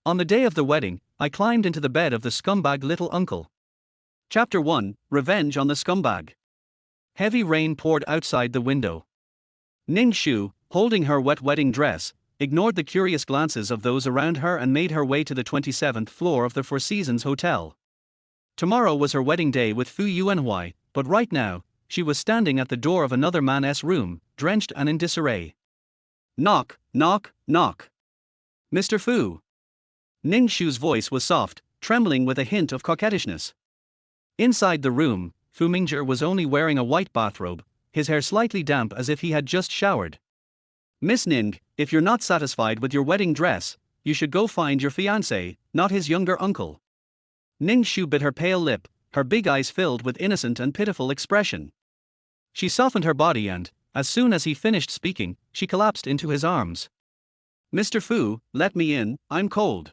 On the day of the wedding, I climbed into the bed of the scumbag little uncle. Chapter 1, Revenge on the Scumbag. Heavy rain poured outside the window. Ning Shu, holding her wet wedding dress, ignored the curious glances of those around her and made her way to the 27th floor of the Four Seasons Hotel. Tomorrow was her wedding day with Fu Yuanhuai, but right now, she was standing at the door of another man's room, drenched and in disarray. Knock, knock, knock. Mr. Fu. Ning Shu's voice was soft, trembling with a hint of coquettishness. Inside the room, Fu Mingzhi was only wearing a white bathrobe, his hair slightly damp as if he had just showered. Miss Ning, if you're not satisfied with your wedding dress, you should go find your fiancé, not his younger uncle. Ning Shu bit her pale lip, her big eyes filled with innocent and pitiful expression. She softened her body and, as soon as he finished speaking, she collapsed into his arms. Mr. Fu, let me in, I'm cold.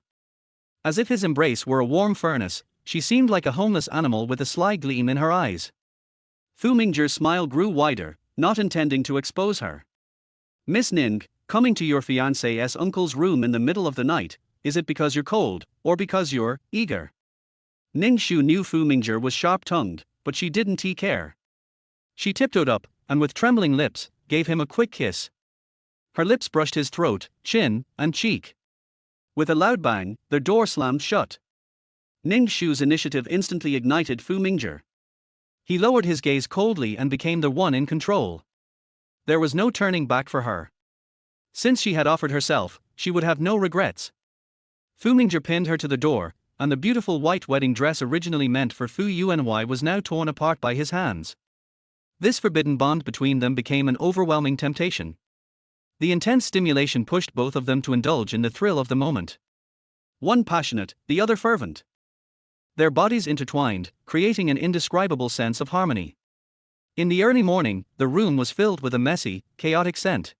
As if his embrace were a warm furnace, she seemed like a homeless animal with a sly gleam in her eyes. Fu Mingzhi's smile grew wider, not intending to expose her. Miss Ning, coming to your fiancé's uncle's room in the middle of the night, is it because you're cold, or because you're eager? Ning Shu knew Fu Mingzhi was sharp-tongued, but she didn't care. She tiptoed up, and with trembling lips, gave him a quick kiss. Her lips brushed his throat, chin, and cheek. With a loud bang, the door slammed shut. Ning Shu's initiative instantly ignited Fu Mingzhi. He lowered his gaze coldly and became the one in control. There was no turning back for her. Since she had offered herself, she would have no regrets. Fu Mingzhi pinned her to the door, and the beautiful white wedding dress originally meant for Fu Yuanhuai was now torn apart by his hands. This forbidden bond between them became an overwhelming temptation. The intense stimulation pushed both of them to indulge in the thrill of the moment. One passionate, the other fervent. Their bodies intertwined, creating an indescribable sense of harmony. In the early morning, the room was filled with a messy, chaotic scent.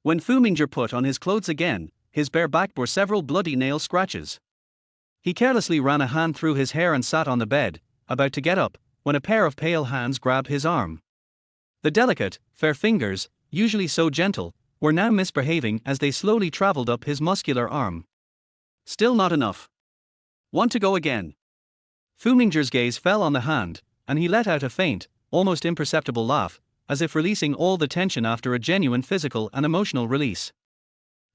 When Fu Mingzhi put on his clothes again, his bare back bore several bloody nail scratches. He carelessly ran a hand through his hair and sat on the bed, about to get up, when a pair of pale hands grabbed his arm. The delicate, fair fingers, usually so gentle, were now misbehaving as they slowly traveled up his muscular arm. Still not enough. Want to go again? Fu Mingzhi's gaze fell on the hand, and he let out a faint, almost imperceptible laugh, as if releasing all the tension after a genuine physical and emotional release.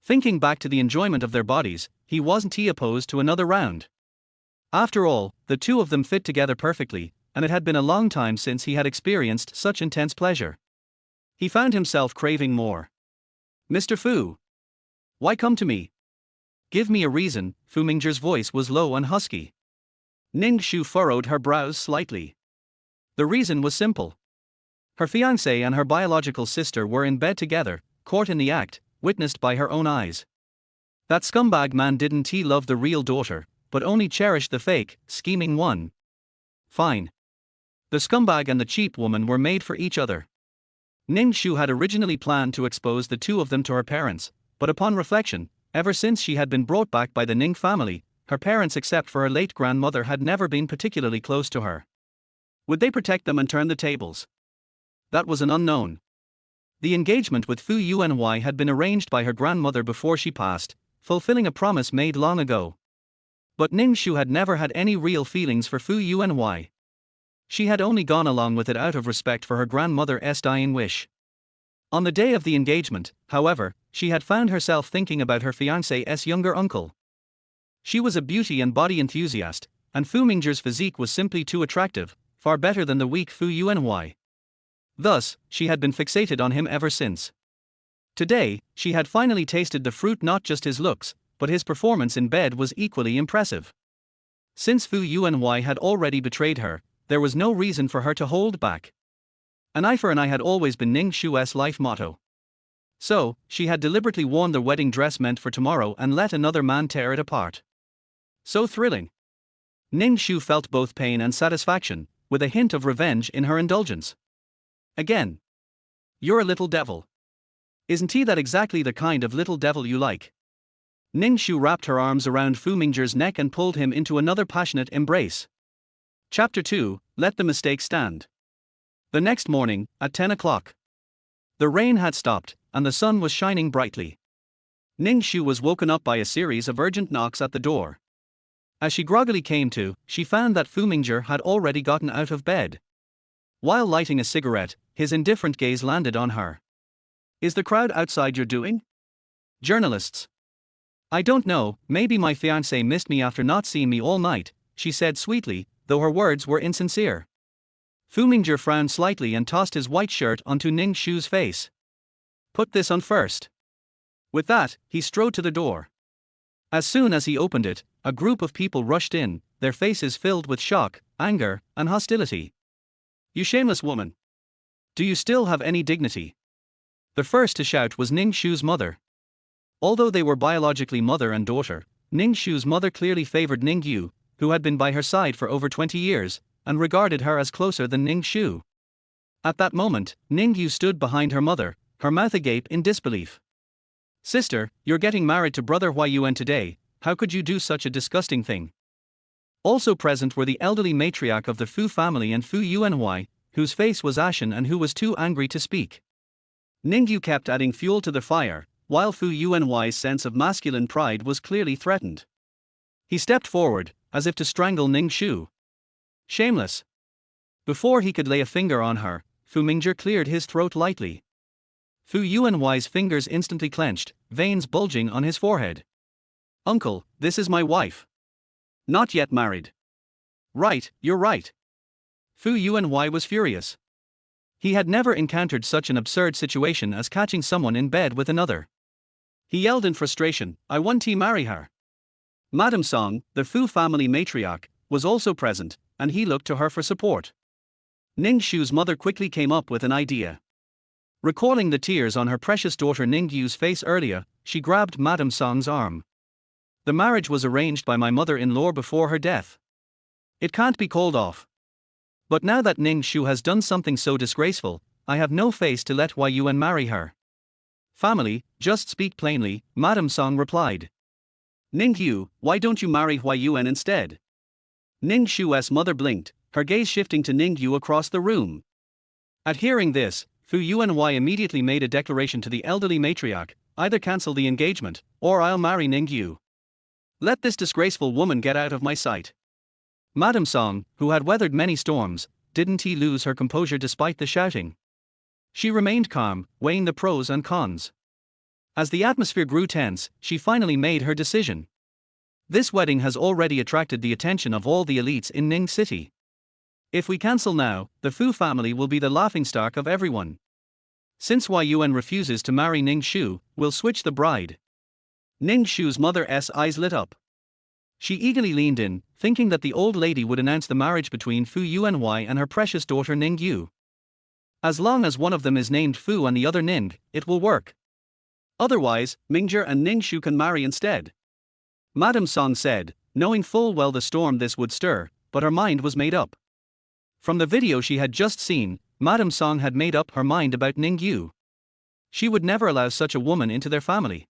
Thinking back to the enjoyment of their bodies, he wasn't opposed to another round. After all, the two of them fit together perfectly, and it had been a long time since he had experienced such intense pleasure. He found himself craving more. Mr. Fu. Why come to me? Give me a reason. Fu Mingzhi's voice was low and husky. Ning Shu furrowed her brows slightly. The reason was simple. Her fiancé and her biological sister were in bed together, caught in the act, witnessed by her own eyes. That scumbag man didn't love the real daughter, but only cherished the fake, scheming one. Fine. The scumbag and the cheap woman were made for each other. Ning Shu had originally planned to expose the two of them to her parents, but upon reflection, ever since she had been brought back by the Ning family, her parents except for her late grandmother had never been particularly close to her. Would they protect them and turn the tables? That was an unknown. The engagement with Fu Yuanhuai had been arranged by her grandmother before she passed, fulfilling a promise made long ago. But Ning Shu had never had any real feelings for Fu Yuanhuai. She had only gone along with it out of respect for her grandmother's dying wish. On the day of the engagement, however, she had found herself thinking about her fiancé's younger uncle. She was a beauty and body enthusiast, and Fu Mingzhi's physique was simply too attractive, far better than the weak Fu Yuanhuai. Thus, she had been fixated on him ever since. Today, she had finally tasted the fruit. Not just his looks, but his performance in bed was equally impressive. Since Fu Yuanhuai had already betrayed her, there was no reason for her to hold back. An eye for an eye had always been Ning Shu's life motto. So, she had deliberately worn the wedding dress meant for tomorrow and let another man tear it apart. So thrilling. Ning Shu felt both pain and satisfaction, with a hint of revenge in her indulgence. Again. You're a little devil. Isn't he that exactly the kind of little devil you like? Ning Shu wrapped her arms around Fu Mingzhi's neck and pulled him into another passionate embrace. Chapter 2, Let the Mistake Stand. The next morning, at 10 o'clock. The rain had stopped, and the sun was shining brightly. Ning Shu was woken up by a series of urgent knocks at the door. As she groggily came to, she found that Fu Mingzhi had already gotten out of bed. While lighting a cigarette, his indifferent gaze landed on her. "Is the crowd outside your doing?" "Journalists." "I don't know, maybe my fiancé missed me after not seeing me all night," she said sweetly, though her words were insincere. Fu Mingzhi frowned slightly and tossed his white shirt onto Ning Shu's face. "Put this on first." With that, he strode to the door. As soon as he opened it, a group of people rushed in, their faces filled with shock, anger, and hostility. "You shameless woman! Do you still have any dignity?" The first to shout was Ning Shu's mother. Although they were biologically mother and daughter, Ning Shu's mother clearly favored Ning Yu, who had been by her side for over 20 years, and regarded her as closer than Ning Shu. At that moment, Ning Yu stood behind her mother, her mouth agape in disbelief. "Sister, you're getting married to brother Hu Yuan today, how could you do such a disgusting thing?" Also present were the elderly matriarch of the Fu family and Fu Yuanhuai, whose face was ashen and who was too angry to speak. Ning Yu kept adding fuel to the fire, while Fu Yuanhuai's sense of masculine pride was clearly threatened. He stepped forward, as if to strangle Ning Shu. "Shameless!" Before he could lay a finger on her, Fu Mingzhi cleared his throat lightly. Fu Yuanhuai's fingers instantly clenched, veins bulging on his forehead. "Uncle, this is my wife. Not yet married." "Right, you're right." Fu Yuanhuai was furious. He had never encountered such an absurd situation as catching someone in bed with another. He yelled in frustration, "I want to marry her." Madame Song, the Fu family matriarch, was also present, and he looked to her for support. Ning Shu's mother quickly came up with an idea. Recalling the tears on her precious daughter Ning Yu's face earlier, she grabbed Madame Song's arm. "The marriage was arranged by my mother-in-law before her death. It can't be called off. But now that Ning Shu has done something so disgraceful, I have no face to let Hu Yuan marry her." "Family, just speak plainly," Madame Song replied. "Ning Yu, why don't you marry Hu Yuan instead?" Ning Shu's mother blinked, her gaze shifting to Ning Yu across the room. At hearing this, Fu Yuanhuai immediately made a declaration to the elderly matriarch, "Either cancel the engagement, or I'll marry Ning Yu. Let this disgraceful woman get out of my sight." Madame Song, who had weathered many storms, didn't lose her composure despite the shouting. She remained calm, weighing the pros and cons. As the atmosphere grew tense, she finally made her decision. "This wedding has already attracted the attention of all the elites in Ning City. If we cancel now, the Fu family will be the laughingstock of everyone. Since Hu Yuan refuses to marry Ning Shu, we'll switch the bride." Ning Shu's mother's eyes lit up. She eagerly leaned in, thinking that the old lady would announce the marriage between Fu Yuanhuai and her precious daughter Ning Yu. As long as one of them is named Fu and the other Ning, it will work. Otherwise, Mingzhi and Ning Shu can marry instead. Madame Song said, knowing full well the storm this would stir, but her mind was made up. From the video she had just seen, Madame Song had made up her mind about Ning Yu. She would never allow such a woman into their family.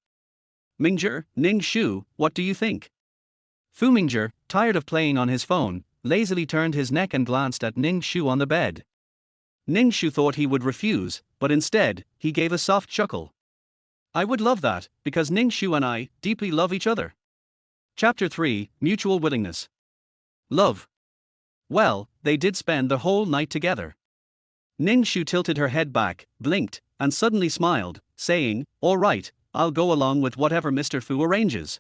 "Mingzhi, Ning Shu, what do you think?" Fu Mingzhi, tired of playing on his phone, lazily turned his neck and glanced at Ning Shu on the bed. Ning Shu thought he would refuse, but instead, he gave a soft chuckle. "I would love that, because Ning Shu and I deeply love each other." Chapter 3, Mutual Willingness. Love. Well, they did spend the whole night together. Ning Shu tilted her head back, blinked, and suddenly smiled, saying, "All right, I'll go along with whatever Mr. Fu arranges."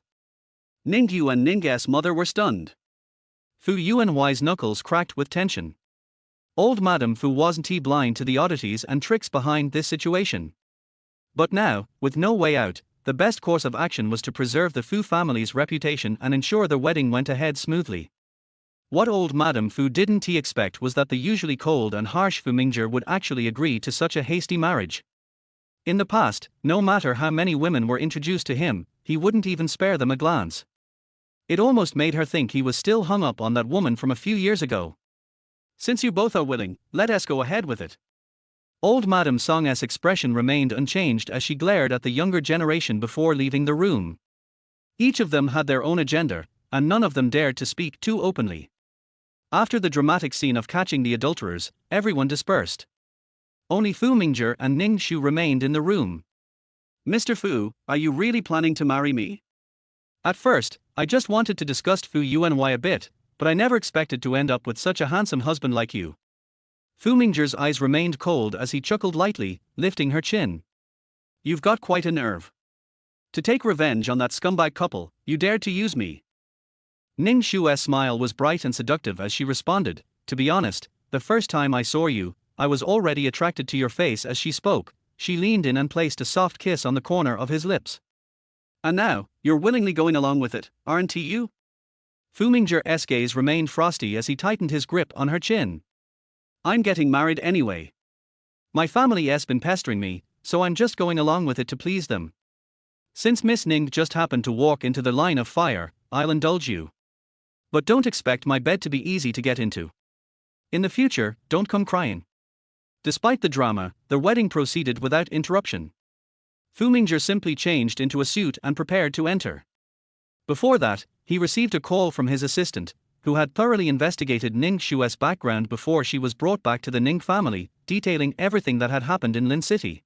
Ning Yu and Ning's mother were stunned. Fu Yuanhuai's knuckles cracked with tension. Old Madame Fu wasn't blind to the oddities and tricks behind this situation. But now, with no way out, the best course of action was to preserve the Fu family's reputation and ensure the wedding went ahead smoothly. What old Madame Fu didn't expect was that the usually cold and harsh Fu Mingzhi would actually agree to such a hasty marriage. In the past, no matter how many women were introduced to him, he wouldn't even spare them a glance. It almost made her think he was still hung up on that woman from a few years ago. "Since you both are willing, let us go ahead with it." Old Madame Song's expression remained unchanged as she glared at the younger generation before leaving the room. Each of them had their own agenda, and none of them dared to speak too openly. After the dramatic scene of catching the adulterers, everyone dispersed. Only Fu Mingzhi and Ning Shu remained in the room. Mr. Fu, are you really planning to marry me? At first, I just wanted to discuss Fu Yuanhuai a bit, but I never expected to end up with such a handsome husband like you. Fu Mingzhi's eyes remained cold as he chuckled lightly, lifting her chin. You've got quite a nerve. To take revenge on that scumbag couple, you dared to use me. Ning Shu's smile was bright and seductive as she responded, to be honest, the first time I saw you, I was already attracted to your face. As she spoke, she leaned in and placed a soft kiss on the corner of his lips. And now, you're willingly going along with it, aren't you? Fu Mingzhi's gaze remained frosty as he tightened his grip on her chin. I'm getting married anyway. My family's been pestering me, so I'm just going along with it to please them. Since Miss Ning just happened to walk into the line of fire, I'll indulge you. But don't expect my bed to be easy to get into. In the future, don't come crying. Despite the drama, the wedding proceeded without interruption. Fu Mingzhi simply changed into a suit and prepared to enter. Before that, he received a call from his assistant, who had thoroughly investigated Ning Shu's background before she was brought back to the Ning family, detailing everything that had happened in Lin City.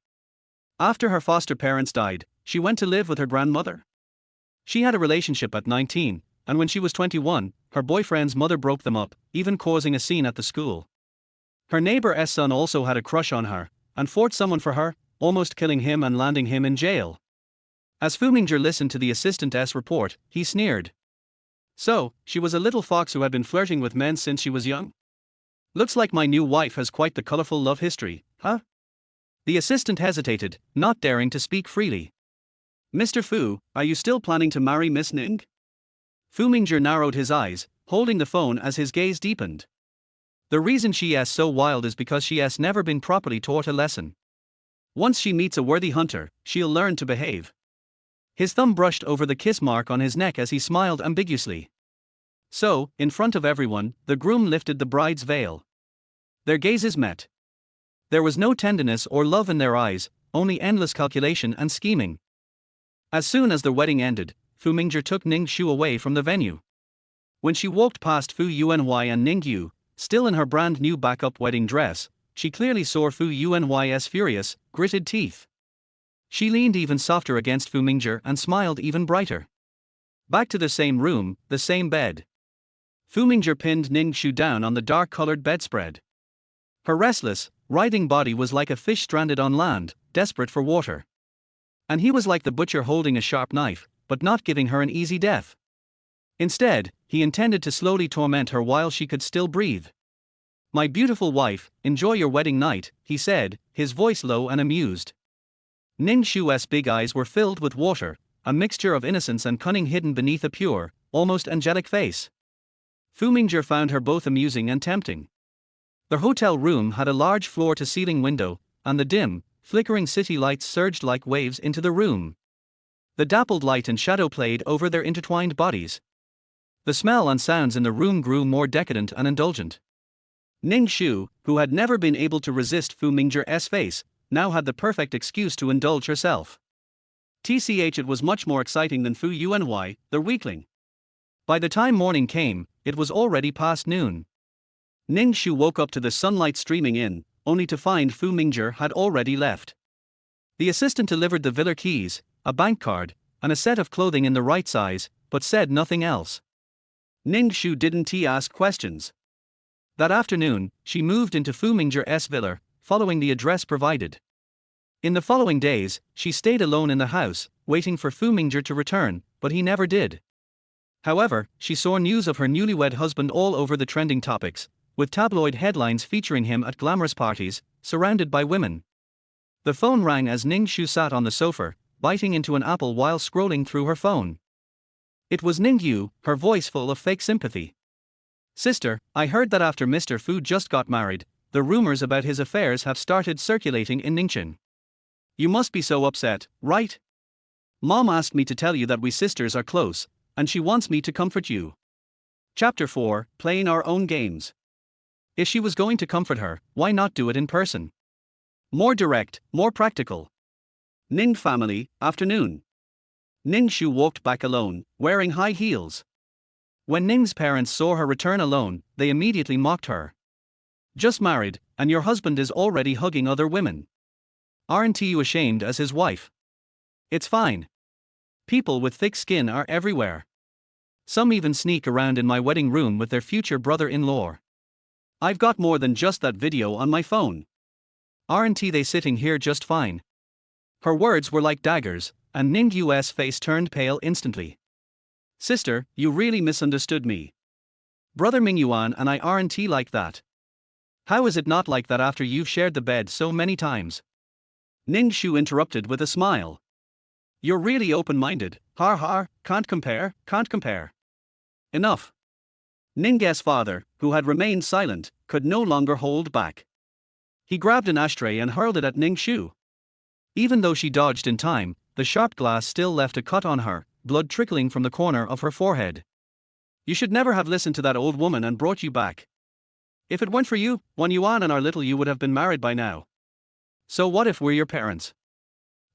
After her foster parents died, she went to live with her grandmother. She had a relationship at 19, and when she was 21, her boyfriend's mother broke them up, even causing a scene at the school. Her neighbor's son also had a crush on her, and fought someone for her, almost killing him and landing him in jail. As Fu Mingzhi listened to the assistant's report, he sneered. So, she was a little fox who had been flirting with men since she was young? Looks like my new wife has quite the colorful love history, huh? The assistant hesitated, not daring to speak freely. Mr. Fu, are you still planning to marry Miss Ning? Fu Mingzhi narrowed his eyes, holding the phone as his gaze deepened. The reason she's so wild is because she's never been properly taught a lesson. Once she meets a worthy hunter, she'll learn to behave. His thumb brushed over the kiss mark on his neck as he smiled ambiguously. So, in front of everyone, the groom lifted the bride's veil. Their gazes met. There was no tenderness or love in their eyes, only endless calculation and scheming. As soon as the wedding ended, Fu Mingzhi took Ning Shu away from the venue. When she walked past Fu Yuanhuai and Ning Yu, still in her brand new backup wedding dress, she clearly saw Fu Yuanhuai's furious, gritted teeth. She leaned even softer against Fu Mingzhi and smiled even brighter. Back to the same room, the same bed. Fu Mingzhi pinned Ning Shu down on the dark-colored bedspread. Her restless, writhing body was like a fish stranded on land, desperate for water. And he was like the butcher holding a sharp knife, but not giving her an easy death. Instead, he intended to slowly torment her while she could still breathe. My beautiful wife, enjoy your wedding night, he said, his voice low and amused. Ning Shu's big eyes were filled with water, a mixture of innocence and cunning hidden beneath a pure, almost angelic face. Fu Mingzhi found her both amusing and tempting. The hotel room had a large floor-to-ceiling window, and the dim, flickering city lights surged like waves into the room. The dappled light and shadow played over their intertwined bodies. The smell and sounds in the room grew more decadent and indulgent. Ning Shu, who had never been able to resist Fu Mingzhi's face, now had the perfect excuse to indulge herself. It was much more exciting than Fu Yuanhuai, the weakling. By the time morning came, it was already past noon. Ning Shu woke up to the sunlight streaming in, only to find Fu Mingzhi had already left. The assistant delivered the villa keys, a bank card, and a set of clothing in the right size, but said nothing else. Ning Shu didn't ask questions. That afternoon, she moved into Fu Mingzhi's villa, following the address provided. In the following days, she stayed alone in the house, waiting for Fu Mingzhi to return, but he never did. However, she saw news of her newlywed husband all over the trending topics, with tabloid headlines featuring him at glamorous parties, surrounded by women. The phone rang as Ning Shu sat on the sofa, biting into an apple while scrolling through her phone. It was Ning Yu, her voice full of fake sympathy. Sister, I heard that after Mr. Fu just got married, the rumors about his affairs have started circulating in Ningchen. You must be so upset, right? Mom asked me to tell you that we sisters are close, and she wants me to comfort you. Chapter 4, Playing Our Own Games. If she was going to comfort her, why not do it in person? More direct, more practical. Ning family, afternoon. Ning Shu walked back alone, wearing high heels. When Ning's parents saw her return alone, they immediately mocked her. Just married, and your husband is already hugging other women. Aren't you ashamed as his wife? It's fine. People with thick skin are everywhere. Some even sneak around in my wedding room with their future brother-in-law. I've got more than just that video on my phone. Aren't they sitting here just fine? Her words were like daggers, and Ning Shu's face turned pale instantly. Sister, you really misunderstood me. Brother Ming Yuan and I aren't like that. How is it not like that after you've shared the bed so many times? Ning Shu interrupted with a smile. You're really open-minded, har har, can't compare. Enough. Ning's father, who had remained silent, could no longer hold back. He grabbed an ashtray and hurled it at Ning Shu. Even though she dodged in time, the sharp glass still left a cut on her, blood trickling from the corner of her forehead. You should never have listened to that old woman and brought you back. If it weren't for you, Wan Yuan and our little you would have been married by now. So what if we're your parents?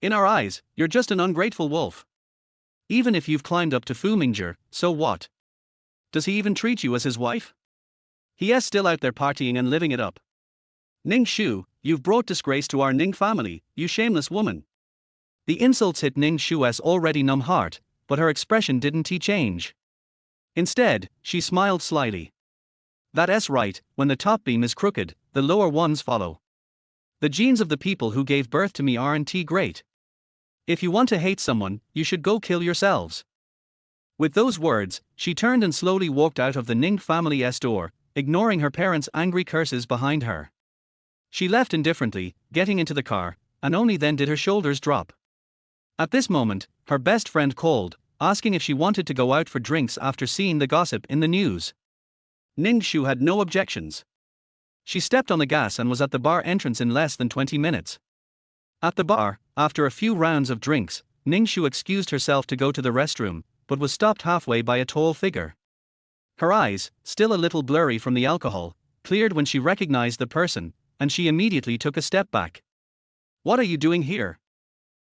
In our eyes, you're just an ungrateful wolf. Even if you've climbed up to Fu Mingzhi, so what? Does he even treat you as his wife? He is still out there partying and living it up. Ning Shu, you've brought disgrace to our Ning family, you shameless woman. The insults hit Ning Shu's already numb heart, but her expression didn't change. Instead, she smiled slyly. That's right, when the top beam is crooked, the lower ones follow. The genes of the people who gave birth to me aren't great. If you want to hate someone, you should go kill yourselves. With those words, she turned and slowly walked out of the Ning family's door, ignoring her parents' angry curses behind her. She left indifferently, getting into the car, and only then did her shoulders drop. At this moment, her best friend called, asking if she wanted to go out for drinks after seeing the gossip in the news. Ning Shu had no objections. She stepped on the gas and was at the bar entrance in less than 20 minutes. At the bar, after a few rounds of drinks, Ning Shu excused herself to go to the restroom, but was stopped halfway by a tall figure. Her eyes, still a little blurry from the alcohol, cleared when she recognized the person, and she immediately took a step back. What are you doing here?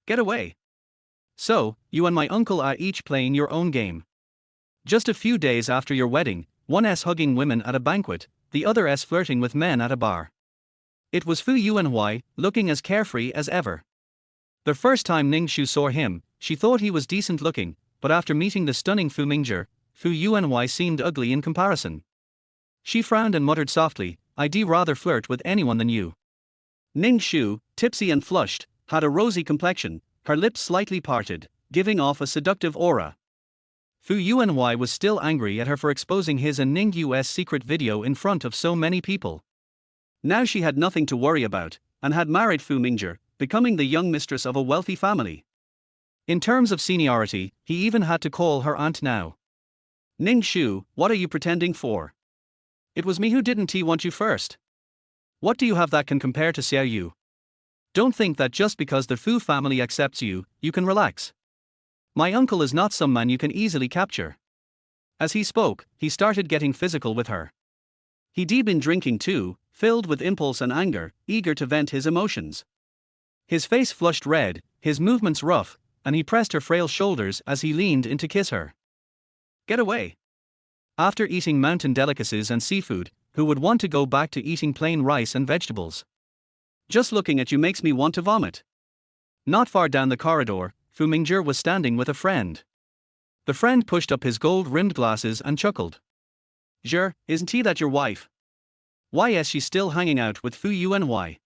Get away. So, you and my uncle are each playing your own game. Just a few days after your wedding, one hugging women at a banquet, the other flirting with men at a bar. It was Fu Yuanhuai, looking as carefree as ever. The first time Ning Shu saw him, she thought he was decent looking, but after meeting the stunning Fu Mingzhi, Fu Yuanhuai seemed ugly in comparison. She frowned and muttered softly, I'd rather flirt with anyone than you. Ning Shu, tipsy and flushed, had a rosy complexion, her lips slightly parted, giving off a seductive aura. Fu Yuanhuai was still angry at her for exposing his and Ning Shu's secret video in front of so many people. Now she had nothing to worry about, and had married Fu Mingzhi, becoming the young mistress of a wealthy family. In terms of seniority, he even had to call her aunt now. Ning Shu, what are you pretending for? It was me who didn't want you first. What do you have that can compare to Xiao Yu? Don't think that just because the Fu family accepts you, you can relax. My uncle is not some man you can easily capture. As he spoke, he started getting physical with her. He'd been drinking too, filled with impulse and anger, eager to vent his emotions. His face flushed red, his movements rough, and he pressed her frail shoulders as he leaned in to kiss her. Get away. After eating mountain delicacies and seafood, who would want to go back to eating plain rice and vegetables? Just looking at you makes me want to vomit. Not far down the corridor, Fu Mingzhi was standing with a friend. The friend pushed up his gold-rimmed glasses and chuckled. Zhi, isn't that your wife? Why is she still hanging out with Fu Yuanhuai?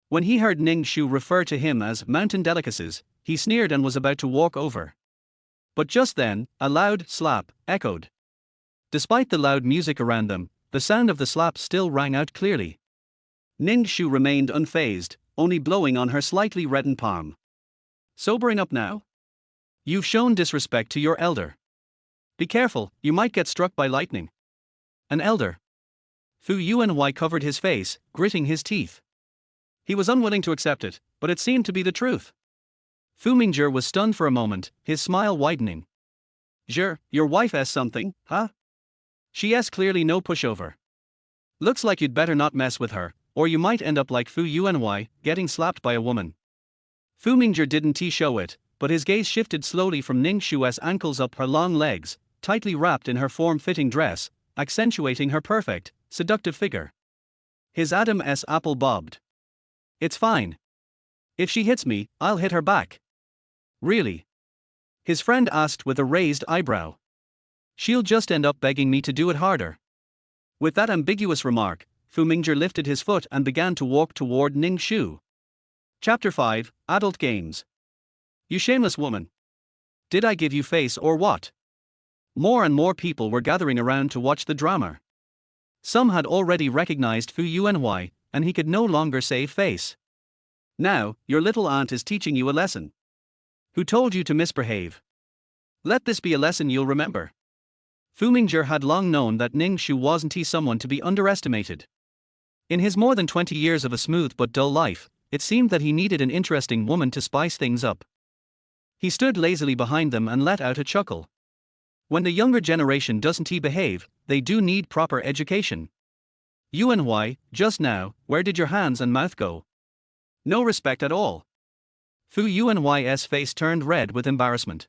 When he heard Ning Shu refer to him as mountain delicacies, he sneered and was about to walk over. But just then, a loud slap echoed. Despite the loud music around them, the sound of the slap still rang out clearly. Ning Shu remained unfazed, only blowing on her slightly reddened palm. Sobering up now? You've shown disrespect to your elder. Be careful, you might get struck by lightning. An elder? Fu Yuanhuai covered his face, gritting his teeth. He was unwilling to accept it, but it seemed to be the truth. Fu Mingzhi was stunned for a moment, his smile widening. Zhi, your wife has something, huh? She has clearly no pushover. Looks like you'd better not mess with her, or you might end up like Fu Yuanhuai, getting slapped by a woman. Fu Mingzhi didn't show it, but his gaze shifted slowly from Ning Shu's ankles up her long legs, tightly wrapped in her form-fitting dress, accentuating her perfect, seductive figure. His Adam's apple bobbed. It's fine. If she hits me, I'll hit her back. Really? His friend asked with a raised eyebrow. She'll just end up begging me to do it harder. With that ambiguous remark, Fu Mingzhi lifted his foot and began to walk toward Ning Shu. Chapter 5, Adult Games. You shameless woman. Did I give you face or what? More and more people were gathering around to watch the drama. Some had already recognized Fu Yuanhuai, and he could no longer save face. Now, your little aunt is teaching you a lesson. Who told you to misbehave? Let this be a lesson you'll remember. Fu Mingzhi had long known that Ning Shu wasn't someone to be underestimated. In his more than 20 years of a smooth but dull life, it seemed that he needed an interesting woman to spice things up. He stood lazily behind them and let out a chuckle. When the younger generation doesn't behave, they do need proper education. Yuanhuai, just now, where did your hands and mouth go? No respect at all. Fu Yuanhuai's face turned red with embarrassment.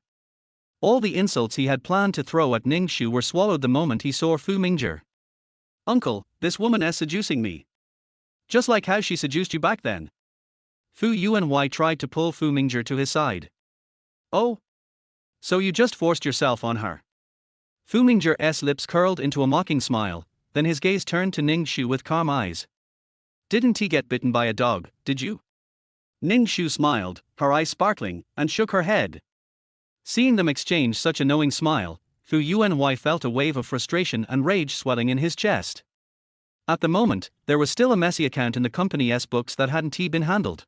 All the insults he had planned to throw at Ning Shu were swallowed the moment he saw Fu Mingzhi. Uncle, this woman is seducing me. Just like how she seduced you back then. Fu Yuanhuai tried to pull Fu Mingzhi to his side. Oh? So you just forced yourself on her? Fu Mingzhi's lips curled into a mocking smile, then his gaze turned to Ning Shu with calm eyes. Didn't he get bitten by a dog, did you? Ning Shu smiled, her eyes sparkling, and shook her head. Seeing them exchange such a knowing smile, Fu Yuanhuai felt a wave of frustration and rage swelling in his chest. At the moment, there was still a messy account in the company's books that hadn't been handled.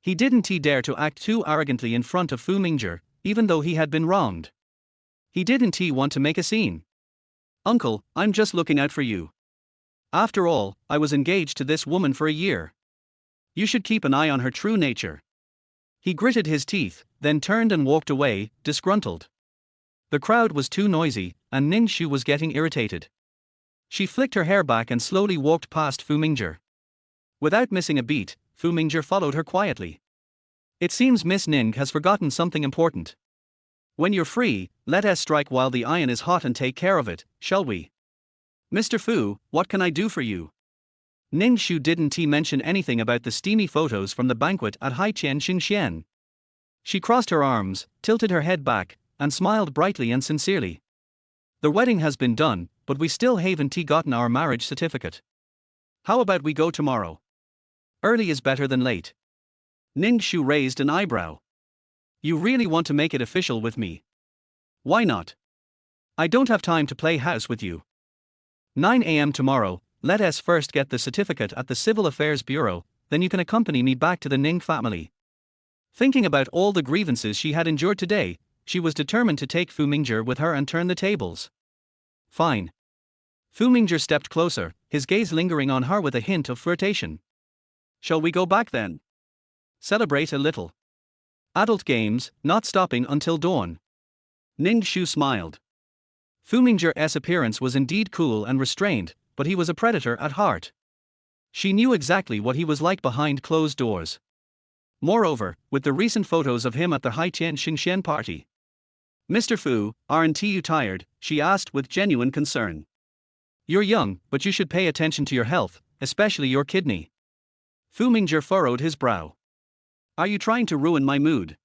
He didn't dare to act too arrogantly in front of Fu Mingzhi, even though he had been wronged. He didn't want to make a scene. Uncle, I'm just looking out for you. After all, I was engaged to this woman for a year. You should keep an eye on her true nature. He gritted his teeth, then turned and walked away, disgruntled. The crowd was too noisy, and Ning Shu was getting irritated. She flicked her hair back and slowly walked past Fu Mingzhi. Without missing a beat, Fu Mingzhi followed her quietly. It seems Miss Ning has forgotten something important. When you're free, let us strike while the iron is hot and take care of it, shall we? Mr. Fu, what can I do for you? Ning Shu didn't mention anything about the steamy photos from the banquet at Haiqian Xingxian. She crossed her arms, tilted her head back, and smiled brightly and sincerely. The wedding has been done, but we still haven't gotten our marriage certificate. How about we go tomorrow? Early is better than late. Ning Shu raised an eyebrow. You really want to make it official with me? Why not? I don't have time to play house with you. 9 a.m. tomorrow, let us first get the certificate at the Civil Affairs Bureau, then you can accompany me back to the Ning family. Thinking about all the grievances she had endured today, she was determined to take Fu Mingzhi with her and turn the tables. Fine. Fu Mingzhi stepped closer, his gaze lingering on her with a hint of flirtation. Shall we go back then? Celebrate a little. Adult games, not stopping until dawn. Ning Shu smiled. Fu Mingzhi's appearance was indeed cool and restrained, but he was a predator at heart. She knew exactly what he was like behind closed doors. Moreover, with the recent photos of him at the Haiqian Xingxian party. Mr. Fu, aren't you tired? She asked with genuine concern. You're young, but you should pay attention to your health, especially your kidney. Fu Mingzhi furrowed his brow. Are you trying to ruin my mood?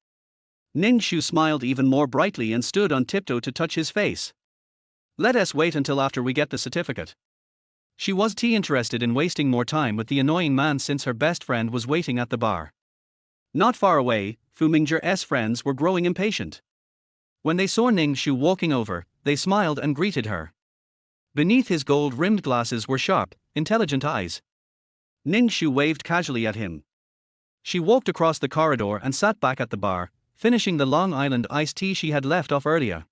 Ning Shu smiled even more brightly and stood on tiptoe to touch his face. Let us wait until after we get the certificate. She was interested in wasting more time with the annoying man since her best friend was waiting at the bar. Not far away, Fu Mingzhi's friends were growing impatient. When they saw Ning Shu walking over, they smiled and greeted her. Beneath his gold-rimmed glasses were sharp, intelligent eyes. Ning Shu waved casually at him. She walked across the corridor and sat back at the bar, finishing the Long Island iced tea she had left off earlier.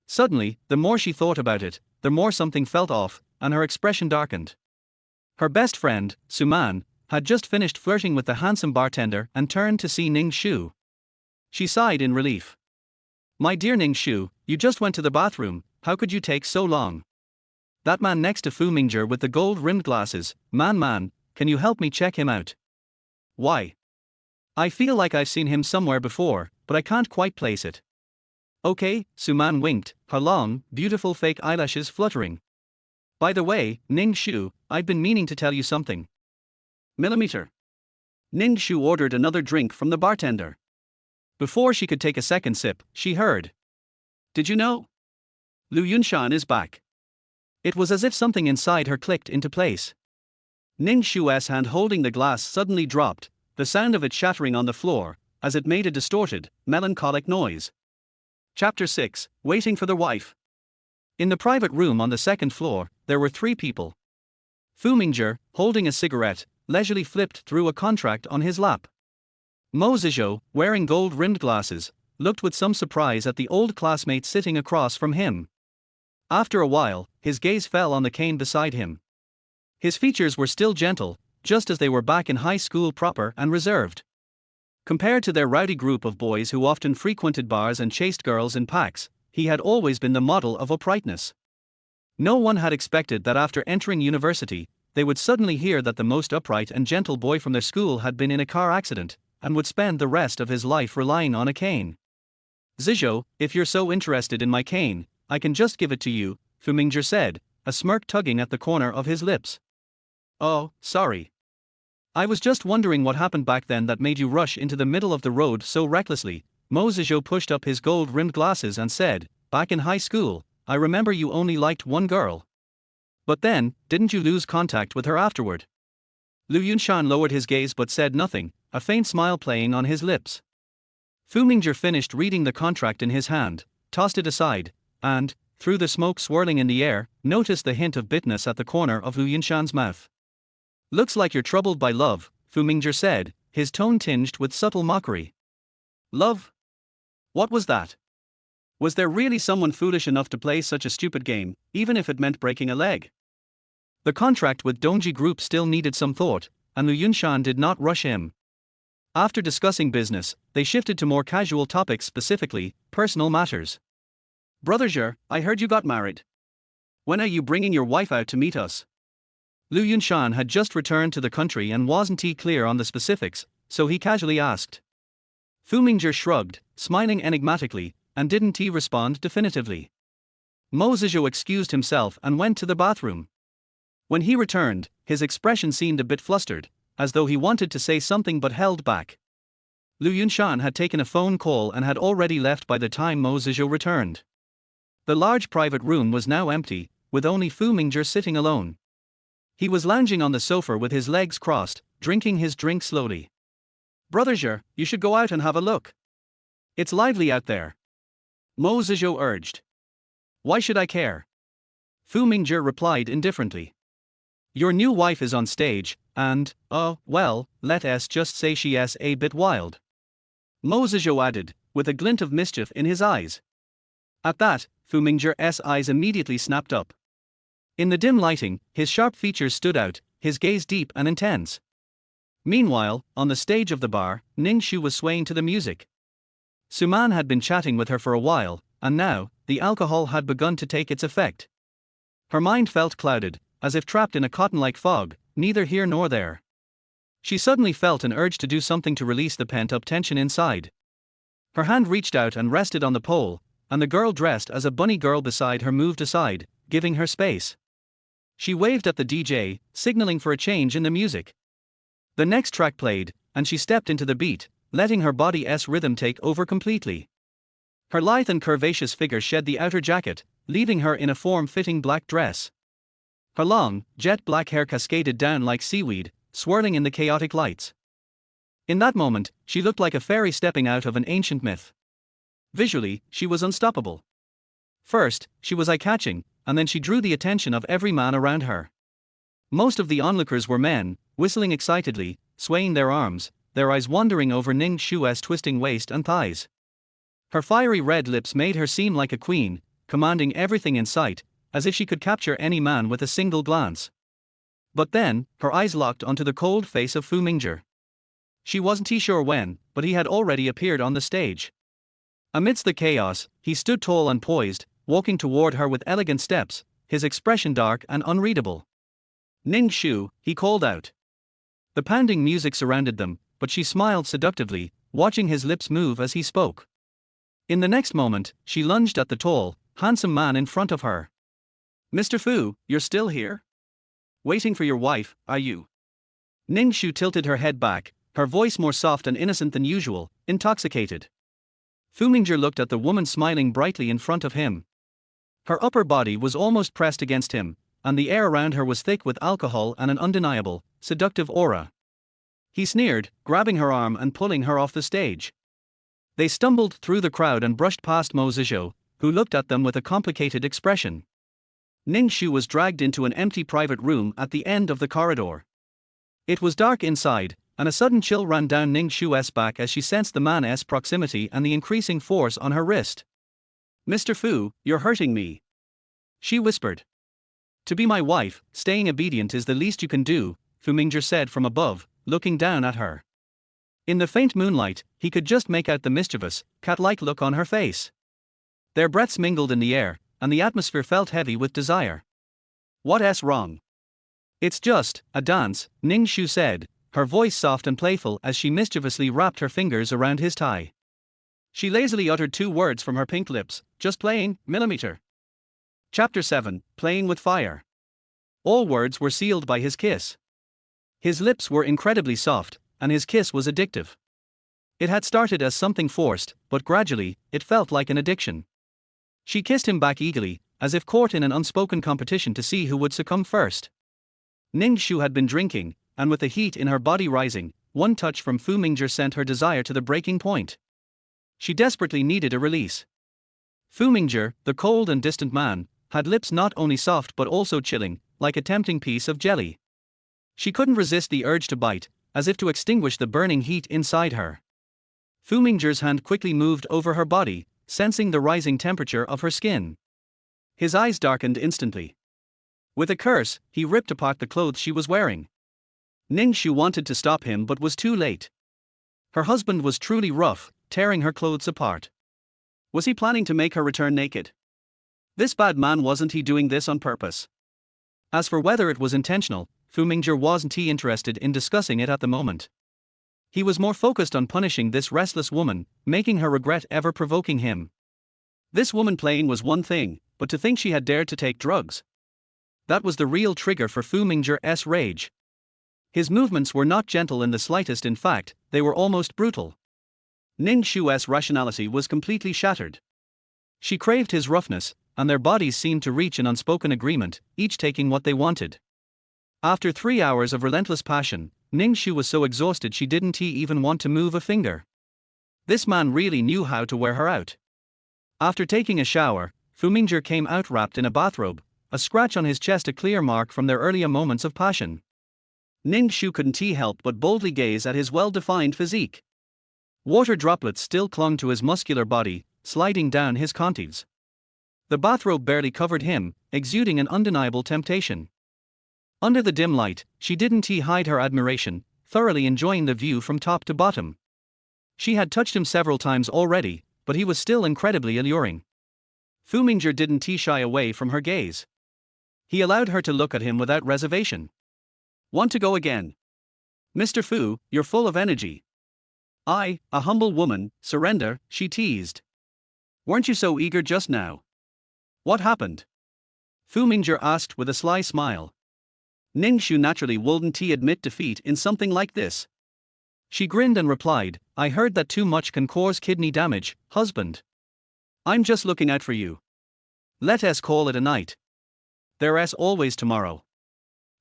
Suddenly, the more she thought about it, the more something felt off, and her expression darkened. Her best friend, Suman, had just finished flirting with the handsome bartender and turned to see Ning Shu. She sighed in relief. My dear Ning Shu, you just went to the bathroom, how could you take so long? That man next to Fu Mingzhi with the gold-rimmed glasses, man, can you help me check him out? Why? I feel like I've seen him somewhere before, but I can't quite place it. Okay, Suman winked, her long, beautiful fake eyelashes fluttering. By the way, Ning Shu, I've been meaning to tell you something. Millimeter. Ning Shu ordered another drink from the bartender. Before she could take a second sip, she heard, "Did you know? Lu Yunshan is back." It was as if something inside her clicked into place. Ning Shu's hand holding the glass suddenly dropped, the sound of it shattering on the floor, as it made a distorted, melancholic noise. Chapter 6, Waiting for the Wife. In the private room on the second floor, there were 3 people. Fu Mingzhi, holding a cigarette, leisurely flipped through a contract on his lap. Mo Zizhou, wearing gold-rimmed glasses, looked with some surprise at the old classmate sitting across from him. After a while, his gaze fell on the cane beside him. His features were still gentle, just as they were back in high school proper and reserved. Compared to their rowdy group of boys who often frequented bars and chased girls in packs, he had always been the model of uprightness. No one had expected that after entering university, they would suddenly hear that the most upright and gentle boy from their school had been in a car accident, and would spend the rest of his life relying on a cane. "Zizhou, if you're so interested in my cane, I can just give it to you," Fu Mingzhi said, a smirk tugging at the corner of his lips. "Oh, sorry. I was just wondering what happened back then that made you rush into the middle of the road so recklessly." Mo Zizhou pushed up his gold-rimmed glasses and said, "Back in high school, I remember you only liked one girl. But then, didn't you lose contact with her afterward?" Lu Yunshan lowered his gaze but said nothing, a faint smile playing on his lips. Fu Mingzhi finished reading the contract in his hand, tossed it aside, and, through the smoke swirling in the air, noticed the hint of bitterness at the corner of Lu Yunshan's mouth. "Looks like you're troubled by love," Fu Mingzhi said, his tone tinged with subtle mockery. "Love? What was that? Was there really someone foolish enough to play such a stupid game, even if it meant breaking a leg?" The contract with Dongji Group still needed some thought, and Lu Yunshan did not rush him. After discussing business, they shifted to more casual topics, specifically personal matters. "Brother Zhe, I heard you got married. When are you bringing your wife out to meet us?" Lu Yunshan had just returned to the country and wasn't clear on the specifics, so he casually asked. Fu Mingzhi shrugged, smiling enigmatically, and didn't respond definitively. Mo Zizhou excused himself and went to the bathroom. When he returned, his expression seemed a bit flustered, as though he wanted to say something but held back. Lu Yunshan had taken a phone call and had already left by the time Mo Zizhou returned. The large private room was now empty, with only Fu Mingzhi sitting alone. He was lounging on the sofa with his legs crossed, drinking his drink slowly. "Brother Zhe, you should go out and have a look. It's lively out there," Mo Zizhou urged. "Why should I care?" Fu Mingzhi replied indifferently. "Your new wife is on stage, and, well, let us just say she's a bit wild," Mo Zizhou added, with a glint of mischief in his eyes. At that, Fu Mingzhi's eyes immediately snapped up. In the dim lighting, his sharp features stood out, his gaze deep and intense. Meanwhile, on the stage of the bar, Ning Shu was swaying to the music. Suman had been chatting with her for a while, and now, the alcohol had begun to take its effect. Her mind felt clouded, as if trapped in a cotton-like fog, neither here nor there. She suddenly felt an urge to do something to release the pent-up tension inside. Her hand reached out and rested on the pole, and the girl dressed as a bunny girl beside her moved aside, giving her space. She waved at the DJ, signaling for a change in the music. The next track played, and she stepped into the beat, letting her body's rhythm take over completely. Her lithe and curvaceous figure shed the outer jacket, leaving her in a form-fitting black dress. Her long, jet black hair cascaded down like seaweed, swirling in the chaotic lights. In that moment, she looked like a fairy stepping out of an ancient myth. Visually, she was unstoppable. First, she was eye-catching, and then she drew the attention of every man around her. Most of the onlookers were men, whistling excitedly, swaying their arms, their eyes wandering over Ning Shu's twisting waist and thighs. Her fiery red lips made her seem like a queen, commanding everything in sight, as if she could capture any man with a single glance. But then, her eyes locked onto the cold face of Fu Mingzhi. She wasn't sure when, but he had already appeared on the stage. Amidst the chaos, he stood tall and poised, walking toward her with elegant steps, his expression dark and unreadable. "Ning Shu," he called out. The pounding music surrounded them, but she smiled seductively, watching his lips move as he spoke. In the next moment, she lunged at the tall, handsome man in front of her. "Mr. Fu, you're still here? Waiting for your wife, are you?" Ning Shu tilted her head back, her voice more soft and innocent than usual, intoxicated. Fu Mingzhi looked at the woman smiling brightly in front of him. Her upper body was almost pressed against him, and the air around her was thick with alcohol and an undeniable, seductive aura. He sneered, grabbing her arm and pulling her off the stage. They stumbled through the crowd and brushed past Mo Zizhou, who looked at them with a complicated expression. Ning Shu was dragged into an empty private room at the end of the corridor. It was dark inside, and a sudden chill ran down Ning Shu's back as she sensed the man's proximity and the increasing force on her wrist. "Mr. Fu, you're hurting me," she whispered. "To be my wife, staying obedient is the least you can do," Fu Mingzhi said from above, looking down at her. In the faint moonlight, he could just make out the mischievous, cat-like look on her face. Their breaths mingled in the air, and the atmosphere felt heavy with desire. "What's wrong?" "It's just a dance," Ning Shu said, her voice soft and playful as she mischievously wrapped her fingers around his tie. She lazily uttered 2 words from her pink lips, "Just playing, millimeter." Chapter 7, Playing with Fire. All words were sealed by his kiss. His lips were incredibly soft, and his kiss was addictive. It had started as something forced, but gradually, it felt like an addiction. She kissed him back eagerly, as if caught in an unspoken competition to see who would succumb first. Ning Shu had been drinking, and with the heat in her body rising, one touch from Fu Mingzhi sent her desire to the breaking point. She desperately needed a release. Fu Mingzhi, the cold and distant man, had lips not only soft but also chilling, like a tempting piece of jelly. She couldn't resist the urge to bite, as if to extinguish the burning heat inside her. Fu Mingzhi's hand quickly moved over her body, sensing the rising temperature of her skin. His eyes darkened instantly. With a curse, he ripped apart the clothes she was wearing. Ning Shu wanted to stop him but was too late. Her husband was truly rough, tearing her clothes apart. Was he planning to make her return naked? This bad man, wasn't he doing this on purpose? As for whether it was intentional, Fu Mingzhi wasn't interested in discussing it at the moment. He was more focused on punishing this restless woman, making her regret ever provoking him. This woman playing was one thing, but to think she had dared to take drugs. That was the real trigger for Fu Mingzhi's rage. His movements were not gentle in the slightest, in fact, they were almost brutal. Ning Shu's rationality was completely shattered. She craved his roughness, and their bodies seemed to reach an unspoken agreement, each taking what they wanted. After 3 hours of relentless passion, Ning Shu was so exhausted she didn't even want to move a finger. This man really knew how to wear her out. After taking a shower, Fu Mingzhi came out wrapped in a bathrobe, a scratch on his chest a clear mark from their earlier moments of passion. Ning Shu couldn't help but boldly gaze at his well-defined physique. Water droplets still clung to his muscular body, sliding down his contives. The bathrobe barely covered him, exuding an undeniable temptation. Under the dim light, she didn't hide her admiration, thoroughly enjoying the view from top to bottom. She had touched him several times already, but he was still incredibly alluring. Fu Mingzhi didn't shy away from her gaze. He allowed her to look at him without reservation. "Want to go again? Mr. Fu, you're full of energy." "I, a humble woman, surrender," she teased. "Weren't you so eager just now? What happened?" Fu Mingzhi asked with a sly smile. Ning Shu naturally wouldn't admit defeat in something like this. She grinned and replied, "I heard that too much can cause kidney damage, husband. I'm just looking out for you. Let's call it a night. There's always tomorrow."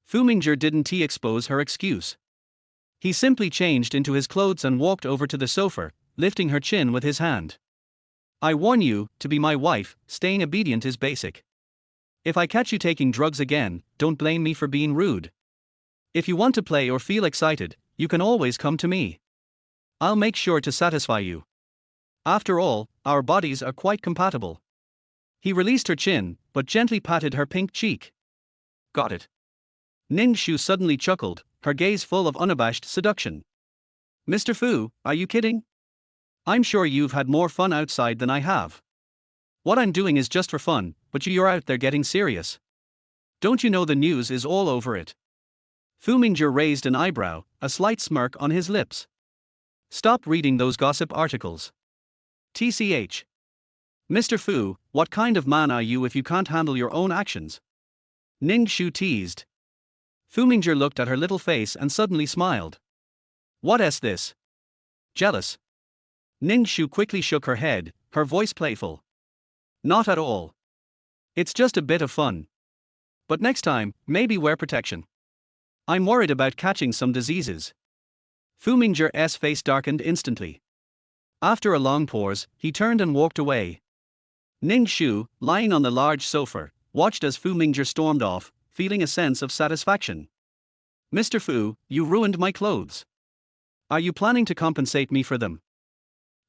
Fu Mingzhi didn't expose her excuse. He simply changed into his clothes and walked over to the sofa, lifting her chin with his hand. "I warn you, to be my wife, staying obedient is basic. If I catch you taking drugs again, don't blame me for being rude. If you want to play or feel excited, you can always come to me. I'll make sure to satisfy you. After all, our bodies are quite compatible." He released her chin, but gently patted her pink cheek. "Got it." Ning Shu suddenly chuckled, her gaze full of unabashed seduction. "Mr. Fu, are you kidding? I'm sure you've had more fun outside than I have. What I'm doing is just for fun, but you're out there getting serious. Don't you know the news is all over it?" Fu Mingzhi raised an eyebrow, a slight smirk on his lips. "Stop reading those gossip articles. TCH. Mr. Fu, what kind of man are you if you can't handle your own actions?" Ning Shu teased. Fu Mingzhi looked at her little face and suddenly smiled. "What's this? Jealous?" Ning Shu quickly shook her head, her voice playful. Not at all. It's just a bit of fun. But next time, maybe wear protection. I'm worried about catching some diseases. Fu Mingzhe's face darkened instantly. After a long pause, he turned and walked away. Ning Shu, lying on the large sofa, watched as Fu Mingzhe stormed off, feeling a sense of satisfaction. Mr. Fu, you ruined my clothes. Are you planning to compensate me for them?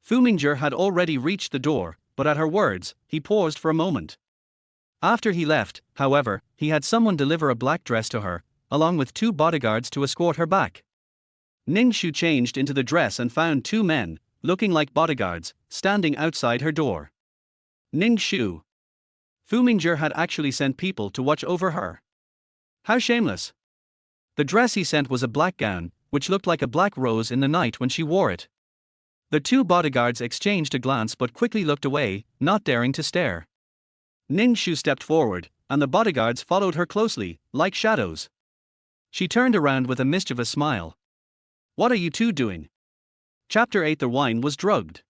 Fu Mingzhe had already reached the door, but at her words, he paused for a moment. After he left, however, he had someone deliver a black dress to her, along with 2 bodyguards to escort her back. Ning Shu changed into the dress and found 2 men, looking like bodyguards, standing outside her door. Ning Shu. Fu Mingzhe had actually sent people to watch over her. How shameless. The dress he sent was a black gown, which looked like a black rose in the night when she wore it. The 2 bodyguards exchanged a glance but quickly looked away, not daring to stare. Ning Shu stepped forward, and the bodyguards followed her closely, like shadows. She turned around with a mischievous smile. What are you 2 doing? Chapter 8. The wine was drugged.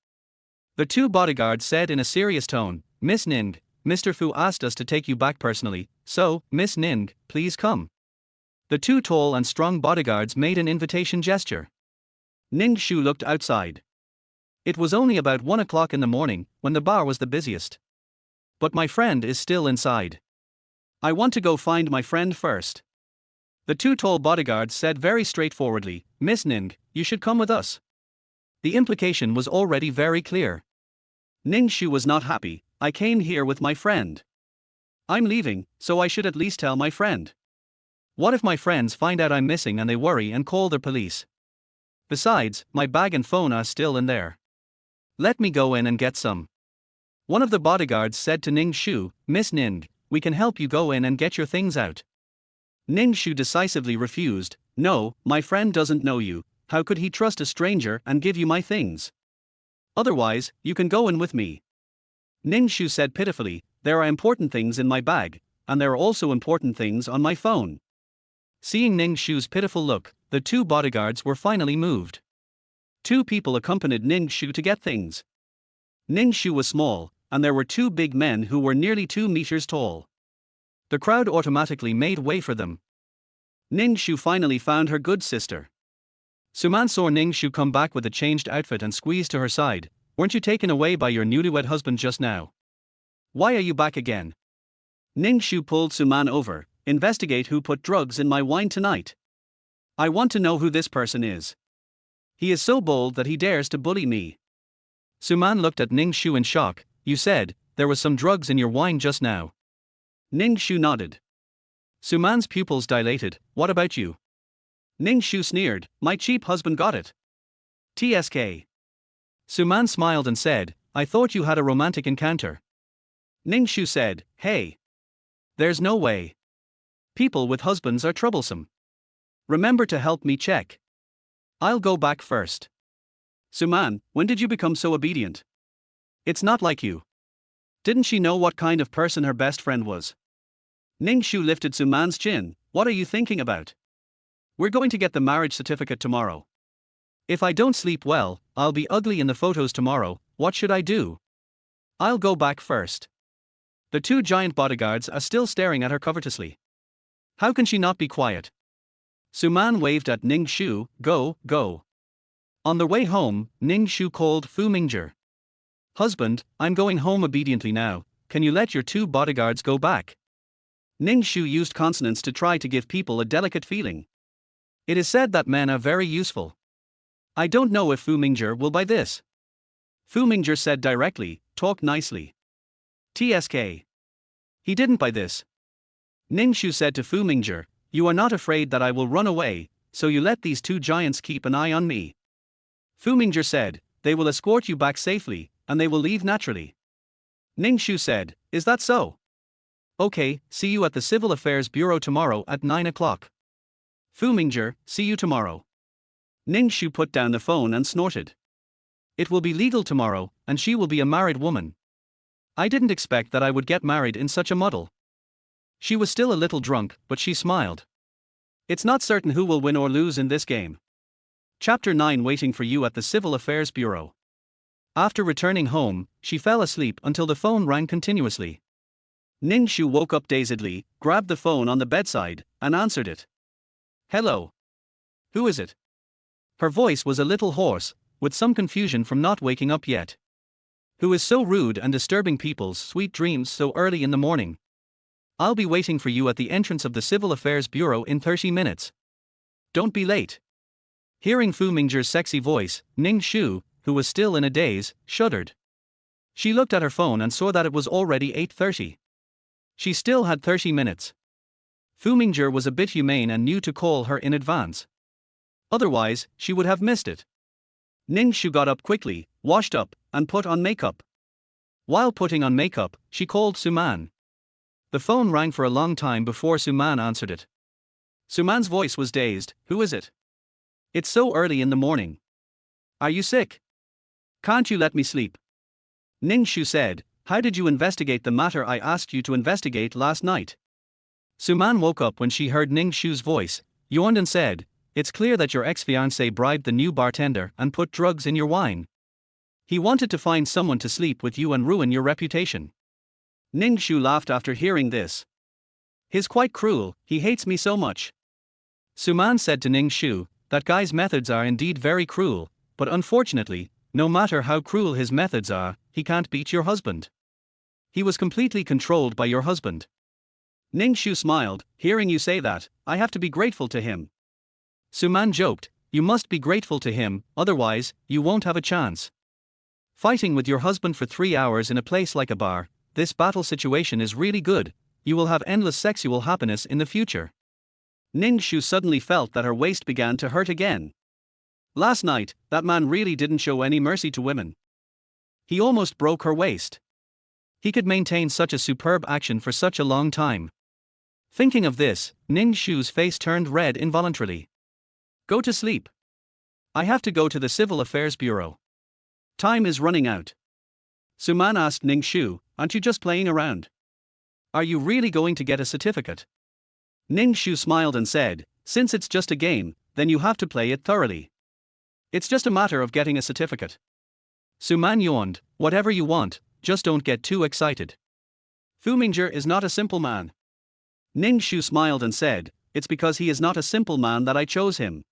The 2 bodyguards said in a serious tone, Miss Ning, Mr. Fu asked us to take you back personally, so, Miss Ning, please come. The 2 tall and strong bodyguards made an invitation gesture. Ning Shu looked outside. It was only about 1 o'clock in the morning, when the bar was the busiest. But my friend is still inside. I want to go find my friend first. The 2 tall bodyguards said very straightforwardly, Miss Ning, you should come with us. The implication was already very clear. Ning Shu was not happy. I came here with my friend. I'm leaving, so I should at least tell my friend. What if my friends find out I'm missing and they worry and call the police? Besides, my bag and phone are still in there. Let me go in and get some. One of the bodyguards said to Ning Shu, Miss Ning, we can help you go in and get your things out. Ning Shu decisively refused. No, my friend doesn't know you. How could he trust a stranger and give you my things? Otherwise, you can go in with me. Ning Shu said pitifully, there are important things in my bag, and there are also important things on my phone. Seeing Ning Shu's pitiful look, the 2 bodyguards were finally moved. 2 people accompanied Ning Shu to get things. Ning Shu was small, and there were 2 big men who were nearly 2 meters tall. The crowd automatically made way for them. Ning Shu finally found her good sister. Suman saw Ning Shu come back with a changed outfit and squeezed to her side. Weren't you taken away by your newlywed husband just now? Why are you back again? Ning Shu pulled Suman over. Investigate who put drugs in my wine tonight. I want to know who this person is. He is so bold that he dares to bully me. Suman looked at Ning Shu in shock. You said, there was some drugs in your wine just now. Ning Shu nodded. Suman's pupils dilated. What about you? Ning Shu sneered. My cheap husband got it. TSK. Suman smiled and said, I thought you had a romantic encounter. Ning Shu said, hey. There's no way. People with husbands are troublesome. Remember to help me check. I'll go back first. Suman, when did you become so obedient? It's not like you. Didn't she know what kind of person her best friend was? Ning Shu lifted Suman's chin. What are you thinking about? We're going to get the marriage certificate tomorrow. If I don't sleep well, I'll be ugly in the photos tomorrow. What should I do? I'll go back first. The 2 giant bodyguards are still staring at her covetously. How can she not be quiet? Suman waved at Ning Shu. Go, go. On the way home, Ning Shu called Fu Mingzhe. Husband, I'm going home obediently now. Can you let your 2 bodyguards go back? Ning Shu used consonants to try to give people a delicate feeling. It is said that men are very useful. I don't know if Fu Mingzhe will buy this. Fu Mingzhe said directly, talk nicely. TSK. He didn't buy this. Ning Shu said to Fu Mingzhe, you are not afraid that I will run away, so you let these 2 giants keep an eye on me. Fu Mingzhe said, they will escort you back safely, and they will leave naturally. Ning Shu said, is that so? Okay, see you at the Civil Affairs Bureau tomorrow at 9 o'clock. Fu Mingzhe, see you tomorrow. Ning Shu put down the phone and snorted. It will be legal tomorrow, and she will be a married woman. I didn't expect that I would get married in such a muddle. She was still a little drunk, but she smiled. It's not certain who will win or lose in this game. Chapter 9 waiting for you at the Civil Affairs Bureau. After returning home, she fell asleep until the phone rang continuously. Ning Shu woke up dazedly, grabbed the phone on the bedside, and answered it. Hello. Who is it? Her voice was a little hoarse, with some confusion from not waking up yet. Who is so rude and disturbing people's sweet dreams so early in the morning? I'll be waiting for you at the entrance of the Civil Affairs Bureau in 30 minutes. Don't be late. Hearing Fu Mingzhi's sexy voice, Ning Shu, who was still in a daze, shuddered. She looked at her phone and saw that it was already 8:30. She still had 30 minutes. Fu Mingzhi was a bit humane and knew to call her in advance. Otherwise, she would have missed it. Ning Shu got up quickly, washed up, and put on makeup. While putting on makeup, she called Suman. The phone rang for a long time before Suman answered it. Suman's voice was dazed. Who is it? It's so early in the morning. Are you sick? Can't you let me sleep? Ning Shu said, how did you investigate the matter I asked you to investigate last night? Suman woke up when she heard Ning Shu's voice, yawned and said, it's clear that your ex-fiancé bribed the new bartender and put drugs in your wine. He wanted to find someone to sleep with you and ruin your reputation. Ning Shu laughed after hearing this. He's quite cruel, he hates me so much. Suman said to Ning Shu, that guy's methods are indeed very cruel, but unfortunately, no matter how cruel his methods are, he can't beat your husband. He was completely controlled by your husband. Ning Shu smiled, hearing you say that, I have to be grateful to him. Suman joked, you must be grateful to him, otherwise, you won't have a chance. Fighting with your husband for 3 hours in a place like a bar, this battle situation is really good, you will have endless sexual happiness in the future. Ning Shu suddenly felt that her waist began to hurt again. Last night, that man really didn't show any mercy to women. He almost broke her waist. He could maintain such a superb action for such a long time. Thinking of this, Ning Shu's face turned red involuntarily. Go to sleep. I have to go to the Civil Affairs Bureau. Time is running out. Suman asked Ning Shu, aren't you just playing around? Are you really going to get a certificate? Ning Shu smiled and said, since it's just a game, then you have to play it thoroughly. It's just a matter of getting a certificate. Suman yawned, whatever you want, just don't get too excited. Fu Mingzhi is not a simple man. Ning Shu smiled and said, it's because he is not a simple man that I chose him.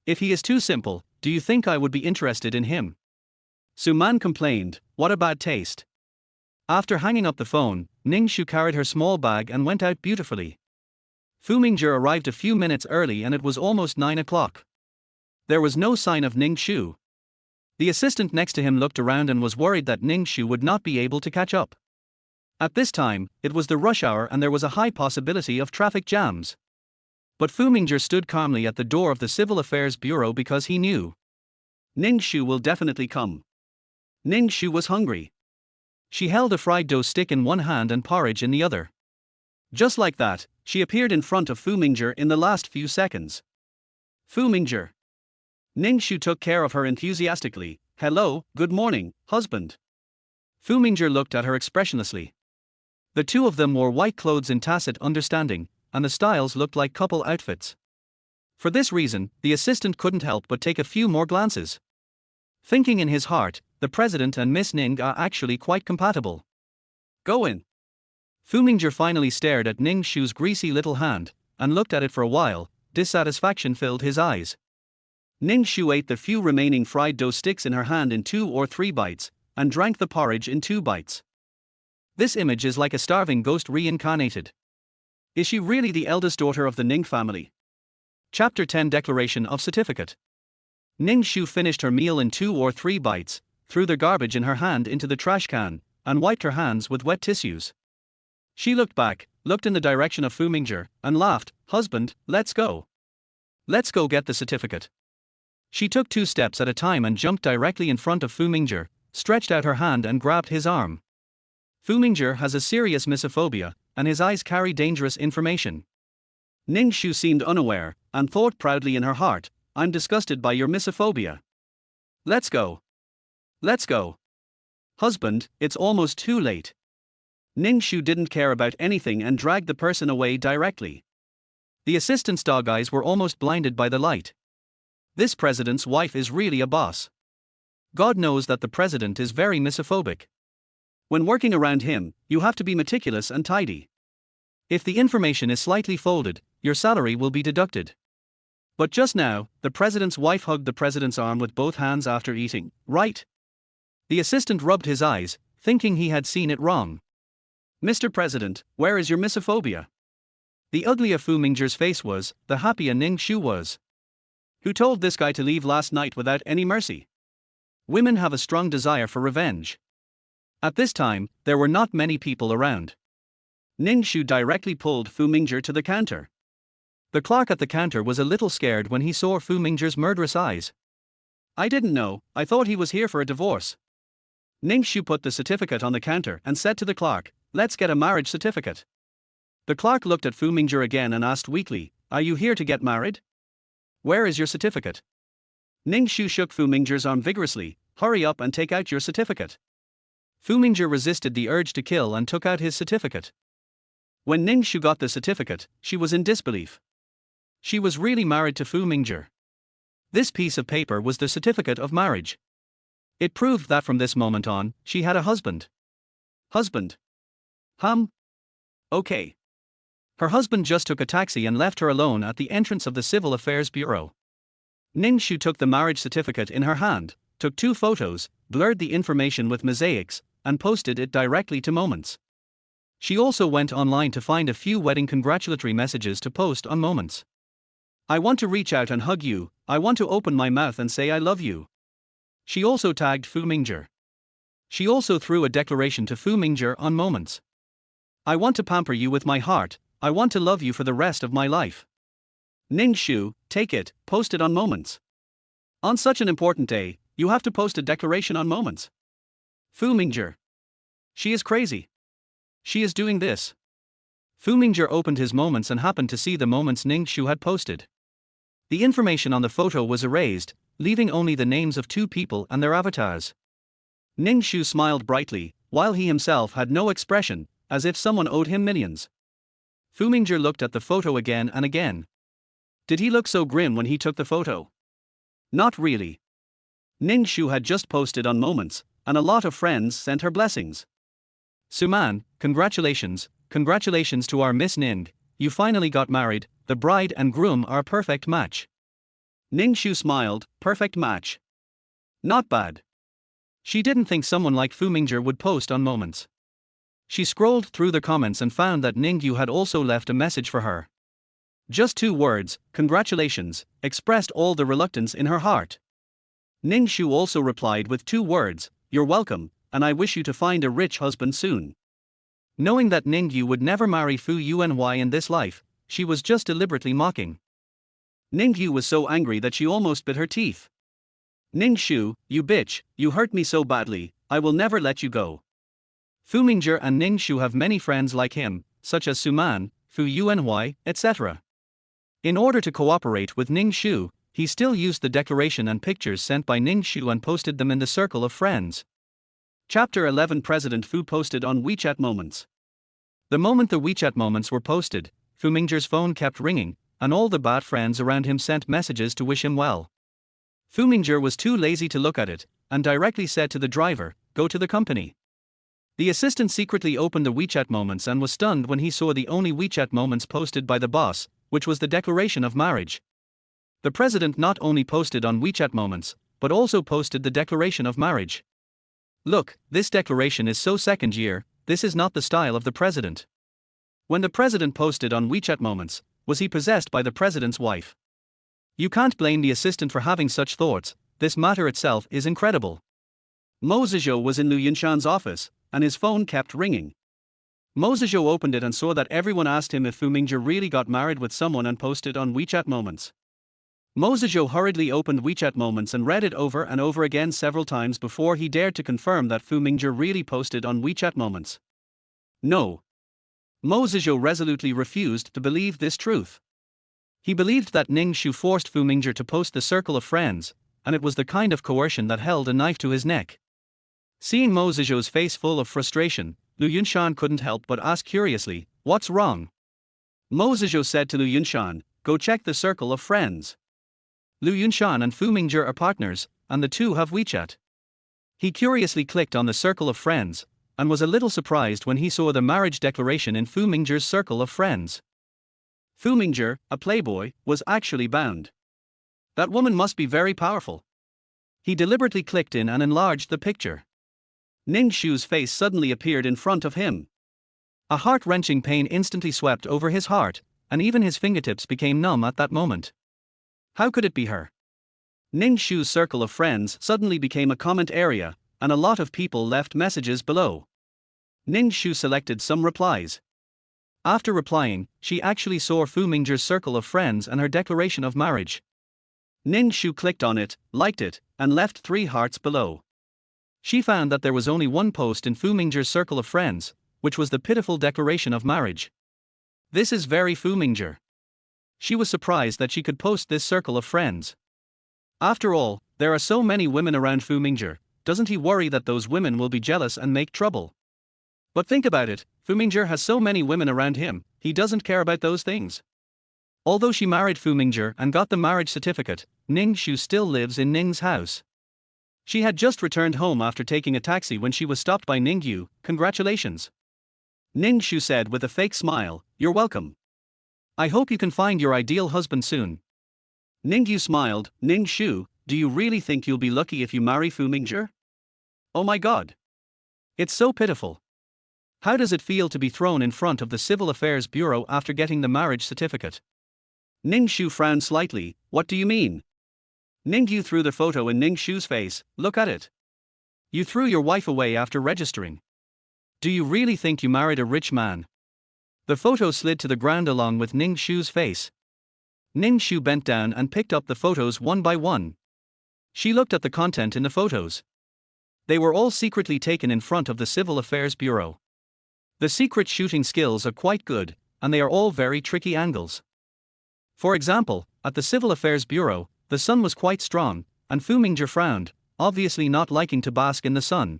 If he is too simple, do you think I would be interested in him? Suman complained, what a bad taste. After hanging up the phone, Ning Shu carried her small bag and went out beautifully. Fu Mingzhi arrived a few minutes early and it was almost 9 o'clock. There was no sign of Ning Shu. The assistant next to him looked around and was worried that Ning Shu would not be able to catch up. At this time, it was the rush hour and there was a high possibility of traffic jams. But Fu Mingzhi stood calmly at the door of the Civil Affairs Bureau because he knew. Ning Shu will definitely come. Ning Shu was hungry. She held a fried dough stick in one hand and porridge in the other. Just like that, she appeared in front of Fu Mingzhi in the last few seconds. Fu Mingzhi. Ning Shu took care of her enthusiastically. Hello, good morning, husband. Fu Mingzhi looked at her expressionlessly. The two of them wore white clothes in tacit understanding, and the styles looked like couple outfits. For this reason, the assistant couldn't help but take a few more glances. Thinking in his heart, the president and Miss Ning are actually quite compatible. Go in. Fu Mingzhi finally stared at Ning Shu's greasy little hand, and looked at it for a while. Dissatisfaction filled his eyes. Ning Shu ate the few remaining fried dough sticks in her hand in 2 or 3 bites, and drank the porridge in 2 bites. This image is like a starving ghost reincarnated. Is she really the eldest daughter of the Ning family? Chapter 10 Declaration of Certificate. Ning Shu finished her meal in 2 or 3 bites, threw the garbage in her hand into the trash can, and wiped her hands with wet tissues. She looked back, looked in the direction of Fu Mingzhi, and laughed, husband, let's go. Let's go get the certificate. She took 2 steps at a time and jumped directly in front of Fu Mingzhi, stretched out her hand and grabbed his arm. Fu Mingzhi has a serious misophonia, and his eyes carry dangerous information. Ning Shu seemed unaware, and thought proudly in her heart, I'm disgusted by your misophonia. Let's go. Let's go. Husband, it's almost too late. Ning Shu didn't care about anything and dragged the person away directly. The assistant's dog eyes were almost blinded by the light. This president's wife is really a boss. God knows that the president is very misophobic. When working around him, you have to be meticulous and tidy. If the information is slightly folded, your salary will be deducted. But just now, the president's wife hugged the president's arm with both hands after eating, right? The assistant rubbed his eyes, thinking he had seen it wrong. Mr. President, where is your misophobia? The uglier Fu Mingzhi's face was, the happier Ning Shu was. Who told this guy to leave last night without any mercy? Women have a strong desire for revenge. At this time, there were not many people around. Ning Shu directly pulled Fu Mingzhi to the counter. The clerk at the counter was a little scared when he saw Fu Mingzhi's murderous eyes. I didn't know, I thought he was here for a divorce. Ning Shu put the certificate on the counter and said to the clerk, let's get a marriage certificate. The clerk looked at Fu Mingzhi again and asked weakly, are you here to get married? Where is your certificate? Ning Shu shook Fu Mingzhi's arm vigorously, hurry up and take out your certificate. Fu Mingzhi resisted the urge to kill and took out his certificate. When Ning Shu got the certificate, she was in disbelief. She was really married to Fu Mingzhi. This piece of paper was the certificate of marriage. It proved that from this moment on, she had a husband. Husband? Okay. Her husband just took a taxi and left her alone at the entrance of the Civil Affairs Bureau. Ning Shu took the marriage certificate in her hand, took 2 photos, blurred the information with mosaics, and posted it directly to Moments. She also went online to find a few wedding congratulatory messages to post on Moments. I want to reach out and hug you, I want to open my mouth and say I love you. She also tagged Fu Mingzhi. She also threw a declaration to Fu Mingzhi on Moments. I want to pamper you with my heart, I want to love you for the rest of my life. Ning Shu, take it, post it on Moments. On such an important day, you have to post a declaration on Moments. Fu Mingzhi. She is crazy. She is doing this. Fu Mingzhi opened his Moments and happened to see the Moments Ning Shu had posted. The information on the photo was erased, leaving only the names of 2 people and their avatars. Ning Shu smiled brightly, while he himself had no expression, as if someone owed him millions. Fu Mingzhi looked at the photo again and again. Did he look so grim when he took the photo? Not really. Ning Shu had just posted on Moments, and a lot of friends sent her blessings. Suman, congratulations to our Miss Ning, you finally got married, the bride and groom are a perfect match. Ning Shu smiled, perfect match. Not bad. She didn't think someone like Fu Mingzhi would post on Moments. She scrolled through the comments and found that Ning Yu had also left a message for her. Just 2 words, congratulations, expressed all the reluctance in her heart. Ning Shu also replied with 2 words, you're welcome, and I wish you to find a rich husband soon. Knowing that Ning Yu would never marry Fu Yuanhuai in this life, she was just deliberately mocking. Ning Yu was so angry that she almost bit her teeth. Ning Shu, you bitch, you hurt me so badly, I will never let you go. Fu Mingzhi and Ning Shu have many friends like him, such as Suman, Fu Yuanhuai, etc. In order to cooperate with Ning Shu, he still used the declaration and pictures sent by Ning Shu and posted them in the circle of friends. Chapter 11 President Fu posted on WeChat Moments. The moment the WeChat Moments were posted, Fu Mingzhi's phone kept ringing, and all the bad friends around him sent messages to wish him well. Fu Mingzhi was too lazy to look at it, and directly said to the driver, go to the company. The assistant secretly opened the WeChat Moments and was stunned when he saw the only WeChat Moments posted by the boss, which was the declaration of marriage. The president not only posted on WeChat Moments, but also posted the declaration of marriage. Look, this declaration is so second year, this is not the style of the president. When the president posted on WeChat Moments, was he possessed by the president's wife? You can't blame the assistant for having such thoughts, this matter itself is incredible. Mo Zizhou was in Liu Yunshan's office, and his phone kept ringing. Mo Zizhou opened it and saw that everyone asked him if Fu Mingzhi really got married with someone and posted on WeChat Moments. Mo Zizhou hurriedly opened WeChat Moments and read it over and over again several times before he dared to confirm that Fu Mingzhi really posted on WeChat Moments. No. Mo Zizhou resolutely refused to believe this truth. He believed that Ning Shu forced Fu Mingzhi to post the circle of friends, and it was the kind of coercion that held a knife to his neck. Seeing Mo Zizhou's face full of frustration, Liu Yunshan couldn't help but ask curiously, what's wrong? Mo Zizhou said to Liu Yunshan, go check the circle of friends. Liu Yunshan and Fu Mingzhi are partners, and the two have WeChat. He curiously clicked on the circle of friends, and was a little surprised when he saw the marriage declaration in Fu Mingzhi's circle of friends. Fu Mingzhi, a playboy, was actually bound. That woman must be very powerful. He deliberately clicked in and enlarged the picture. Ning Shu's face suddenly appeared in front of him. A heart-wrenching pain instantly swept over his heart, and even his fingertips became numb at that moment. How could it be her? Ning Shu's circle of friends suddenly became a comment area, and a lot of people left messages below. Ning Shu selected some replies. After replying, she actually saw Fu Mingzhi's circle of friends and her declaration of marriage. Ning Shu clicked on it, liked it, and left 3 hearts below. She found that there was only one post in Fu Mingzhi's circle of friends, which was the pitiful declaration of marriage. This is very Fu Mingzhi. She was surprised that she could post this circle of friends. After all, there are so many women around Fu Mingzhi, doesn't he worry that those women will be jealous and make trouble? But think about it, Fu Mingzhi has so many women around him, he doesn't care about those things. Although she married Fu Mingzhi and got the marriage certificate, Ning Shu still lives in Ning's house. She had just returned home after taking a taxi when she was stopped by Ning Yu. Congratulations. Ning Shu said with a fake smile, "You're welcome. I hope you can find your ideal husband soon." Ning Yu smiled, "Ning Shu, do you really think you'll be lucky if you marry Fu Mingzhi? Oh my god. It's so pitiful. How does it feel to be thrown in front of the Civil Affairs Bureau after getting the marriage certificate?" Ning Shu frowned slightly. "What do you mean?" Ning Yu threw the photo in Ning Shu's face. "Look at it. You threw your wife away after registering. Do you really think you married a rich man?" The photo slid to the ground along with Ning Shu's face. Ning Shu bent down and picked up the photos one by one. She looked at the content in the photos. They were all secretly taken in front of the Civil Affairs Bureau. The secret shooting skills are quite good, and they are all very tricky angles. For example, at the Civil Affairs Bureau, the sun was quite strong, and Fu Mingzhi frowned, obviously not liking to bask in the sun.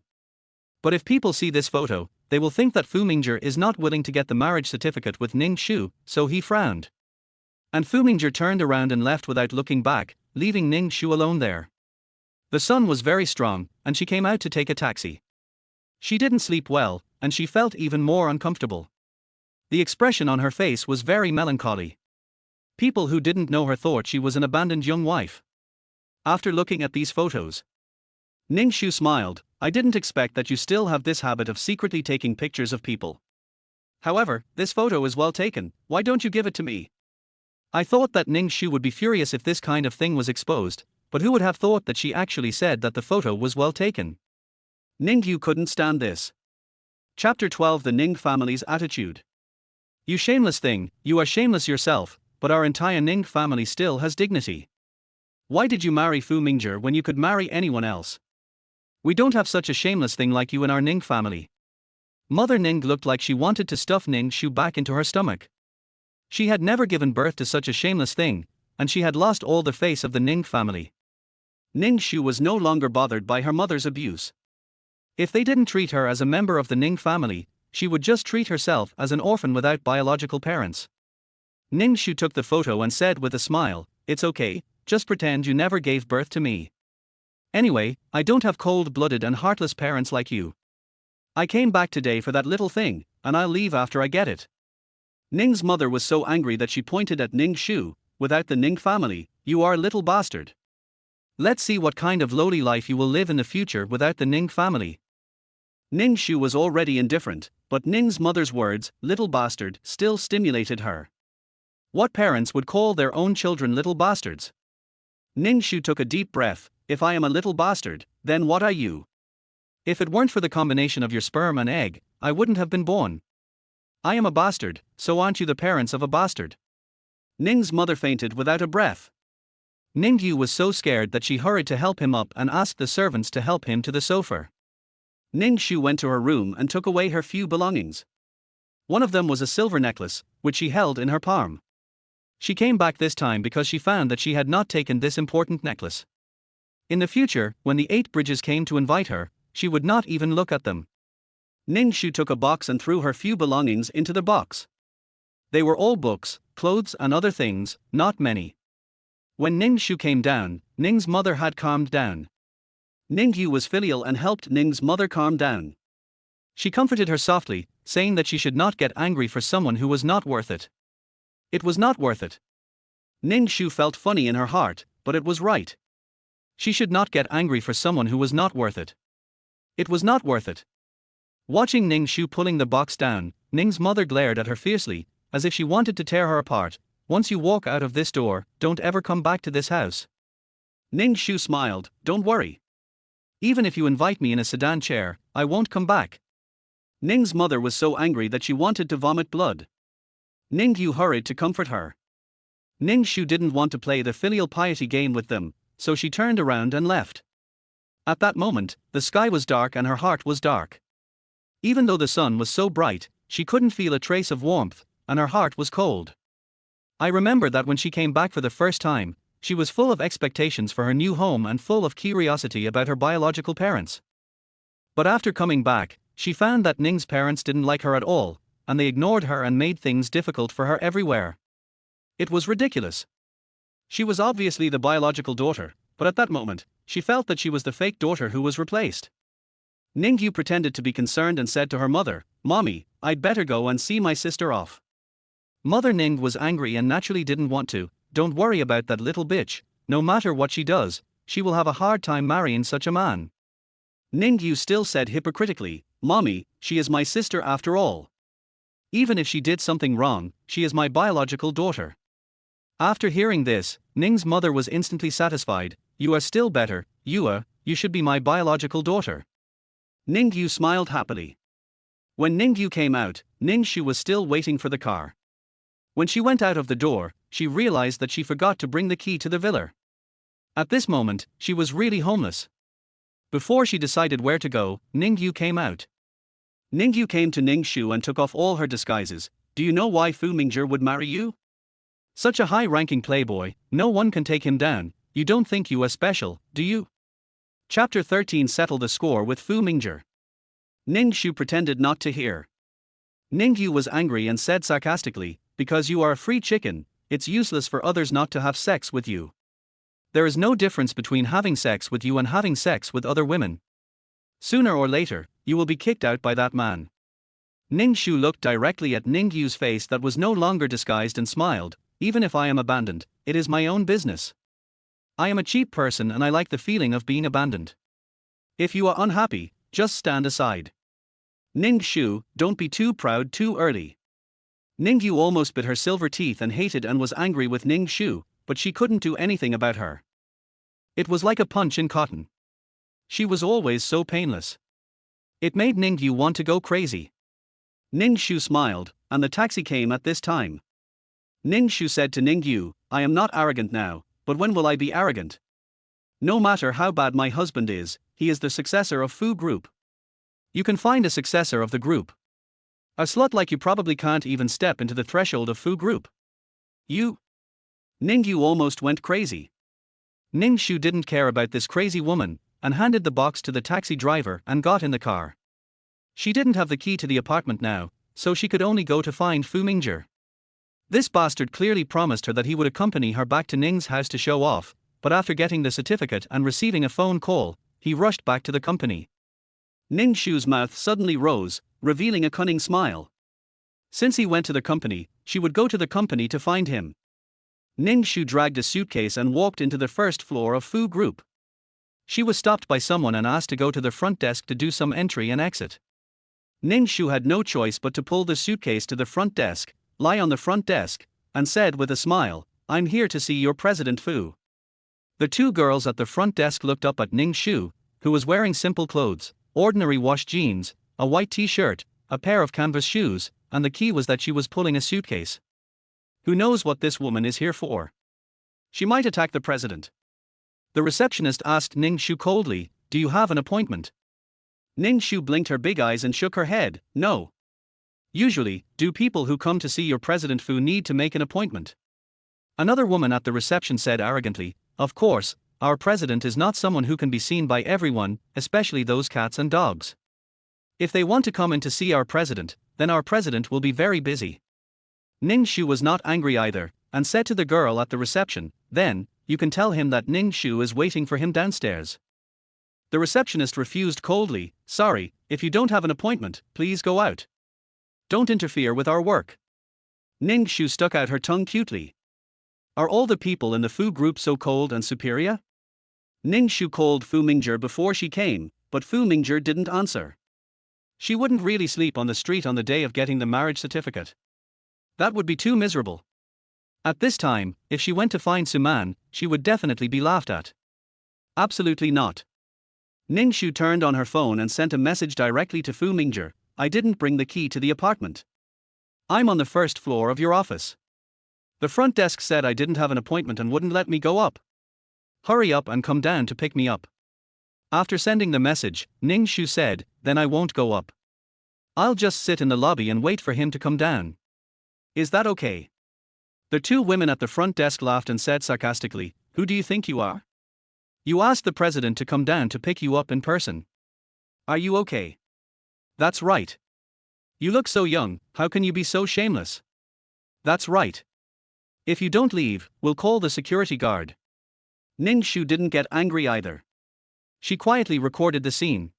But if people see this photo, they will think that Fu Mingzhi is not willing to get the marriage certificate with Ning Shu, so he frowned. And Fu Mingzhi turned around and left without looking back, leaving Ning Shu alone there. The sun was very strong, and she came out to take a taxi. She didn't sleep well, and she felt even more uncomfortable. The expression on her face was very melancholy. People who didn't know her thought she was an abandoned young wife. After looking at these photos, Ning Shu smiled. "I didn't expect that you still have this habit of secretly taking pictures of people. However, this photo is well taken, why don't you give it to me?" I thought that Ning Shu would be furious if this kind of thing was exposed, but who would have thought that she actually said that the photo was well taken? Ning Yu couldn't stand this. Chapter 12: The Ning family's attitude. "You shameless thing, you are shameless yourself, but our entire Ning family still has dignity. Why did you marry Fu Mingzhi when you could marry anyone else? We don't have such a shameless thing like you in our Ning family." Mother Ning looked like she wanted to stuff Ning Shu back into her stomach. She had never given birth to such a shameless thing, and she had lost all the face of the Ning family. Ning Shu was no longer bothered by her mother's abuse. If they didn't treat her as a member of the Ning family, she would just treat herself as an orphan without biological parents. Ning Shu took the photo and said with a smile, "It's okay, just pretend you never gave birth to me. Anyway, I don't have cold-blooded and heartless parents like you. I came back today for that little thing, and I'll leave after I get it." Ning's mother was so angry that she pointed at Ning Shu. "Without the Ning family, you are a little bastard. Let's see what kind of lowly life you will live in the future without the Ning family." Ning Shu was already indifferent, but Ning's mother's words, "little bastard," still stimulated her. What parents would call their own children little bastards? Ning Shu took a deep breath. "If I am a little bastard, then what are you? If it weren't for the combination of your sperm and egg, I wouldn't have been born. I am a bastard, so aren't you the parents of a bastard?" Ning's mother fainted without a breath. Ning Yu was so scared that she hurried to help him up and asked the servants to help him to the sofa. Ning Shu went to her room and took away her few belongings. One of them was a silver necklace, which she held in her palm. She came back this time because she found that she had not taken this important necklace. In the future, when the 8 bridges came to invite her, she would not even look at them. Ning Shu took a box and threw her few belongings into the box. They were all books, clothes and other things, not many. When Ning Shu came down, Ning's mother had calmed down. Ning Yu was filial and helped Ning's mother calm down. She comforted her softly, saying that she should not get angry for someone who was not worth it. It was not worth it. Ning Shu felt funny in her heart, but it was right. She should not get angry for someone who was not worth it. It was not worth it. Watching Ning Shu pulling the box down, Ning's mother glared at her fiercely, as if she wanted to tear her apart. Once you walk out of this door, don't ever come back to this house. Ning Shu smiled, don't worry. Even if you invite me in a sedan chair, I won't come back. Ning's mother was so angry that she wanted to vomit blood. Ning Yu hurried to comfort her. Ning Shu didn't want to play the filial piety game with them, so she turned around and left. At that moment, the sky was dark and her heart was dark. Even though the sun was so bright, she couldn't feel a trace of warmth, and her heart was cold. I remember that when she came back for the first time, she was full of expectations for her new home and full of curiosity about her biological parents. But after coming back, she found that Ning's parents didn't like her at all, and they ignored her and made things difficult for her everywhere. It was ridiculous. She was obviously the biological daughter, but at that moment, she felt that she was the fake daughter who was replaced. Ning Yu pretended to be concerned and said to her mother, "Mommy, I'd better go and see my sister off." Mother Ning was angry and naturally didn't want to. Don't worry about that little bitch, no matter what she does, she will have a hard time marrying such a man. Ning Yu still said hypocritically, "Mommy, she is my sister after all. Even if she did something wrong, she is my biological daughter." After hearing this, Ning's mother was instantly satisfied. "You are still better, Yua, you should be my biological daughter." Ning Yu smiled happily. When Ning Yu came out, Ning Shu was still waiting for the car. When she went out of the door, she realized that she forgot to bring the key to the villa. At this moment, she was really homeless. Before she decided where to go, Ning Yu came out. Ning Yu came to Ning Shu and took off all her disguises. "Do you know why Fu Mingzhi would marry you? Such a high-ranking playboy, no one can take him down. You don't think you are special, do you?" Chapter 13 Settle the score with Fu Mingzhi. Ning Shu pretended not to hear. Ning Yu was angry and said sarcastically, "Because you are a free chicken, it's useless for others not to have sex with you. There is no difference between having sex with you and having sex with other women. Sooner or later, you will be kicked out by that man." Ning Shu looked directly at Ning Yu's face that was no longer disguised and smiled. "Even if I am abandoned, it is my own business. I am a cheap person and I like the feeling of being abandoned. If you are unhappy, just stand aside." Ning Shu, don't be too proud too early. Ning Yu almost bit her silver teeth and hated and was angry with Ning Shu, but she couldn't do anything about her. It was like a punch in cotton. She was always so painless. It made Ning Yu want to go crazy. Ning Shu smiled, and the taxi came at this time. Ning Shu said to Ning Yu, "I am not arrogant now, but when will I be arrogant? No matter how bad my husband is, he is the successor of Fu Group. You can find a successor of the group. A slut like you probably can't even step into the threshold of Fu Group. You." Ning Yu almost went crazy. Ning Shu didn't care about this crazy woman, and handed the box to the taxi driver and got in the car. She didn't have the key to the apartment now, so she could only go to find Fu Mingzhi. This bastard clearly promised her that he would accompany her back to Ning's house to show off, but after getting the certificate and receiving a phone call, he rushed back to the company. Ning Shu's mouth suddenly rose, revealing a cunning smile. Since he went to the company, she would go to the company to find him. Ning Shu dragged a suitcase and walked into the first floor of Fu Group. She was stopped by someone and asked to go to the front desk to do some entry and exit. Ning Shu had no choice but to pull the suitcase to the front desk, lie on the front desk, and said with a smile, "I'm here to see your President Fu." The two girls at the front desk looked up at Ning Shu, who was wearing simple clothes, ordinary washed jeans, a white t-shirt, a pair of canvas shoes, and the key was that she was pulling a suitcase. Who knows what this woman is here for? She might attack the president. The receptionist asked Ning Shu coldly, "Do you have an appointment?" Ning Shu blinked her big eyes and shook her head, "No." Usually, do people who come to see your President Fu need to make an appointment? Another woman at the reception said arrogantly, "Of course, our president is not someone who can be seen by everyone, especially those cats and dogs. If they want to come in to see our president, then our president will be very busy." Ning Shu was not angry either, and said to the girl at the reception, "Then, you can tell him that Ning Shu is waiting for him downstairs." The receptionist refused coldly. Sorry, if you don't have an appointment, please go out. Don't interfere with our work. Ning Shu stuck out her tongue cutely. Are all the people in the Fu group so cold and superior? Ning Shu called Fu Mingzhi before she came, but Fu Mingzhi didn't answer. She wouldn't really sleep on the street on the day of getting the marriage certificate. That would be too miserable. At this time, if she went to find Suman, she would definitely be laughed at. Absolutely not. Ning Shu turned on her phone and sent a message directly to Fu Mingzhi. I didn't bring the key to the apartment. I'm on the first floor of your office. The front desk said I didn't have an appointment and wouldn't let me go up. Hurry up and come down to pick me up. After sending the message, Ning Shu said, then I won't go up. I'll just sit in the lobby and wait for him to come down. Is that okay? The two women at the front desk laughed and said sarcastically, who do you think you are? You asked the president to come down to pick you up in person. Are you okay? That's right. You look so young, how can you be so shameless? That's right. If you don't leave, we'll call the security guard. Ning Shu didn't get angry either. She quietly recorded the scene.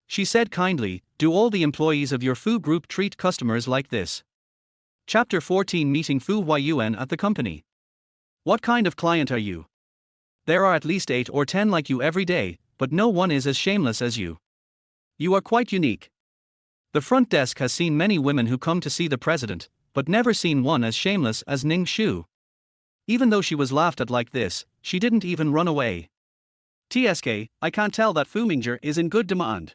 She said kindly, do all the employees of your Fu group treat customers like this? Chapter 14 Meeting Fu Yuanhuai at the company. What kind of client are you? There are at least 8 or 10 like you every day, but no one is as shameless as you. You are quite unique. The front desk has seen many women who come to see the president, but never seen one as shameless as Ning Shu. Even though she was laughed at like this, she didn't even run away. TSK, I can't tell that Fu Mingzhi is in good demand.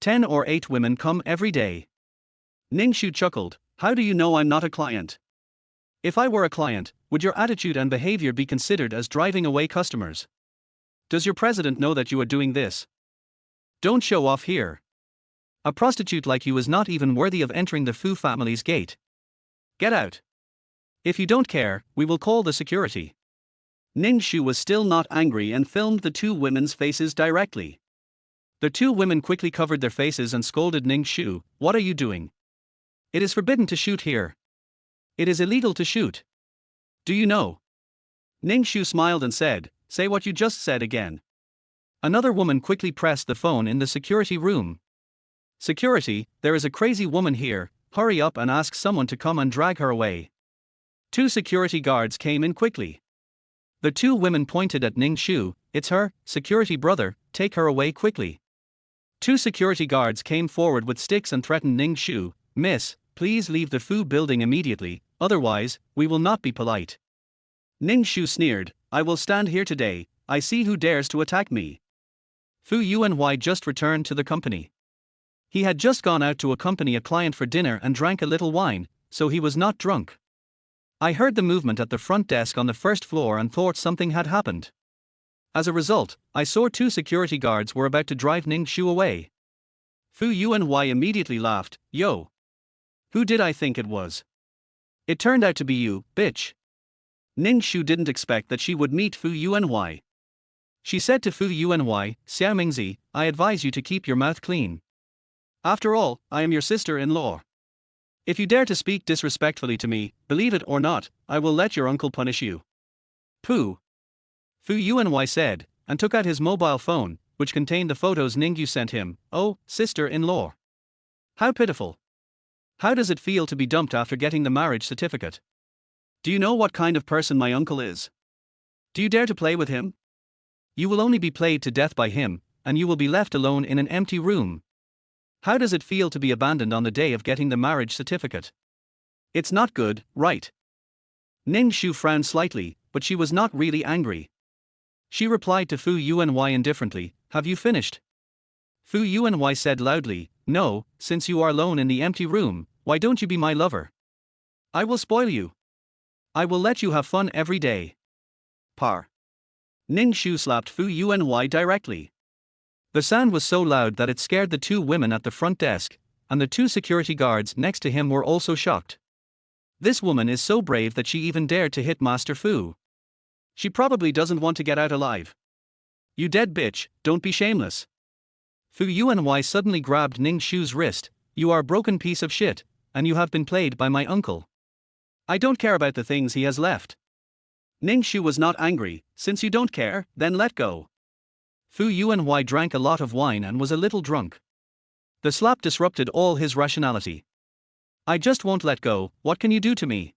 10 or 8 women come every day. Ning Shu chuckled, how do you know I'm not a client? If I were a client, would your attitude and behavior be considered as driving away customers? Does your president know that you are doing this? Don't show off here. A prostitute like you is not even worthy of entering the Fu family's gate. Get out. If you don't care, we will call the security. Ning Shu was still not angry and filmed the two women's faces directly. The two women quickly covered their faces and scolded Ning Shu, what are you doing? It is forbidden to shoot here. It is illegal to shoot. Do you know? Ning Shu smiled and said, say what you just said again. Another woman quickly pressed the phone in the security room. Security, there is a crazy woman here, hurry up and ask someone to come and drag her away. 2 security guards came in quickly. The two women pointed at Ning Shu, it's her, security brother, take her away quickly. 2 security guards came forward with sticks and threatened Ning Shu, miss, please leave the Fu building immediately, otherwise, we will not be polite. Ning Shu sneered, I will stand here today, I see who dares to attack me. Fu Yuanhuai just returned to the company. He had just gone out to accompany a client for dinner and drank a little wine, so he was not drunk. I heard the movement at the front desk on the first floor and thought something had happened. As a result, I saw 2 security guards were about to drive Ning Shu away. Fu Yuanhuai immediately laughed, yo. Who did I think it was? It turned out to be you, bitch. Ning Shu didn't expect that she would meet Fu Yuanhuai. She said to Fu Yuanhuai, Xiao Mingzi, I advise you to keep your mouth clean. After all, I am your sister-in-law. If you dare to speak disrespectfully to me, believe it or not, I will let your uncle punish you. Pooh. Fu Yuanhuai said, and took out his mobile phone, which contained the photos Ningyu sent him. Oh, sister-in-law. How pitiful. How does it feel to be dumped after getting the marriage certificate? Do you know what kind of person my uncle is? Do you dare to play with him? You will only be played to death by him, and you will be left alone in an empty room. How does it feel to be abandoned on the day of getting the marriage certificate? It's not good, right? Ning Shu frowned slightly, but she was not really angry. She replied to Fu Yuanhuai indifferently, have you finished? Fu Yuanhuai said loudly, no, since you are alone in the empty room, why don't you be my lover? I will spoil you. I will let you have fun every day. Par. Ning Shu slapped Fu Yuanhuai directly. The sound was so loud that it scared the 2 women at the front desk, and the 2 security guards next to him were also shocked. This woman is so brave that she even dared to hit Master Fu. She probably doesn't want to get out alive. You dead bitch, don't be shameless. Fu Yuanhuai suddenly grabbed Ning Shu's wrist, you are a broken piece of shit, and you have been played by my uncle. I don't care about the things he has left. Ning Shu was not angry, since you don't care, then let go. Fu Yuanhuai drank a lot of wine and was a little drunk. The slap disrupted all his rationality. I just won't let go, what can you do to me?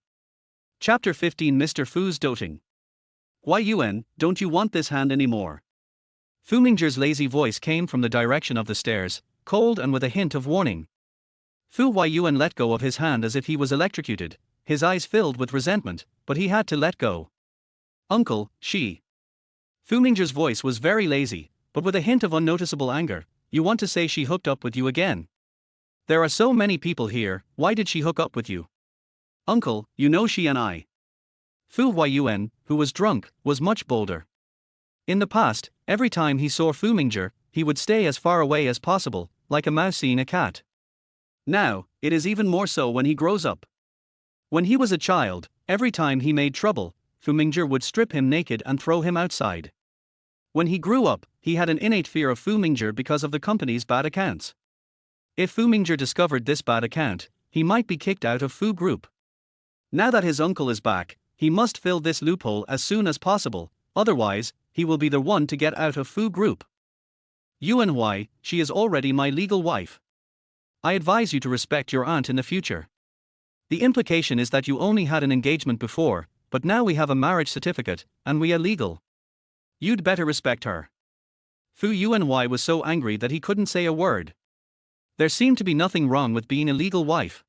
Chapter 15 Mr. Fu's doting. Why Yuan, don't you want this hand anymore? Fu Mingzhi's lazy voice came from the direction of the stairs, cold and with a hint of warning. Fu Yuan let go of his hand as if he was electrocuted, his eyes filled with resentment, but he had to let go. Uncle, she. Fu Mingzhi's voice was very lazy, but with a hint of unnoticeable anger. You want to say she hooked up with you again? There are so many people here, why did she hook up with you? Uncle, you know she and I. Fu Yuan, who was drunk, was much bolder. In the past, every time he saw Fu Mingzhi, he would stay as far away as possible, like a mouse seeing a cat. Now, it is even more so when he grows up. When he was a child, every time he made trouble, Fu Mingzhi would strip him naked and throw him outside. When he grew up, he had an innate fear of Fu Mingzhi because of the company's bad accounts. If Fu Mingzhi discovered this bad account, he might be kicked out of Fu Group. Now that his uncle is back, he must fill this loophole as soon as possible, otherwise, he will be the one to get out of Fu Group. Yuanhuai, she is already my legal wife. I advise you to respect your aunt in the future. The implication is that you only had an engagement before, but now we have a marriage certificate, and we are legal. You'd better respect her. Fu Yuanhuai was so angry that he couldn't say a word. There seemed to be nothing wrong with being a legal wife.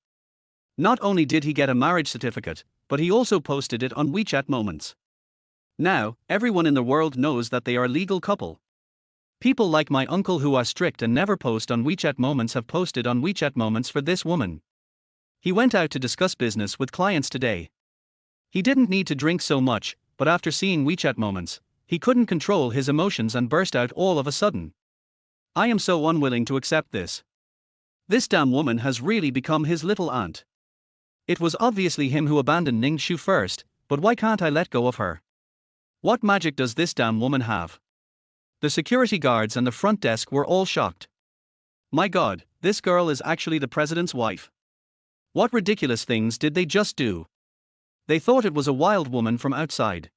Not only did he get a marriage certificate, but he also posted it on WeChat Moments. Now, everyone in the world knows that they are a legal couple. People like my uncle who are strict and never post on WeChat Moments have posted on WeChat Moments for this woman. He went out to discuss business with clients today. He didn't need to drink so much, but after seeing WeChat Moments, he couldn't control his emotions and burst out all of a sudden. I am so unwilling to accept this. This damn woman has really become his little aunt. It was obviously him who abandoned Ning Shu first, but why can't I let go of her? What magic does this damn woman have? The security guards and the front desk were all shocked. My God, this girl is actually the president's wife. What ridiculous things did they just do? They thought it was a wild woman from outside.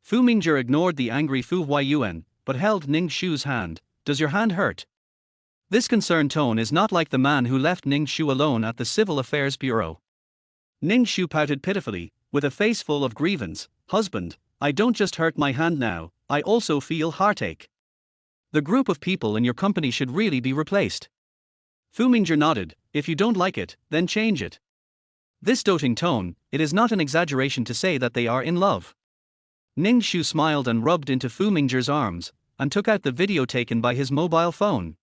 Fu Mingzhi ignored the angry Fu Yuan, but held Ning Shu's hand. Does your hand hurt? This concerned tone is not like the man who left Ning Shu alone at the Civil Affairs Bureau. Ning Shu pouted pitifully, with a face full of grievance. Husband, I don't just hurt my hand now, I also feel heartache. The group of people in your company should really be replaced. Fu Mingzhi nodded. If you don't like it, then change it. This doting tone, it is not an exaggeration to say that they are in love. Ning Shu smiled and rubbed into Fu Mingzhi's arms, and took out the video taken by his mobile phone.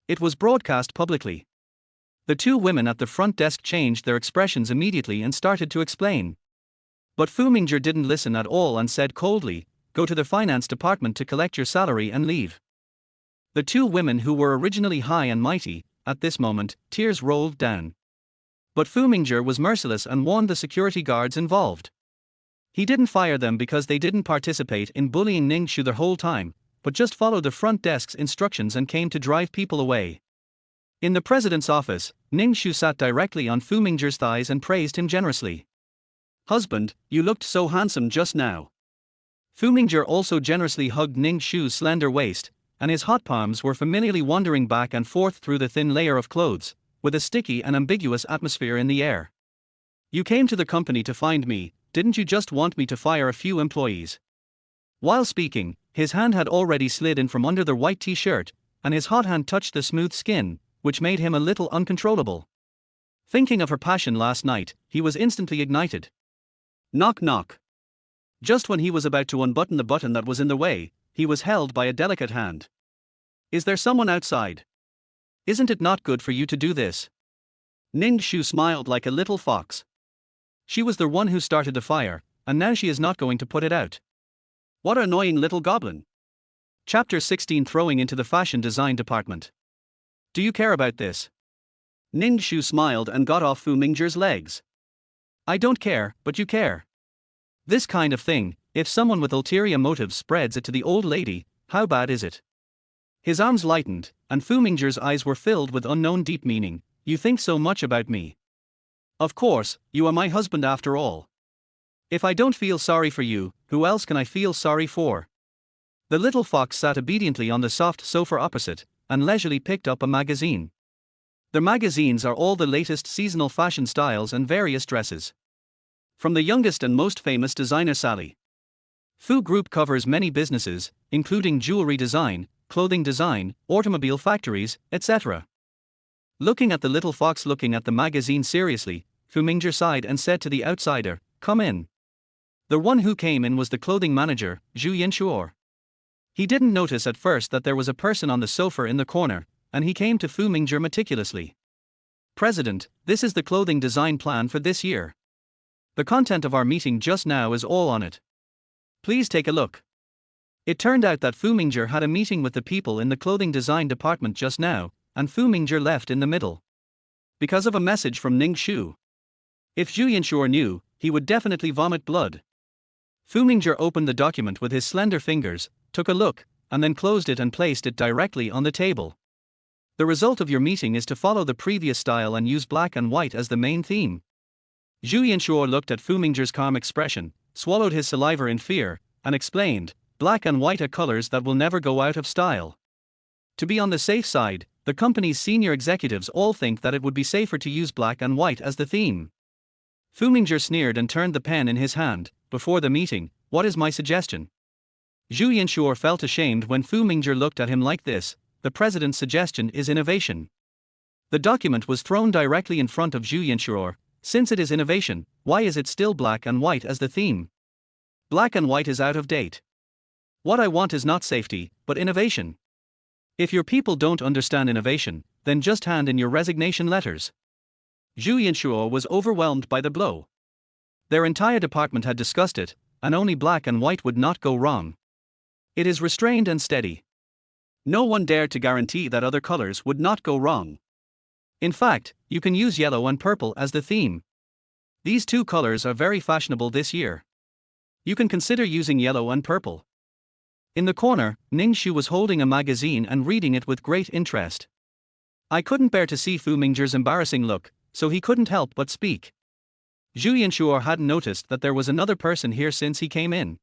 It was broadcast publicly. The two women at the front desk changed their expressions immediately and started to explain. But Fu Mingzhi didn't listen at all and said coldly, go to the finance department to collect your salary and leave. The two women who were originally high and mighty, at this moment, tears rolled down. But Fu Mingzhi was merciless and warned the security guards involved. He didn't fire them because they didn't participate in bullying Ning Shu the whole time, but just followed the front desk's instructions and came to drive people away. In the president's office, Ning Shu sat directly on Fu Mingzhi's thighs and praised him generously. Husband, you looked so handsome just now. Fu Mingzhi also generously hugged Ning Shu's slender waist, and his hot palms were familiarly wandering back and forth through the thin layer of clothes, with a sticky and ambiguous atmosphere in the air. You came to the company to find me, didn't you just want me to fire a few employees? While speaking, his hand had already slid in from under the white t-shirt, and his hot hand touched the smooth skin, which made him a little uncontrollable. Thinking of her passion last night, he was instantly ignited. Knock knock. Just when he was about to unbutton the button that was in the way, he was held by a delicate hand. Is there someone outside? Isn't it not good for you to do this? Ning Shu smiled like a little fox. She was the one who started the fire, and now she is not going to put it out. What an annoying little goblin. Chapter 16 Throwing into the fashion design department. Do you care about this? Ning Shu smiled and got off Fu Mingzhi's legs. I don't care, but you care. This kind of thing, if someone with ulterior motives spreads it to the old lady, how bad is it? His arms lightened, and Fu Mingzhi's eyes were filled with unknown deep meaning. You think so much about me. Of course, you are my husband after all. If I don't feel sorry for you, who else can I feel sorry for? The little fox sat obediently on the soft sofa opposite, and leisurely picked up a magazine. The magazines are all the latest seasonal fashion styles and various dresses. From the youngest and most famous designer Sally Fu Group covers many businesses, including jewelry design, clothing design, automobile factories, etc. Looking at the little fox looking at the magazine seriously, Fu Mingzhi sighed and said to the outsider, "Come in." The one who came in was the clothing manager, Zhu Yinshuo. He didn't notice at first that there was a person on the sofa in the corner, and he came to Fu Mingzhi meticulously. "President, this is the clothing design plan for this year. The content of our meeting just now is all on it. Please take a look." It turned out that Fu Mingzhi had a meeting with the people in the clothing design department just now, and Fu Mingzhi left in the middle. Because of a message from Ning Shu. If Zhu Yinshuo knew, he would definitely vomit blood. Fu Mingzhi opened the document with his slender fingers, took a look, and then closed it and placed it directly on the table. "The result of your meeting is to follow the previous style and use black and white as the main theme." Zhu Yinshuo looked at Fu Mingzhi's calm expression, swallowed his saliva in fear, and explained, "Black and white are colors that will never go out of style. To be on the safe side, the company's senior executives all think that it would be safer to use black and white as the theme." Fu Mingzhi sneered and turned the pen in his hand. "Before the meeting, what is my suggestion?" Zhu Yinshuo felt ashamed when Fu Mingzhi looked at him like this. "The president's suggestion is innovation." The document was thrown directly in front of Zhu Yinshuo. "Since it is innovation, why is it still black and white as the theme? Black and white is out of date. What I want is not safety, but innovation. If your people don't understand innovation, then just hand in your resignation letters." Zhu Yinshuo was overwhelmed by the blow. Their entire department had discussed it, and only black and white would not go wrong. It is restrained and steady. No one dared to guarantee that other colors would not go wrong. In fact, you can use yellow and purple as the theme. These two colors are very fashionable this year. You can consider using yellow and purple. In the corner, Ning Shu was holding a magazine and reading it with great interest. I couldn't bear to see Fu Mingzhi's embarrassing look, so he couldn't help but speak. Zhu Yinshuo hadn't noticed that there was another person here since he came in.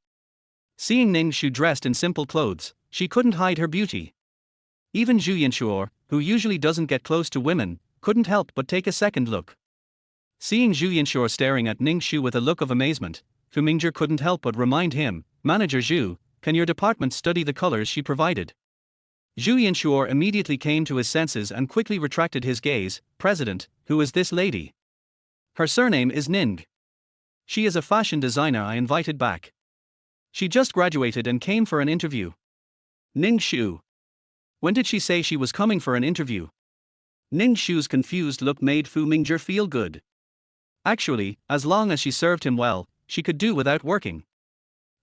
Seeing Ning Shu dressed in simple clothes, she couldn't hide her beauty. Even Zhu Yinshuo, who usually doesn't get close to women, couldn't help but take a second look. Seeing Zhu Yinshuo staring at Ning Shu with a look of amazement, Fu Mingzhi couldn't help but remind him, "Manager Zhu, can your department study the colors she provided?" Zhu Yinshuo immediately came to his senses and quickly retracted his gaze. "President, who is this lady? Her surname is Ning. She is a fashion designer I invited back. She just graduated and came for an interview." Ning Shu. When did she say she was coming for an interview? Ning Shu's confused look made Fu Mingzhi feel good. Actually, as long as she served him well, she could do without working.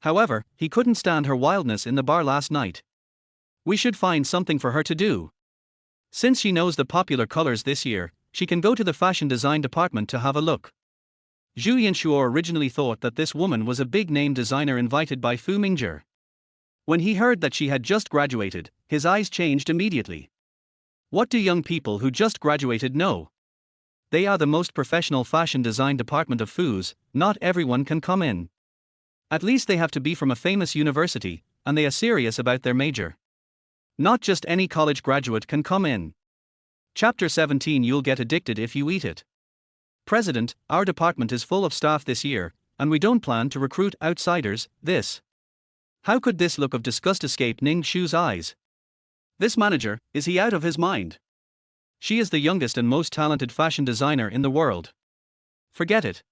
However, he couldn't stand her wildness in the bar last night. We should find something for her to do. Since she knows the popular colors this year, she can go to the fashion design department to have a look. Zhu Yinshuo originally thought that this woman was a big-name designer invited by Fu Mingzhi. When he heard that she had just graduated, his eyes changed immediately. What do young people who just graduated know? They are the most professional fashion design department of Fu's. Not everyone can come in. At least they have to be from a famous university, and they are serious about their major. Not just any college graduate can come in. Chapter 17. You'll get addicted if you eat it. President, our department is full of staff this year, and we don't plan to recruit outsiders. This. How could this look of disgust escape Ning Shu's eyes? This manager, is he out of his mind? She is the youngest and most talented fashion designer in the world. Forget it.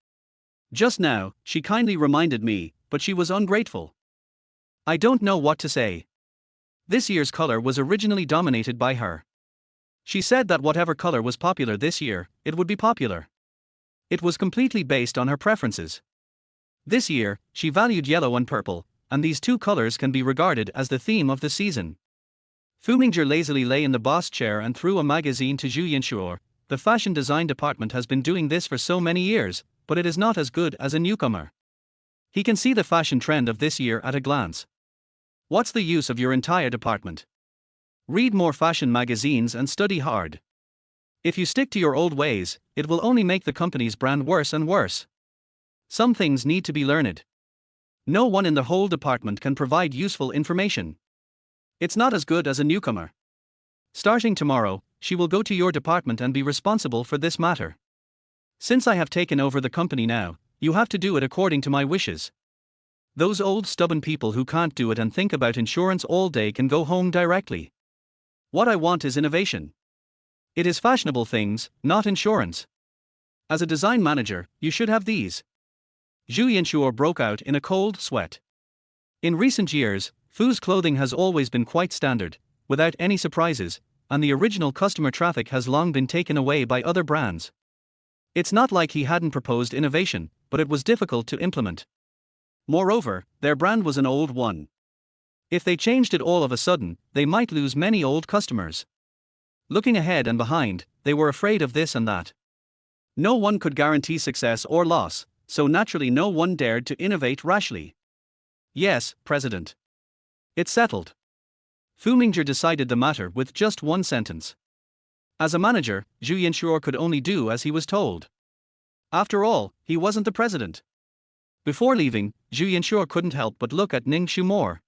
Just now, she kindly reminded me, but she was ungrateful. I don't know what to say. This year's color was originally dominated by her. She said that whatever color was popular this year, it would be popular. It was completely based on her preferences. This year, she valued yellow and purple, and these two colors can be regarded as the theme of the season. Fu Mingzhi lazily lay in the boss chair and threw a magazine to Zhu Yinshuo. The fashion design department has been doing this for so many years, but it is not as good as a newcomer. He can see the fashion trend of this year at a glance. What's the use of your entire department? Read more fashion magazines and study hard. If you stick to your old ways, it will only make the company's brand worse and worse. Some things need to be learned. No one in the whole department can provide useful information. It's not as good as a newcomer. Starting tomorrow, she will go to your department and be responsible for this matter. Since I have taken over the company now, you have to do it according to my wishes. Those old stubborn people who can't do it and think about insurance all day can go home directly. What I want is innovation. It is fashionable things, not insurance. As a design manager, you should have these. Fu Yuanhuai broke out in a cold sweat. In recent years, Fu's clothing has always been quite standard, without any surprises, and the original customer traffic has long been taken away by other brands. It's not like he hadn't proposed innovation, but it was difficult to implement. Moreover, their brand was an old one. If they changed it all of a sudden, they might lose many old customers. Looking ahead and behind, they were afraid of this and that. No one could guarantee success or loss, so naturally no one dared to innovate rashly. Yes, President. It's settled. Fu Mingzhi decided the matter with just one sentence. As a manager, Fu Yuanhuai could only do as he was told. After all, he wasn't the president. Before leaving, Fu Yuanhuai couldn't help but look at Ning Shu more.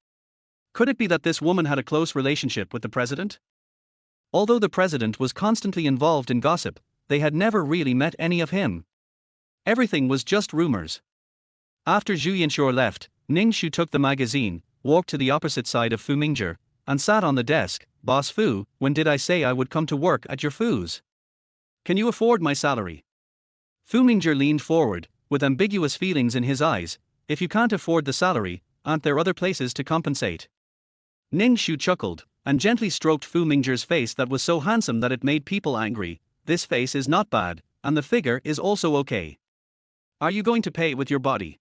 Could it be that this woman had a close relationship with the president? Although the president was constantly involved in gossip, they had never really met any of him. Everything was just rumors. After Fu Yuanhuai left, Ning Shu took the magazine, walked to the opposite side of Fu Mingzhi, and sat on the desk. Boss Fu, when did I say I would come to work at your Fu's? Can you afford my salary? Fu Mingzhi leaned forward, with ambiguous feelings in his eyes. If you can't afford the salary, aren't there other places to compensate? Ning Shu chuckled, and gently stroked Fu Mingzhi's face that was so handsome that it made people angry. This face is not bad, and the figure is also okay. Are you going to pay with your body?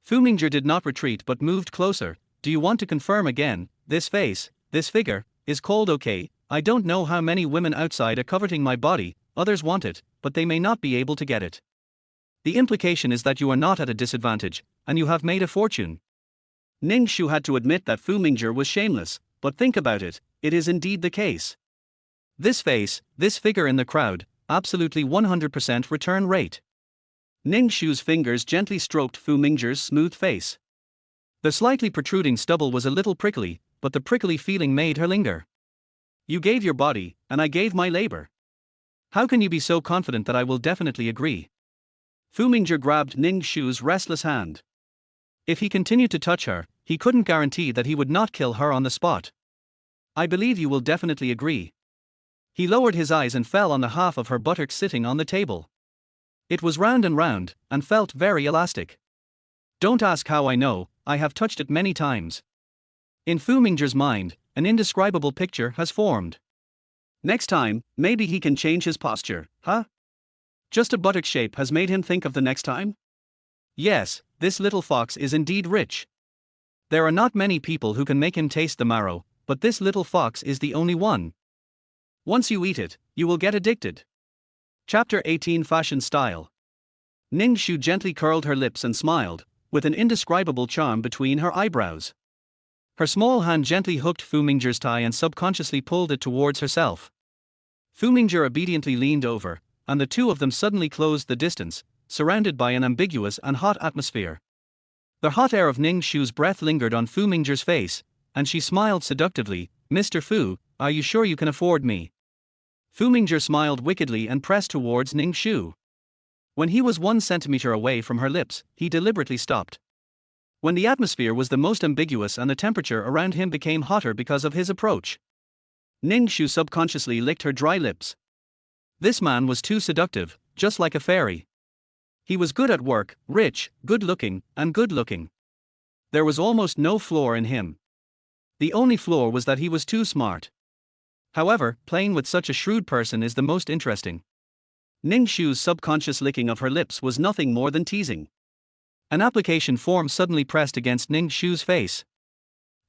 Fu Mingzhi did not retreat but moved closer. Do you want to confirm again? This face, this figure, is called okay. I don't know how many women outside are coveting my body, others want it, but they may not be able to get it. The implication is that you are not at a disadvantage, and you have made a fortune. Ning Shu had to admit that Fu Mingzhi was shameless, but think about it, it is indeed the case. This face, this figure in the crowd, absolutely 100% return rate. Ning Shu's fingers gently stroked Fu Mingzhi's smooth face. The slightly protruding stubble was a little prickly, but the prickly feeling made her linger. You gave your body, and I gave my labor. How can you be so confident that I will definitely agree? Fu Mingzhi grabbed Ning Shu's restless hand. If he continued to touch her, he couldn't guarantee that he would not kill her on the spot. I believe you will definitely agree. He lowered his eyes and fell on the half of her buttocks sitting on the table. It was round and felt very elastic. Don't ask how I know, I have touched it many times. In Fu Mingzhi's mind, an indescribable picture has formed. Next time, maybe he can change his posture, huh? Just a buttock shape has made him think of the next time? Yes, this little fox is indeed rich. There are not many people who can make him taste the marrow, but this little fox is the only one. Once you eat it, you will get addicted. Chapter 18 Fashion Style. Ning Shu gently curled her lips and smiled, with an indescribable charm between her eyebrows. Her small hand gently hooked Fu Mingzhi's tie and subconsciously pulled it towards herself. Fu Mingzhi obediently leaned over, and the two of them suddenly closed the distance, surrounded by an ambiguous and hot atmosphere. The hot air of Ning Shu's breath lingered on Fu Mingzhi's face, and she smiled seductively. Mr. Fu, are you sure you can afford me? Fu Mingzhi smiled wickedly and pressed towards Ning Shu. When he was 1 centimeter away from her lips, he deliberately stopped. When the atmosphere was the most ambiguous and the temperature around him became hotter because of his approach, Ning Shu subconsciously licked her dry lips. This man was too seductive, just like a fairy. He was good at work, rich, good-looking, and good-looking. There was almost no flaw in him. The only flaw was that he was too smart. However, playing with such a shrewd person is the most interesting. Ning Shu's subconscious licking of her lips was nothing more than teasing. An application form suddenly pressed against Ning Shu's face.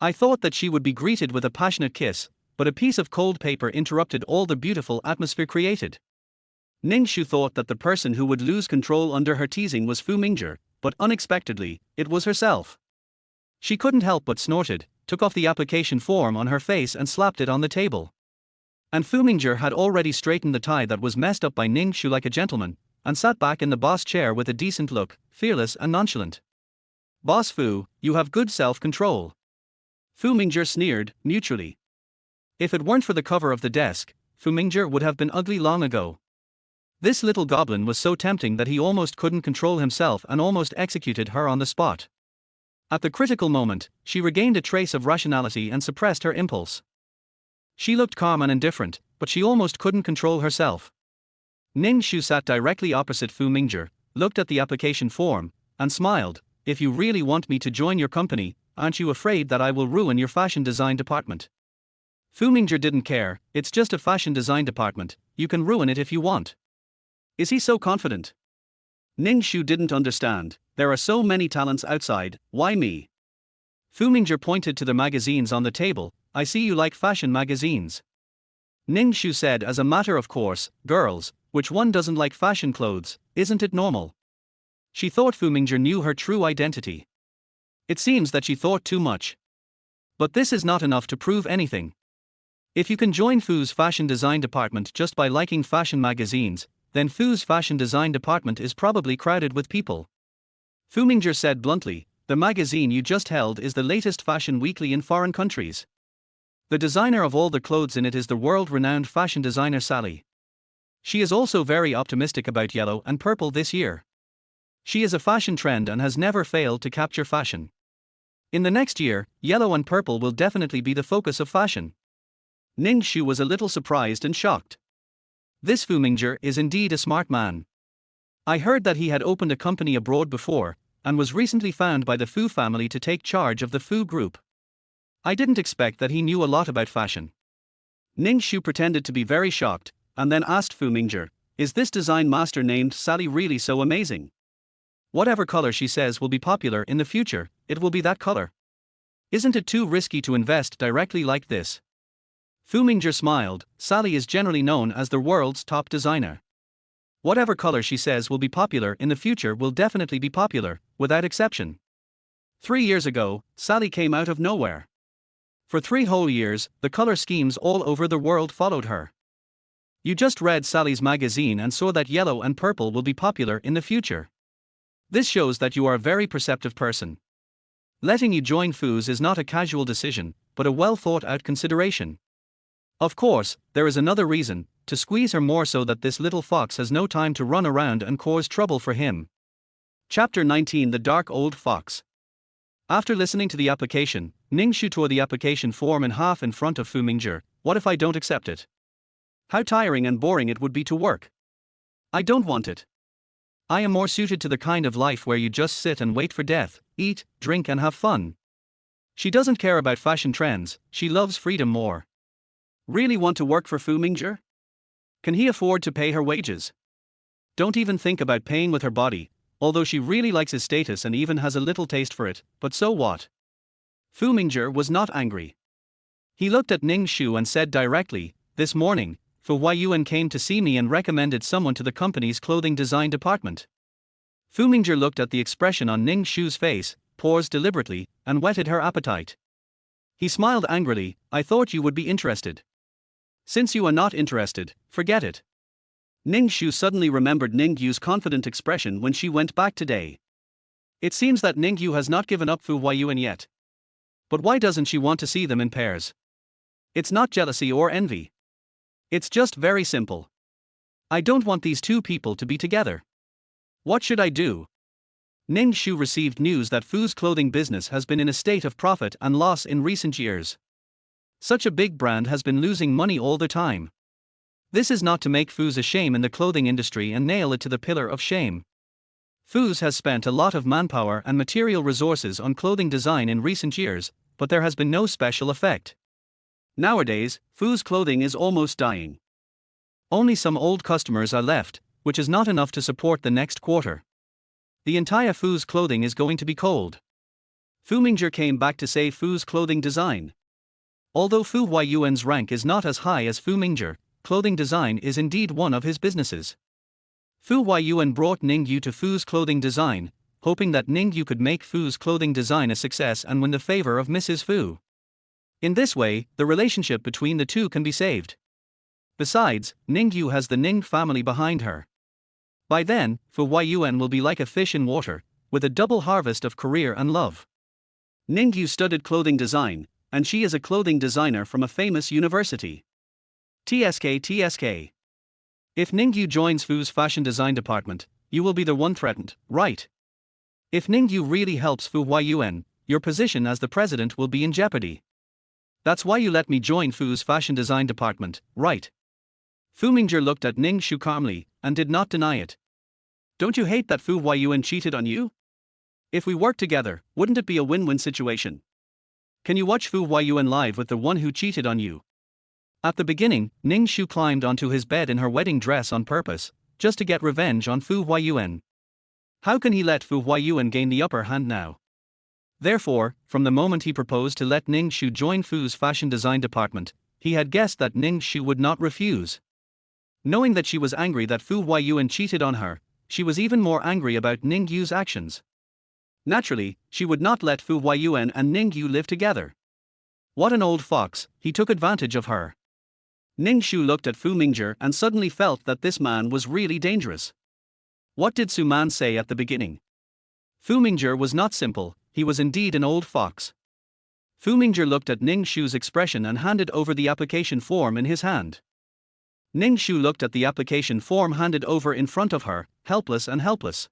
I thought that she would be greeted with a passionate kiss, but a piece of cold paper interrupted all the beautiful atmosphere created. Ning Shu thought that the person who would lose control under her teasing was Fu Mingzhi, but unexpectedly, it was herself. She couldn't help but snorted, took off the application form on her face and slapped it on the table. And Fu Mingzhi had already straightened the tie that was messed up by Ning Shu like a gentleman, and sat back in the boss chair with a decent look, fearless and nonchalant. Boss Fu, you have good self-control. Fu Mingzhi sneered, neutrally. If it weren't for the cover of the desk, Fu Mingzhi would have been ugly long ago. This little goblin was so tempting that he almost couldn't control himself and almost executed her on the spot. At the critical moment, she regained a trace of rationality and suppressed her impulse. She looked calm and indifferent, but she almost couldn't control herself. Ning Shu sat directly opposite Fu Mingzhi, looked at the application form, and smiled. If you really want me to join your company, aren't you afraid that I will ruin your fashion design department? Fu Mingzhi didn't care. It's just a fashion design department, you can ruin it if you want. Is he so confident? Ning Shu didn't understand. There are so many talents outside, why me? Fu Mingzhi pointed to the magazines on the table. I see you like fashion magazines. Ning Shu said as a matter of course, girls, which one doesn't like fashion clothes, isn't it normal? She thought Fu Mingzhi knew her true identity. It seems that she thought too much. But this is not enough to prove anything. If you can join Fu's fashion design department just by liking fashion magazines, then Fu's fashion design department is probably crowded with people. Fu Mingzhi said bluntly, the magazine you just held is the latest fashion weekly in foreign countries. The designer of all the clothes in it is the world-renowned fashion designer Sally. She is also very optimistic about yellow and purple this year. She is a fashion trend and has never failed to capture fashion. In the next year, yellow and purple will definitely be the focus of fashion. Ning Shu was a little surprised and shocked. This Fu Mingzhi is indeed a smart man. I heard that he had opened a company abroad before, and was recently found by the Fu family to take charge of the Fu group. I didn't expect that he knew a lot about fashion. Ning Shu pretended to be very shocked, and then asked Fu Mingzhi, is this design master named Sally really so amazing? Whatever color she says will be popular in the future, it will be that color. Isn't it too risky to invest directly like this? Fu Mingzhi smiled. Sally is generally known as the world's top designer. Whatever color she says will be popular in the future will definitely be popular, without exception. 3 years ago, Sally came out of nowhere. For 3 whole years, the color schemes all over the world followed her. You just read Sally's magazine and saw that yellow and purple will be popular in the future. This shows that you are a very perceptive person. Letting you join Fu's is not a casual decision, but a well-thought-out consideration. Of course, there is another reason, to squeeze her more so that this little fox has no time to run around and cause trouble for him. Chapter 19 The Dark Old Fox. After listening to the application, Ning Shu tore the application form in half in front of Fu Mingzhi. What if I don't accept it? How tiring and boring it would be to work. I don't want it. I am more suited to the kind of life where you just sit and wait for death, eat, drink and have fun. She doesn't care about fashion trends, she loves freedom more. Really want to work for Fu Mingzhi? Can he afford to pay her wages? Don't even think about paying with her body, although she really likes his status and even has a little taste for it, but so what? Fu Mingzhi was not angry. He looked at Ning Shu and said directly, this morning, Fu Yuanhuai came to see me and recommended someone to the company's clothing design department. Fu Mingzhi looked at the expression on Ning Shu's face, paused deliberately, and whetted her appetite. He smiled angrily, I thought you would be interested. Since you are not interested, forget it. Ning Shu suddenly remembered Ning Yu's confident expression when she went back today. It seems that Ning Yu has not given up Fu Yuanhuai yet. But why doesn't she want to see them in pairs? It's not jealousy or envy. It's just very simple. I don't want these two people to be together. What should I do? Ning Shu received news that Fu's clothing business has been in a state of profit and loss in recent years. Such a big brand has been losing money all the time. This is not to make Fu's a shame in the clothing industry and nail it to the pillar of shame. Fu's has spent a lot of manpower and material resources on clothing design in recent years, but there has been no special effect. Nowadays, Fu's clothing is almost dying. Only some old customers are left, which is not enough to support the next quarter. The entire Fu's clothing is going to be cold. Fu Mingzhi came back to save Fu's clothing design. Although Fu Yuanhuai's rank is not as high as Fu Mingzhi, clothing design is indeed one of his businesses. Fu Yuanhuai brought Ning Yu to Fu's clothing design, hoping that Ning Yu could make Fu's clothing design a success and win the favor of Mrs. Fu. In this way, the relationship between the two can be saved. Besides, Ning Yu has the Ning family behind her. By then, Fu Yuanhuai will be like a fish in water, with a double harvest of career and love. Ning Shu studied clothing design, and she is a clothing designer from a famous university. TSK. If Ning Shu joins Fu's fashion design department, you will be the one threatened, right? If Ning Shu really helps Fu Yuan, your position as the president will be in jeopardy. That's why you let me join Fu's fashion design department, right? Fu Mingzhi looked at Ning Shu calmly, and did not deny it. Don't you hate that Fu Yuan cheated on you? If we work together, wouldn't it be a win-win situation? Can you watch Fu Yuan live with the one who cheated on you? At the beginning, Ning Shu climbed onto his bed in her wedding dress on purpose, just to get revenge on Fu Yuan. How can he let Fu Yuan gain the upper hand now? Therefore, from the moment he proposed to let Ning Shu join Fu's fashion design department, he had guessed that Ning Shu would not refuse. Knowing that she was angry that Fu Yuan cheated on her, she was even more angry about Ning Shu's actions. Naturally, she would not let Fu Yuan and Ning Shu live together. What an old fox, he took advantage of her. Ning Shu looked at Fu Mingzhi and suddenly felt that this man was really dangerous. What did Su Man say at the beginning? Fu Mingzhi was not simple, he was indeed an old fox. Fu Mingzhi looked at Ning Shu's expression and handed over the application form in his hand. Ning Shu looked at the application form handed over in front of her, helpless and helpless.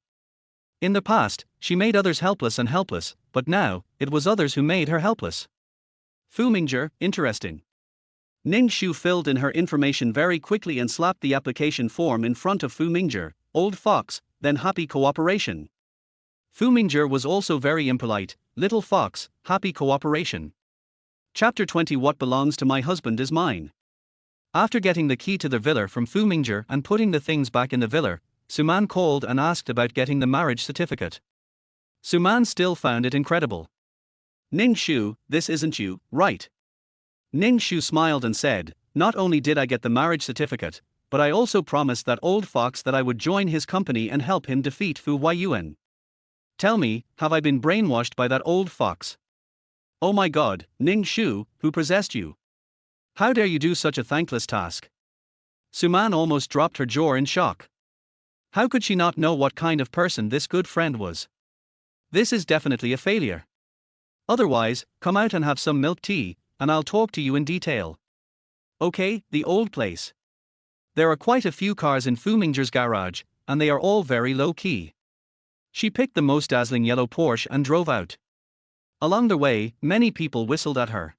In the past, she made others helpless and helpless, but now, it was others who made her helpless. Fu Mingzhi, interesting. Ning Shu filled in her information very quickly and slapped the application form in front of Fu Mingzhi, old fox, then happy cooperation. Fu Mingzhi was also very impolite, little fox, happy cooperation. Chapter 20 What belongs to my husband is mine. After getting the key to the villa from Fu Mingzhi and putting the things back in the villa, Su Man called and asked about getting the marriage certificate. Su Man still found it incredible. Ning Shu, this isn't you, right? Ning Shu smiled and said, not only did I get the marriage certificate, but I also promised that old fox that I would join his company and help him defeat Fu Yuan. Tell me, have I been brainwashed by that old fox? Oh my god, Ning Shu, who possessed you? How dare you do such a thankless task? Su Man almost dropped her jaw in shock. How could she not know what kind of person this good friend was? This is definitely a failure. Otherwise, come out and have some milk tea, and I'll talk to you in detail. Okay, the old place. There are quite a few cars in Fu Mingzhi's garage, and they are all very low-key. She picked the most dazzling yellow Porsche and drove out. Along the way, many people whistled at her.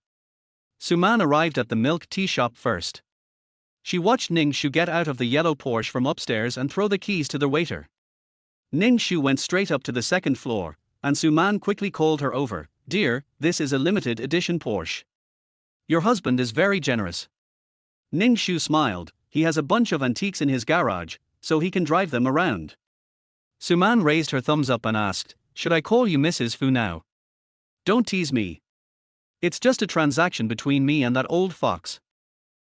Su Man arrived at the milk tea shop first. She watched Ning Shu get out of the yellow Porsche from upstairs and throw the keys to the waiter. Ning Shu went straight up to the second floor, and Su Man quickly called her over. Dear, this is a limited edition Porsche. Your husband is very generous. Ning Shu smiled, he has a bunch of antiques in his garage, so he can drive them around. Su Man raised her thumbs up and asked, should I call you Mrs. Fu now? Don't tease me. It's just a transaction between me and that old fox.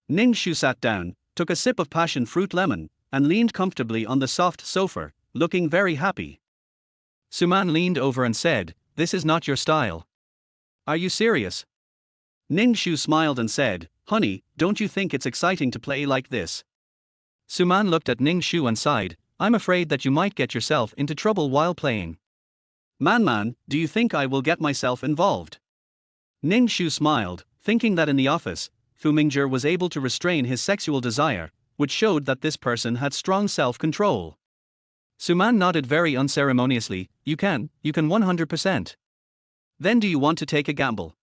Ning Shu sat down, took a sip of passion fruit lemon, and leaned comfortably on the soft sofa, looking very happy. Su Man leaned over and said, this is not your style. Are you serious? Ning Shu smiled and said, honey, don't you think it's exciting to play like this? Su Man looked at Ning Shu and sighed, I'm afraid that you might get yourself into trouble while playing. Man, do you think I will get myself involved? Ning Shu smiled, thinking that in the office, Fu Mingzhi was able to restrain his sexual desire, which showed that this person had strong self-control. Su Man nodded very unceremoniously, you can 100%. Then do you want to take a gamble?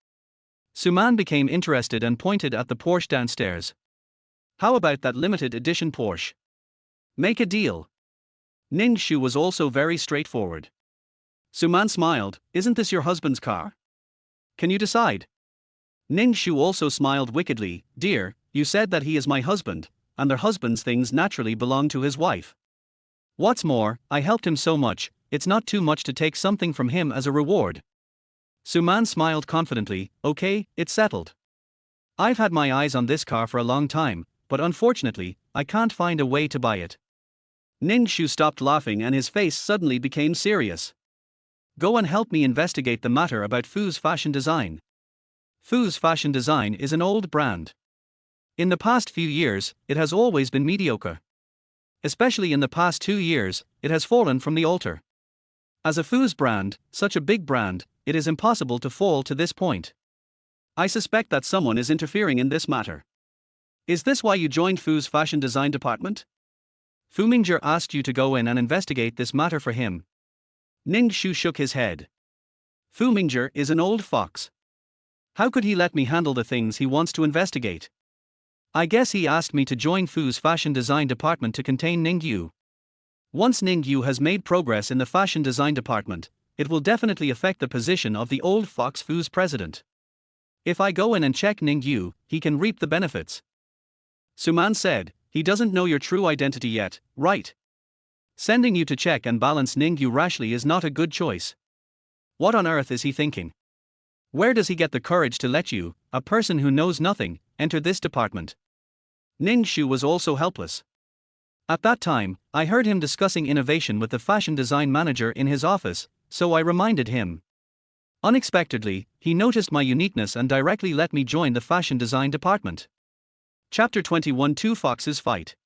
Su Man became interested and pointed at the Porsche downstairs. How about that limited edition Porsche? Make a deal. Ning Shu was also very straightforward. Su Man smiled, isn't this your husband's car? Can you decide? Ning Shu also smiled wickedly, dear, you said that he is my husband, and their husband's things naturally belong to his wife. What's more, I helped him so much, it's not too much to take something from him as a reward. Su Man smiled confidently, okay, it's settled. I've had my eyes on this car for a long time, but unfortunately, I can't find a way to buy it. Ning Shu stopped laughing and his face suddenly became serious. Go and help me investigate the matter about Fu's fashion design. Fu's fashion design is an old brand. In the past few years, it has always been mediocre. Especially in the past 2 years, it has fallen from the altar. As a Fu's brand, such a big brand, it is impossible to fall to this point. I suspect that someone is interfering in this matter. Is this why you joined Fu's fashion design department? Fu Mingzhi asked you to go in and investigate this matter for him. Ning Shu shook his head. Fu Mingzhi is an old fox. How could he let me handle the things he wants to investigate? I guess he asked me to join Fu's fashion design department to contain Ning Yu. Once Ning Yu has made progress in the fashion design department, it will definitely affect the position of the old fox Fu's president. If I go in and check Ning Yu, he can reap the benefits. Suman said, he doesn't know your true identity yet, right? Sending you to check and balance Ning Yu rashly is not a good choice. What on earth is he thinking? Where does he get the courage to let you, a person who knows nothing, enter this department? Ning Shu was also helpless. At that time, I heard him discussing innovation with the fashion design manager in his office, so I reminded him. Unexpectedly, he noticed my uniqueness and directly let me join the fashion design department. Chapter 21 Two Foxes Fight.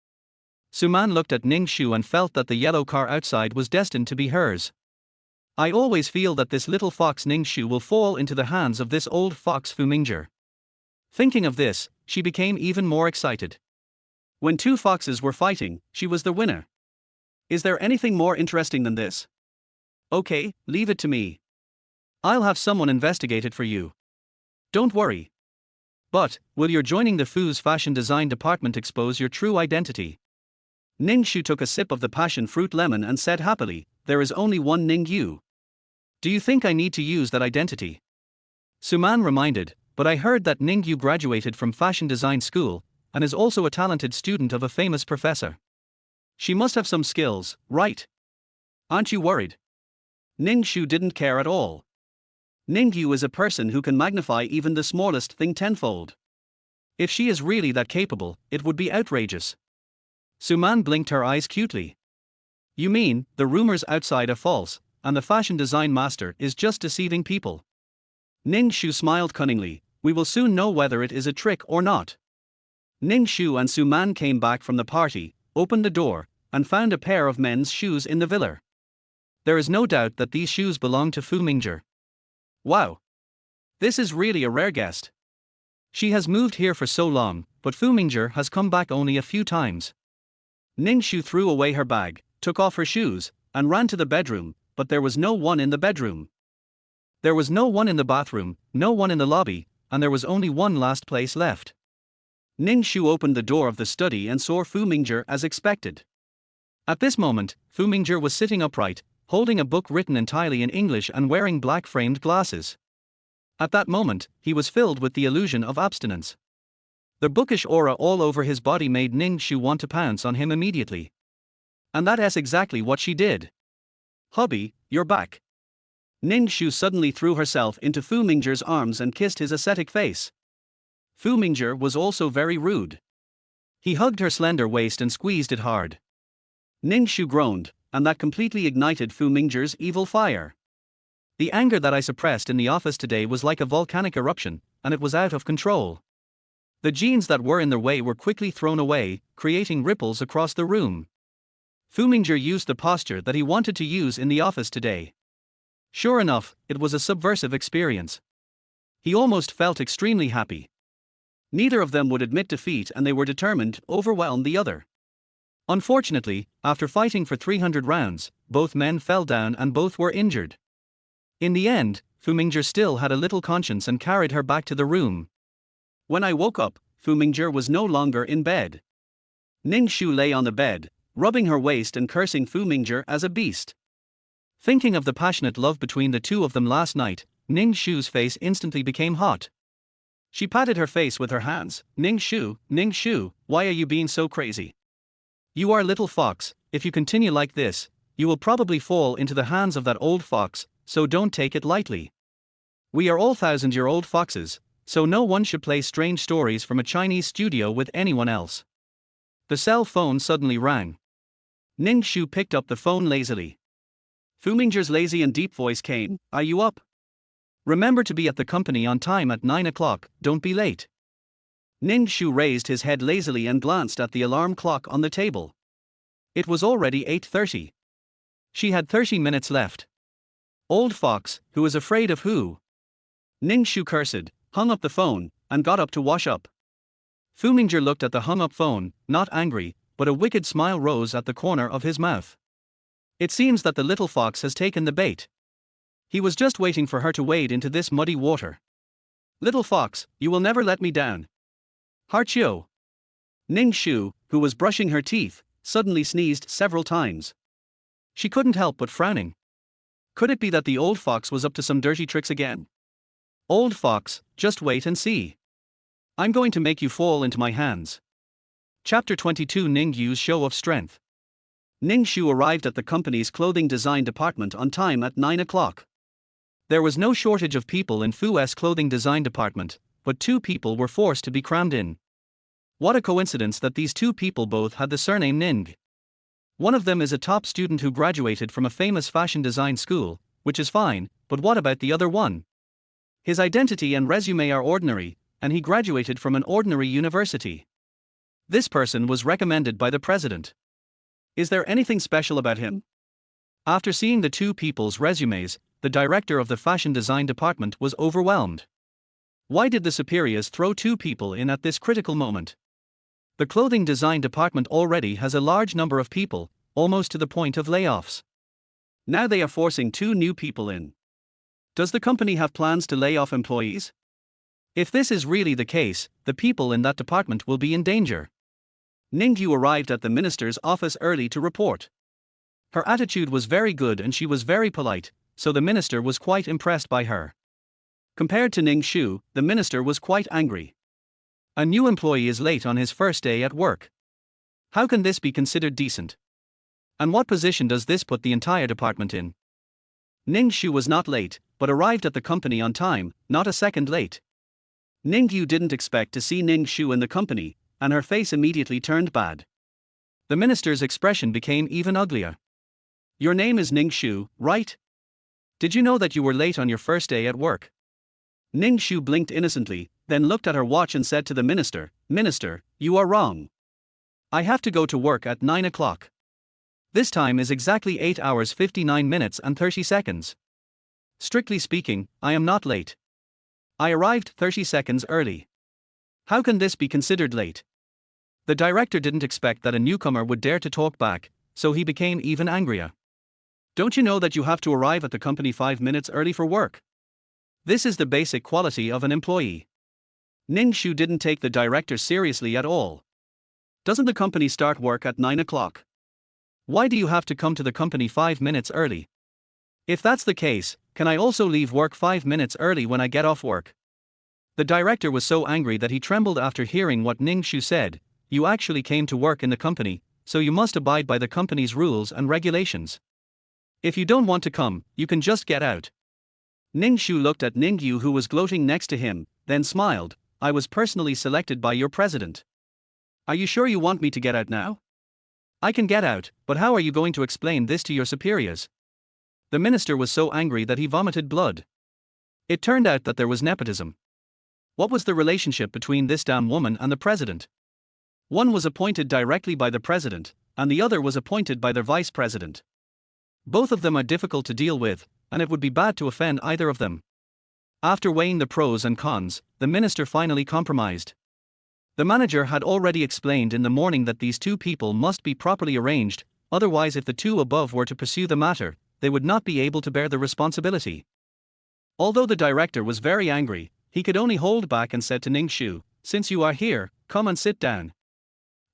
Suman looked at Ning Shu and felt that the yellow car outside was destined to be hers. I always feel that this little fox Ning Shu will fall into the hands of this old fox Fu Mingzhi. Thinking of this, she became even more excited. When two foxes were fighting, she was the winner. Is there anything more interesting than this? Okay, leave it to me. I'll have someone investigate it for you. Don't worry. But, will your joining the Fu's fashion design department expose your true identity? Ning Shu took a sip of the passion fruit lemon and said happily, there is only one Ning Yu. Do you think I need to use that identity? Suman reminded, but I heard that Ning Yu graduated from fashion design school, and is also a talented student of a famous professor. She must have some skills, right? Aren't you worried? Ning Shu didn't care at all. Ning Yu is a person who can magnify even the smallest thing tenfold. If she is really that capable, it would be outrageous. Suman blinked her eyes cutely. You mean, the rumors outside are false, and the fashion design master is just deceiving people? Ning Shu smiled cunningly, we will soon know whether it is a trick or not. Ning Shu and Suman came back from the party, opened the door, and found a pair of men's shoes in the villa. There is no doubt that these shoes belong to Fu Mingzhi. Wow! This is really a rare guest. She has moved here for so long, but Fu Mingzhi has come back only a few times. Ning Shu threw away her bag, took off her shoes, and ran to the bedroom, but there was no one in the bedroom. There was no one in the bathroom, no one in the lobby, and there was only one last place left. Ning Shu opened the door of the study and saw Fu Mingzhi as expected. At this moment, Fu Mingzhi was sitting upright, holding a book written entirely in English and wearing black framed glasses. At that moment, he was filled with the illusion of abstinence. The bookish aura all over his body made Ning Shu want to pounce on him immediately. And that's exactly what she did. Hubby, you're back. Ning Shu suddenly threw herself into Fu Mingzhi's arms and kissed his ascetic face. Fu Mingzhi was also very rude. He hugged her slender waist and squeezed it hard. Ning Shu groaned, and that completely ignited Fu Mingzhi's evil fire. The anger that I suppressed in the office today was like a volcanic eruption, and it was out of control. The jeans that were in their way were quickly thrown away, creating ripples across the room. Fu Mingzhi used the posture that he wanted to use in the office today. Sure enough, it was a subversive experience. He almost felt extremely happy. Neither of them would admit defeat and they were determined to overwhelm the other. Unfortunately, after fighting for 300 rounds, both men fell down and both were injured. In the end, Fu Mingzhi still had a little conscience and carried her back to the room. When I woke up, Fu Mingzhi was no longer in bed. Ning Shu lay on the bed, rubbing her waist and cursing Fu Mingzhi as a beast. Thinking of the passionate love between the two of them last night, Ning Shu's face instantly became hot. She patted her face with her hands. Ning Shu, why are you being so crazy? You are little fox, if you continue like this, you will probably fall into the hands of that old fox, so don't take it lightly. We are all 1,000-year-old foxes, so no one should play strange stories from a Chinese studio with anyone else. The cell phone suddenly rang. Ning Shu picked up the phone lazily. Fu Mingzhi's lazy and deep voice came, are you up? Remember to be at the company on time at 9 o'clock, don't be late. Ning Shu raised his head lazily and glanced at the alarm clock on the table. It was already 8:30. She had 30 minutes left. Old fox, who is afraid of who? Ning Shu cursed, hung up the phone, and got up to wash up. Fu Mingzhi looked at the hung-up phone, not angry, but a wicked smile rose at the corner of his mouth. It seems that the little fox has taken the bait. He was just waiting for her to wade into this muddy water. Little fox, you will never let me down. Harchio. Ning Shu, who was brushing her teeth, suddenly sneezed several times. She couldn't help but frowning. Could it be that the old fox was up to some dirty tricks again? Old fox, just wait and see. I'm going to make you fall into my hands. Chapter 22 Ning Yu's Show of Strength. Ning Shu arrived at the company's clothing design department on time at 9 o'clock. There was no shortage of people in Fu's clothing design department, but 2 people were forced to be crammed in. What a coincidence that these 2 people both had the surname Ning. One of them is a top student who graduated from a famous fashion design school, which is fine, but what about the other one? His identity and resume are ordinary, and he graduated from an ordinary university. This person was recommended by the president. Is there anything special about him? After seeing the 2 people's resumes, the director of the fashion design department was overwhelmed. Why did the superiors throw 2 people in at this critical moment? The clothing design department already has a large number of people, almost to the point of layoffs. Now they are forcing 2 new people in. Does the company have plans to lay off employees? If this is really the case, the people in that department will be in danger. Ning Yu arrived at the minister's office early to report. Her attitude was very good and she was very polite, so the minister was quite impressed by her. Compared to Ning Shu, the minister was quite angry. A new employee is late on his first day at work. How can this be considered decent? And what position does this put the entire department in? Ning Shu was not late, but arrived at the company on time, not a second late. Ning Yu didn't expect to see Ning Shu in the company, and her face immediately turned bad. The minister's expression became even uglier. Your name is Ning Shu, right? Did you know that you were late on your first day at work? Ning Shu blinked innocently, then looked at her watch and said to the minister, Minister, you are wrong. I have to go to work at 9 o'clock. This time is exactly 8 hours 59 minutes and 30 seconds. Strictly speaking, I am not late. I arrived 30 seconds early. How can this be considered late? The director didn't expect that a newcomer would dare to talk back, so he became even angrier. Don't you know that you have to arrive at the company 5 minutes early for work? This is the basic quality of an employee. Ning Shu didn't take the director seriously at all. Doesn't the company start work at 9 o'clock? Why do you have to come to the company 5 minutes early? If that's the case, can I also leave work 5 minutes early when I get off work? The director was so angry that he trembled after hearing what Ning Shu said. You actually came to work in the company, so you must abide by the company's rules and regulations. If you don't want to come, you can just get out. Ning Shu looked at Ning Yu, who was gloating next to him, then smiled. I was personally selected by your president. Are you sure you want me to get out now? I can get out, but how are you going to explain this to your superiors? The minister was so angry that he vomited blood. It turned out that there was nepotism. What was the relationship between this damn woman and the president? One was appointed directly by the president, and the other was appointed by the vice president. Both of them are difficult to deal with, and it would be bad to offend either of them. After weighing the pros and cons, the minister finally compromised. The manager had already explained in the morning that these 2 people must be properly arranged, otherwise if the 2 above were to pursue the matter, they would not be able to bear the responsibility. Although the director was very angry, he could only hold back and said to Ning Shu, since you are here, come and sit down.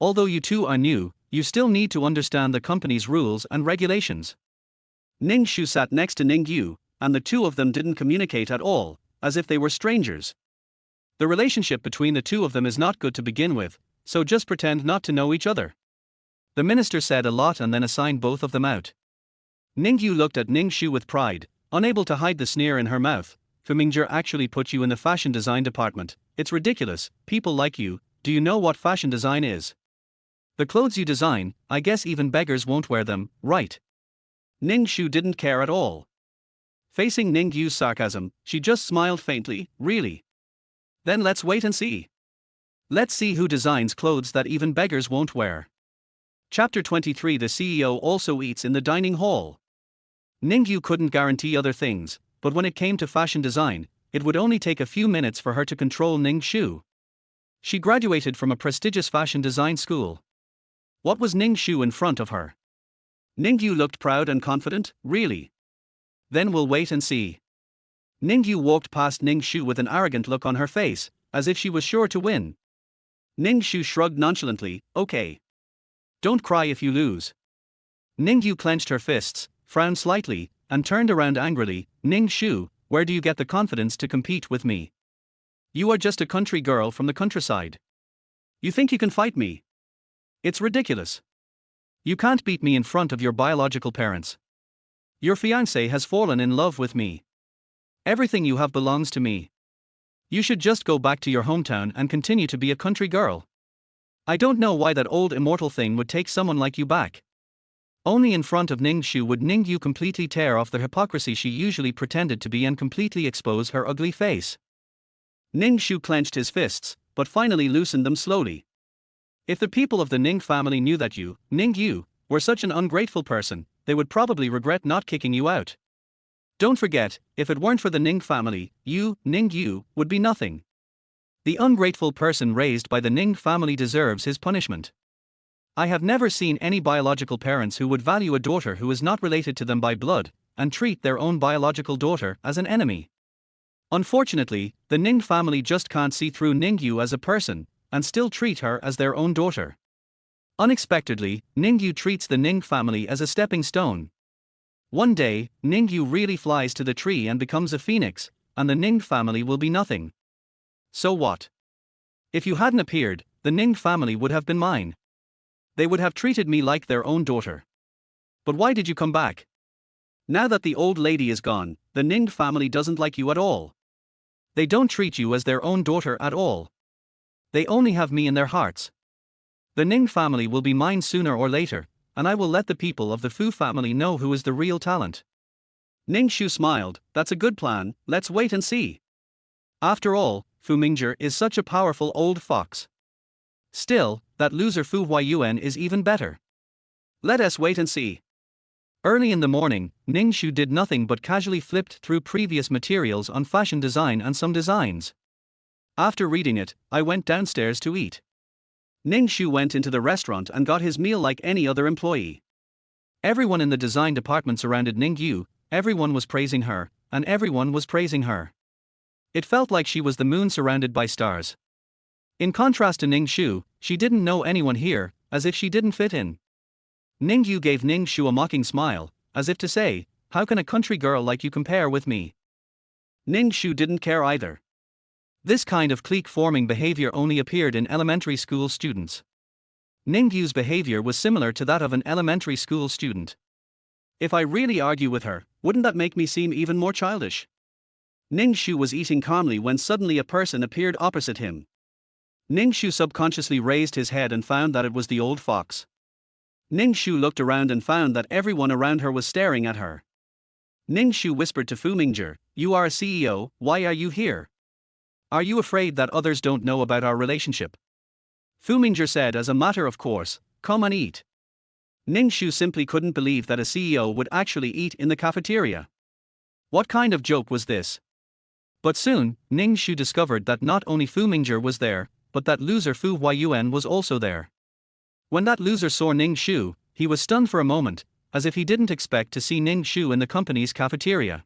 Although you 2 are new, you still need to understand the company's rules and regulations. Ning Shu sat next to Ning Yu, and the 2 of them didn't communicate at all, as if they were strangers. The relationship between the 2 of them is not good to begin with, so just pretend not to know each other. The minister said a lot and then assigned both of them out. Ning Yu looked at Ning Shu with pride, unable to hide the sneer in her mouth. Fu Mingzhi actually put you in the fashion design department. It's ridiculous, people like you. Do you know what fashion design is? The clothes you design, I guess even beggars won't wear them, right? Ning Shu didn't care at all. Facing Ning Yu's sarcasm, she just smiled faintly. Really? Then let's wait and see. Let's see who designs clothes that even beggars won't wear. Chapter 23 The CEO also eats in the dining hall. Ning Yu couldn't guarantee other things, but when it came to fashion design, it would only take a few minutes for her to control Ning Shu. She graduated from a prestigious fashion design school. What was Ning Shu in front of her? Ning Yu looked proud and confident, really? Then we'll wait and see. Ning Yu walked past Ning Shu with an arrogant look on her face, as if she was sure to win. Ning Shu shrugged nonchalantly, okay. Don't cry if you lose. Ning Yu clenched her fists, frowned slightly, and turned around angrily. Ning Shu, where do you get the confidence to compete with me? You are just a country girl from the countryside. You think you can fight me? It's ridiculous. You can't beat me in front of your biological parents. Your fiancé has fallen in love with me. Everything you have belongs to me. You should just go back to your hometown and continue to be a country girl. I don't know why that old immortal thing would take someone like you back. Only in front of Ning Shu would Ning Yu completely tear off the hypocrisy she usually pretended to be and completely expose her ugly face. Ning Shu clenched his fists, but finally loosened them slowly. If the people of the Ning family knew that you, Ning Yu, were such an ungrateful person, they would probably regret not kicking you out. Don't forget, if it weren't for the Ning family, you, Ning Yu, would be nothing. The ungrateful person raised by the Ning family deserves his punishment. I have never seen any biological parents who would value a daughter who is not related to them by blood, and treat their own biological daughter as an enemy. Unfortunately, the Ning family just can't see through Ning Yu as a person, and still treat her as their own daughter. Unexpectedly, Ning Yu treats the Ning family as a stepping stone. One day, Ning Yu really flies to the tree and becomes a phoenix, and the Ning family will be nothing. So what? If you hadn't appeared, the Ning family would have been mine. They would have treated me like their own daughter. But why did you come back? Now that the old lady is gone, the Ning family doesn't like you at all. They don't treat you as their own daughter at all. They only have me in their hearts. The Ning family will be mine sooner or later, and I will let the people of the Fu family know who is the real talent. Ning Shu smiled, that's a good plan, let's wait and see. After all, Fu Mingzhi is such a powerful old fox. Still, that loser Fu Yuanhuai is even better. Let us wait and see. Early in the morning, Ning Shu did nothing but casually flipped through previous materials on fashion design and some designs. After reading it, I went downstairs to eat. Ning Shu went into the restaurant and got his meal like any other employee. Everyone in the design department surrounded Ning Yu, everyone was praising her, and everyone was praising her. It felt like she was the moon surrounded by stars. In contrast to Ning Shu, she didn't know anyone here, as if she didn't fit in. Ning Yu gave Ning Shu a mocking smile, as if to say, how can a country girl like you compare with me? Ning Shu didn't care either. This kind of clique-forming behavior only appeared in elementary school students. Ning Yu's behavior was similar to that of an elementary school student. If I really argue with her, wouldn't that make me seem even more childish? Ning Shu was eating calmly when suddenly a person appeared opposite him. Ning Shu subconsciously raised his head and found that it was the old fox. Ning Shu looked around and found that everyone around her was staring at her. Ning Shu whispered to Fu Mingzhi, you are a CEO, why are you here? Are you afraid that others don't know about our relationship? Fu Mingzhi said as a matter of course, come and eat. Ning Shu simply couldn't believe that a CEO would actually eat in the cafeteria. What kind of joke was this? But soon, Ning Shu discovered that not only Fu Mingzhi was there, but that loser Fu Yuanhuai was also there. When that loser saw Ning Shu, he was stunned for a moment, as if he didn't expect to see Ning Shu in the company's cafeteria.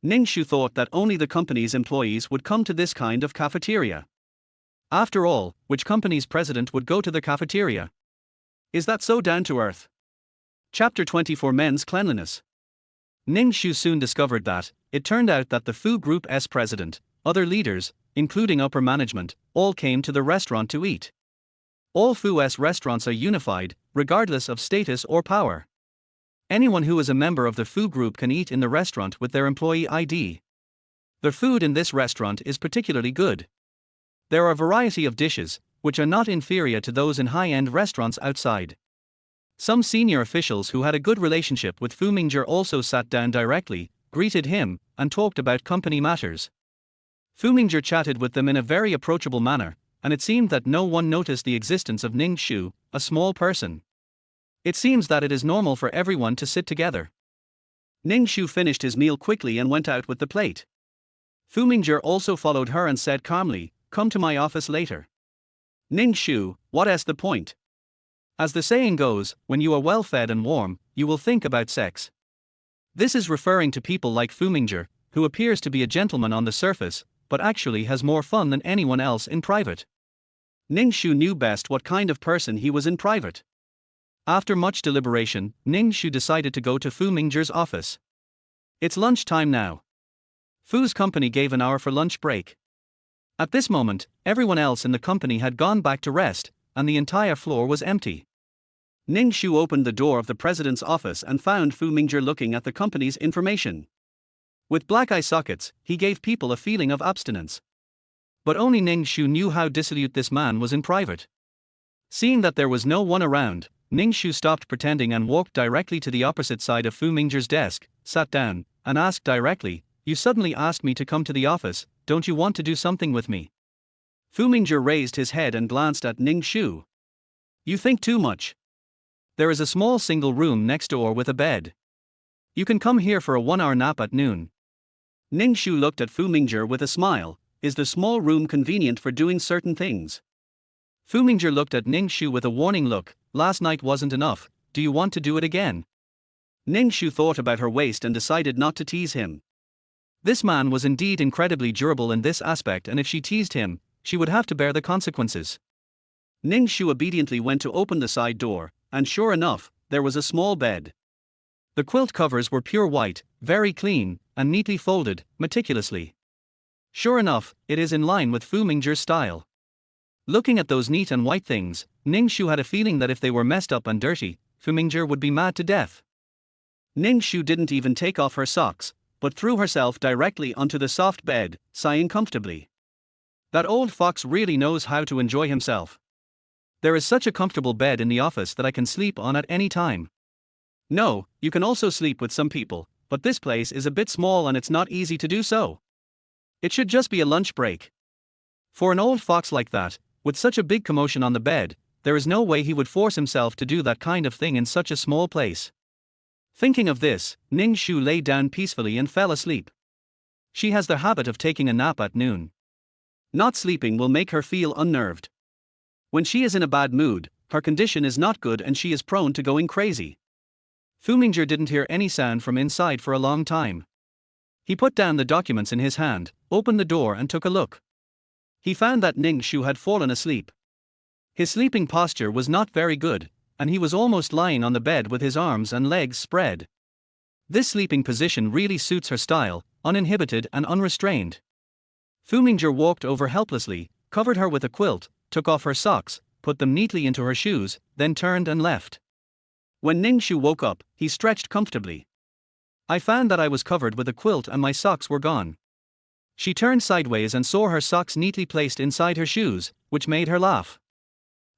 Ning Shu thought that only the company's employees would come to this kind of cafeteria. After all, which company's president would go to the cafeteria? Is that so down to earth? Chapter 24 Men's Cleanliness. Ning Shu soon discovered that, it turned out that the Fu Group's president, other leaders, including upper management, all came to the restaurant to eat. All Fu's restaurants are unified, regardless of status or power. Anyone who is a member of the Fu Group can eat in the restaurant with their employee ID. The food in this restaurant is particularly good. There are a variety of dishes, which are not inferior to those in high-end restaurants outside. Some senior officials who had a good relationship with Fu Mingzhi also sat down directly, greeted him, and talked about company matters. Fu Mingzhi chatted with them in a very approachable manner, and it seemed that no one noticed the existence of Ning Shu, a small person. It seems that it is normal for everyone to sit together. Ning Shu finished his meal quickly and went out with the plate. Fu Mingzhi also followed her and said calmly, "Come to my office later." Ning Shu, what's the point? As the saying goes, when you are well fed and warm, you will think about sex. This is referring to people like Fu Mingzhi, who appears to be a gentleman on the surface, but actually has more fun than anyone else in private. Ning Shu knew best what kind of person he was in private. After much deliberation, Ning Shu decided to go to Fu Mingzhi's office. It's lunch time now. Fu's company gave an hour for lunch break. At this moment, everyone else in the company had gone back to rest, and the entire floor was empty. Ning Shu opened the door of the president's office and found Fu Mingzhi looking at the company's information. With black eye sockets, he gave people a feeling of abstinence. But only Ning Shu knew how dissolute this man was in private. Seeing that there was no one around, Ning Shu stopped pretending and walked directly to the opposite side of Fu Mingzhi's desk, sat down, and asked directly, "You suddenly asked me to come to the office, don't you want to do something with me?" Fu Mingzhi raised his head and glanced at Ning Shu. "You think too much. There is a small single room next door with a bed. You can come here for a 1-hour nap at noon." Ning Shu looked at Fu Mingzhi with a smile. "Is the small room convenient for doing certain things?" Fu Mingzhi looked at Ning Shu with a warning look. "Last night wasn't enough, do you want to do it again?" Ning Shu thought about her waist and decided not to tease him. This man was indeed incredibly durable in this aspect, and if she teased him, she would have to bear the consequences. Ning Shu obediently went to open the side door, and sure enough, there was a small bed. The quilt covers were pure white, very clean, and neatly folded, meticulously. Sure enough, it is in line with Fu Mingzhi's style. Looking at those neat and white things, Ning Shu had a feeling that if they were messed up and dirty, Fu Mingzhi would be mad to death. Ning Shu didn't even take off her socks, but threw herself directly onto the soft bed, sighing comfortably. That old fox really knows how to enjoy himself. There is such a comfortable bed in the office that I can sleep on at any time. No, you can also sleep with some people, but this place is a bit small and it's not easy to do so. It should just be a lunch break. For an old fox like that, with such a big commotion on the bed, there is no way he would force himself to do that kind of thing in such a small place. Thinking of this, Ning Shu lay down peacefully and fell asleep. She has the habit of taking a nap at noon. Not sleeping will make her feel unnerved. When she is in a bad mood, her condition is not good and she is prone to going crazy. Fu Mingzhi didn't hear any sound from inside for a long time. He put down the documents in his hand, opened the door and took a look. He found that Ning Shu had fallen asleep. His sleeping posture was not very good, and he was almost lying on the bed with his arms and legs spread. This sleeping position really suits her style, uninhibited and unrestrained. Fu Mingzhi walked over helplessly, covered her with a quilt, took off her socks, put them neatly into her shoes, then turned and left. When Ning Shu woke up, he stretched comfortably. "I found that I was covered with a quilt and my socks were gone." She turned sideways and saw her socks neatly placed inside her shoes, which made her laugh.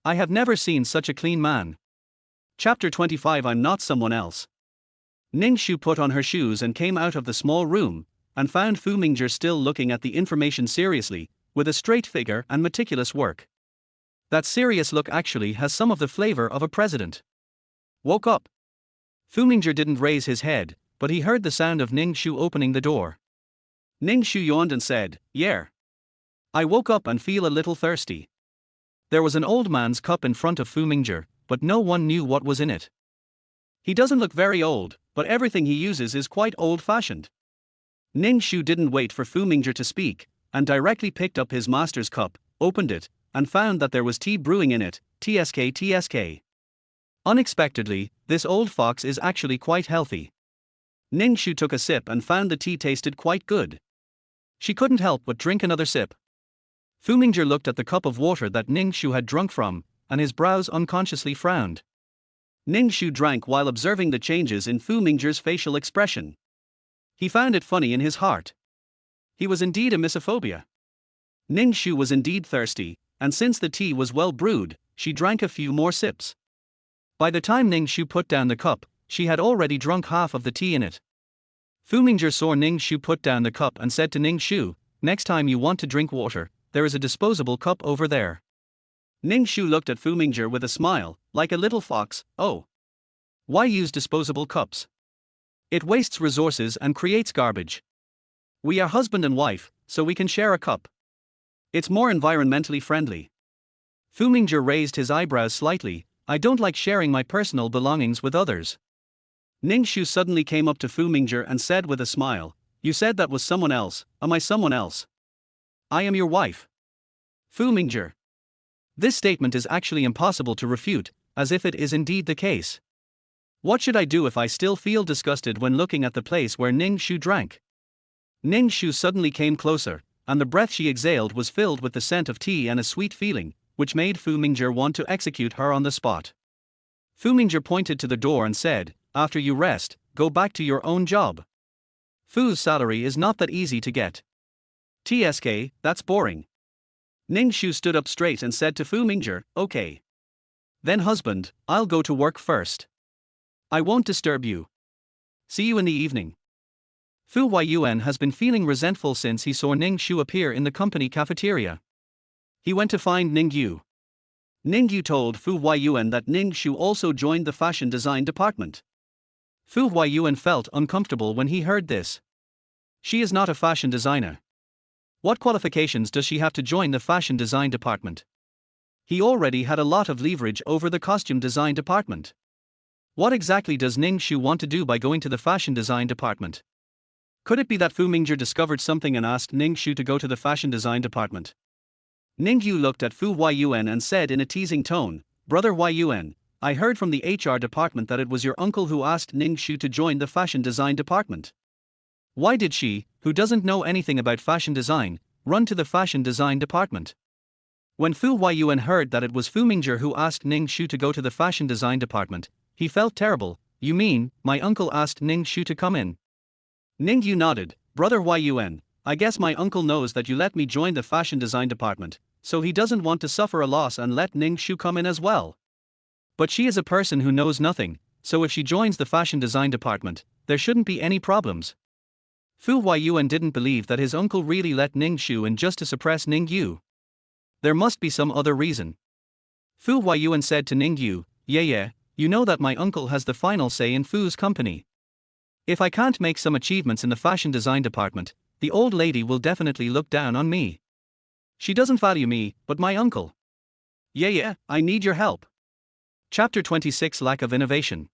"I have never seen such a clean man." Chapter 25. I'm not someone else. Ning Shu put on her shoes and came out of the small room, and found Fu Mingzhi still looking at the information seriously, with a straight figure and meticulous work. That serious look actually has some of the flavor of a president. "Woke up." Fu Mingzhi didn't raise his head, but he heard the sound of Ning Shu opening the door. Ning Shu yawned and said, "Yeah. I woke up and feel a little thirsty." There was an old man's cup in front of Fu Mingzhi, but no one knew what was in it. "He doesn't look very old, but everything he uses is quite old-fashioned." Ning Shu didn't wait for Fu Mingzhi to speak, and directly picked up his master's cup, opened it, and found that there was tea brewing in it. Tsk. Unexpectedly, this old fox is actually quite healthy. Ning Shu took a sip and found the tea tasted quite good. She couldn't help but drink another sip. Fu Mingzhi looked at the cup of water that Ning Shu had drunk from, and his brows unconsciously frowned. Ning Shu drank while observing the changes in Fu Mingzhi's facial expression. He found it funny in his heart. He was indeed a misophobia. Ning Shu was indeed thirsty, and since the tea was well brewed, she drank a few more sips. By the time Ning Shu put down the cup, she had already drunk half of the tea in it. Fu Mingzhi saw Ning Shu put down the cup and said to Ning Shu, "Next time you want to drink water, there is a disposable cup over there." Ning Shu looked at Fu Mingzhi with a smile, like a little fox. "Oh. Why use disposable cups? It wastes resources and creates garbage. We are husband and wife, so we can share a cup. It's more environmentally friendly. Fu Mingzhi raised his eyebrows slightly. I don't like sharing my personal belongings with others. Ning Shu suddenly came up to Fu Mingzhi and said with a smile, you said that was someone else. Am I someone else? I am your wife. Fu Mingzhi. This statement is actually impossible to refute, as if it is indeed the case. What should I do if I still feel disgusted when looking at the place where Ning Shu drank? Ning Shu suddenly came closer, and the breath she exhaled was filled with the scent of tea and a sweet feeling, which made Fu Mingzhi want to execute her on the spot. Fu Mingzhi pointed to the door and said, after you rest, go back to your own job. Fu's salary is not that easy to get. TSK, that's boring. Ning Shu stood up straight and said to Fu Mingzhi, okay. Then husband, I'll go to work first. I won't disturb you. See you in the evening. Fu Yuanhuai has been feeling resentful since he saw Ning Shu appear in the company cafeteria. He went to find Ning Yu. Ning Yu told Fu Yuanhuai that Ning Shu also joined the fashion design department. Fu Yuanhuai felt uncomfortable when he heard this. She is not a fashion designer. What qualifications does she have to join the fashion design department? He already had a lot of leverage over the costume design department. What exactly does Ning Shu want to do by going to the fashion design department? Could it be that Fu Mingzhi discovered something and asked Ning Shu to go to the fashion design department? Ning Yu looked at Fu Yuanhuai and said in a teasing tone, Brother Yuanhuai, I heard from the HR department that it was your uncle who asked Ning Shu to join the fashion design department. Why did she, who doesn't know anything about fashion design, run to the fashion design department? When Fu Yuanhuai heard that it was Fu Mingzhi who asked Ning Shu to go to the fashion design department, he felt terrible. You mean, my uncle asked Ning Shu to come in? Ning Yu nodded, Brother Yuanhuai, I guess my uncle knows that you let me join the fashion design department, so he doesn't want to suffer a loss and let Ning Shu come in as well. But she is a person who knows nothing, so if she joins the fashion design department, there shouldn't be any problems. Fu Yuanhuai didn't believe that his uncle really let Ning Shu in just to suppress Ning Yu. There must be some other reason. Fu Yuanhuai said to Ning Yu, yeah, you know that my uncle has the final say in Fu's company. If I can't make some achievements in the fashion design department, the old lady will definitely look down on me. She doesn't value me, but my uncle. Yeah, I need your help. Chapter 26 Lack of Innovation.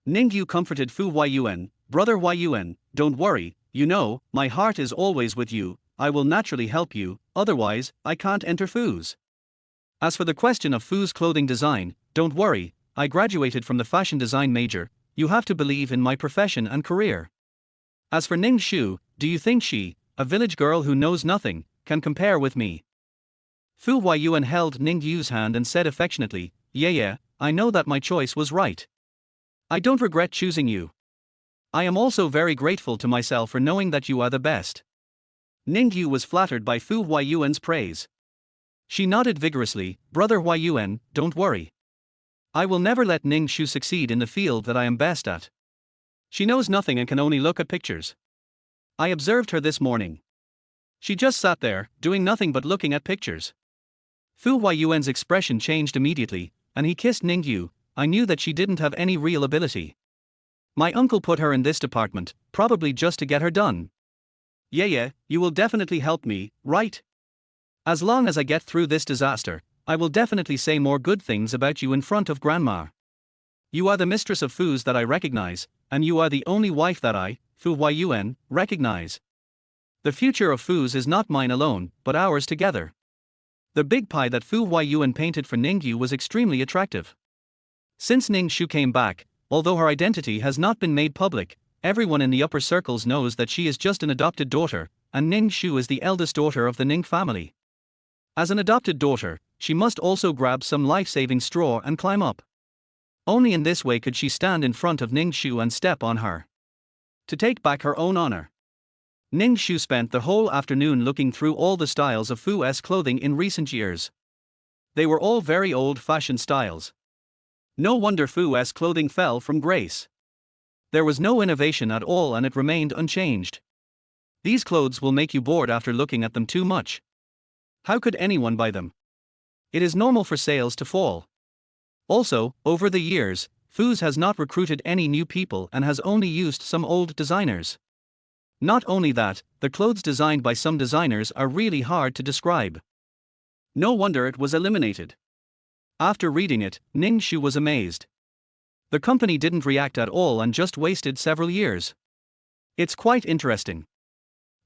Ning Yu comforted Fu Yuanhuai, Brother Yuanhuai, don't worry, you know, my heart is always with you, I will naturally help you, otherwise, I can't enter Fu's. As for the question of Fu's clothing design, don't worry, I graduated from the fashion design major, you have to believe in my profession and career. As for Ning Shu, do you think she, a village girl who knows nothing, can compare with me? Fu Yuanhuai held Ning Yu's hand and said affectionately, yeah, I know that my choice was right. I don't regret choosing you. I am also very grateful to myself for knowing that you are the best. Ning Yu was flattered by Fu Yuanhuai's praise. She nodded vigorously, Brother Yuanhuai, don't worry. I will never let Ning Shu succeed in the field that I am best at. She knows nothing and can only look at pictures. I observed her this morning. She just sat there, doing nothing but looking at pictures. Fu Yuanhuai's expression changed immediately, and he kissed Ning Yu. I knew that she didn't have any real ability. My uncle put her in this department, probably just to get her done. Yeah, you will definitely help me, right? As long as I get through this disaster, I will definitely say more good things about you in front of Grandma. You are the mistress of Fu's that I recognize, and you are the only wife that I, Fu Yuanhuai, recognize. The future of Fu's is not mine alone, but ours together. The big pie that Fu Yuanhuai painted for Ning Yu was extremely attractive. Since Ning Shu came back, although her identity has not been made public, everyone in the upper circles knows that she is just an adopted daughter, and Ning Shu is the eldest daughter of the Ning family. As an adopted daughter, she must also grab some life-saving straw and climb up. Only in this way could she stand in front of Ning Shu and step on her. To take back her own honor. Ning Shu spent the whole afternoon looking through all the styles of Fu's clothing in recent years. They were all very old-fashioned styles. No wonder Fu's clothing fell from grace. There was no innovation at all and it remained unchanged. These clothes will make you bored after looking at them too much. How could anyone buy them? It is normal for sales to fall. Also, over the years, Fu's has not recruited any new people and has only used some old designers. Not only that, the clothes designed by some designers are really hard to describe. No wonder it was eliminated. After reading it, Ning Shu was amazed. The company didn't react at all and just wasted several years. It's quite interesting.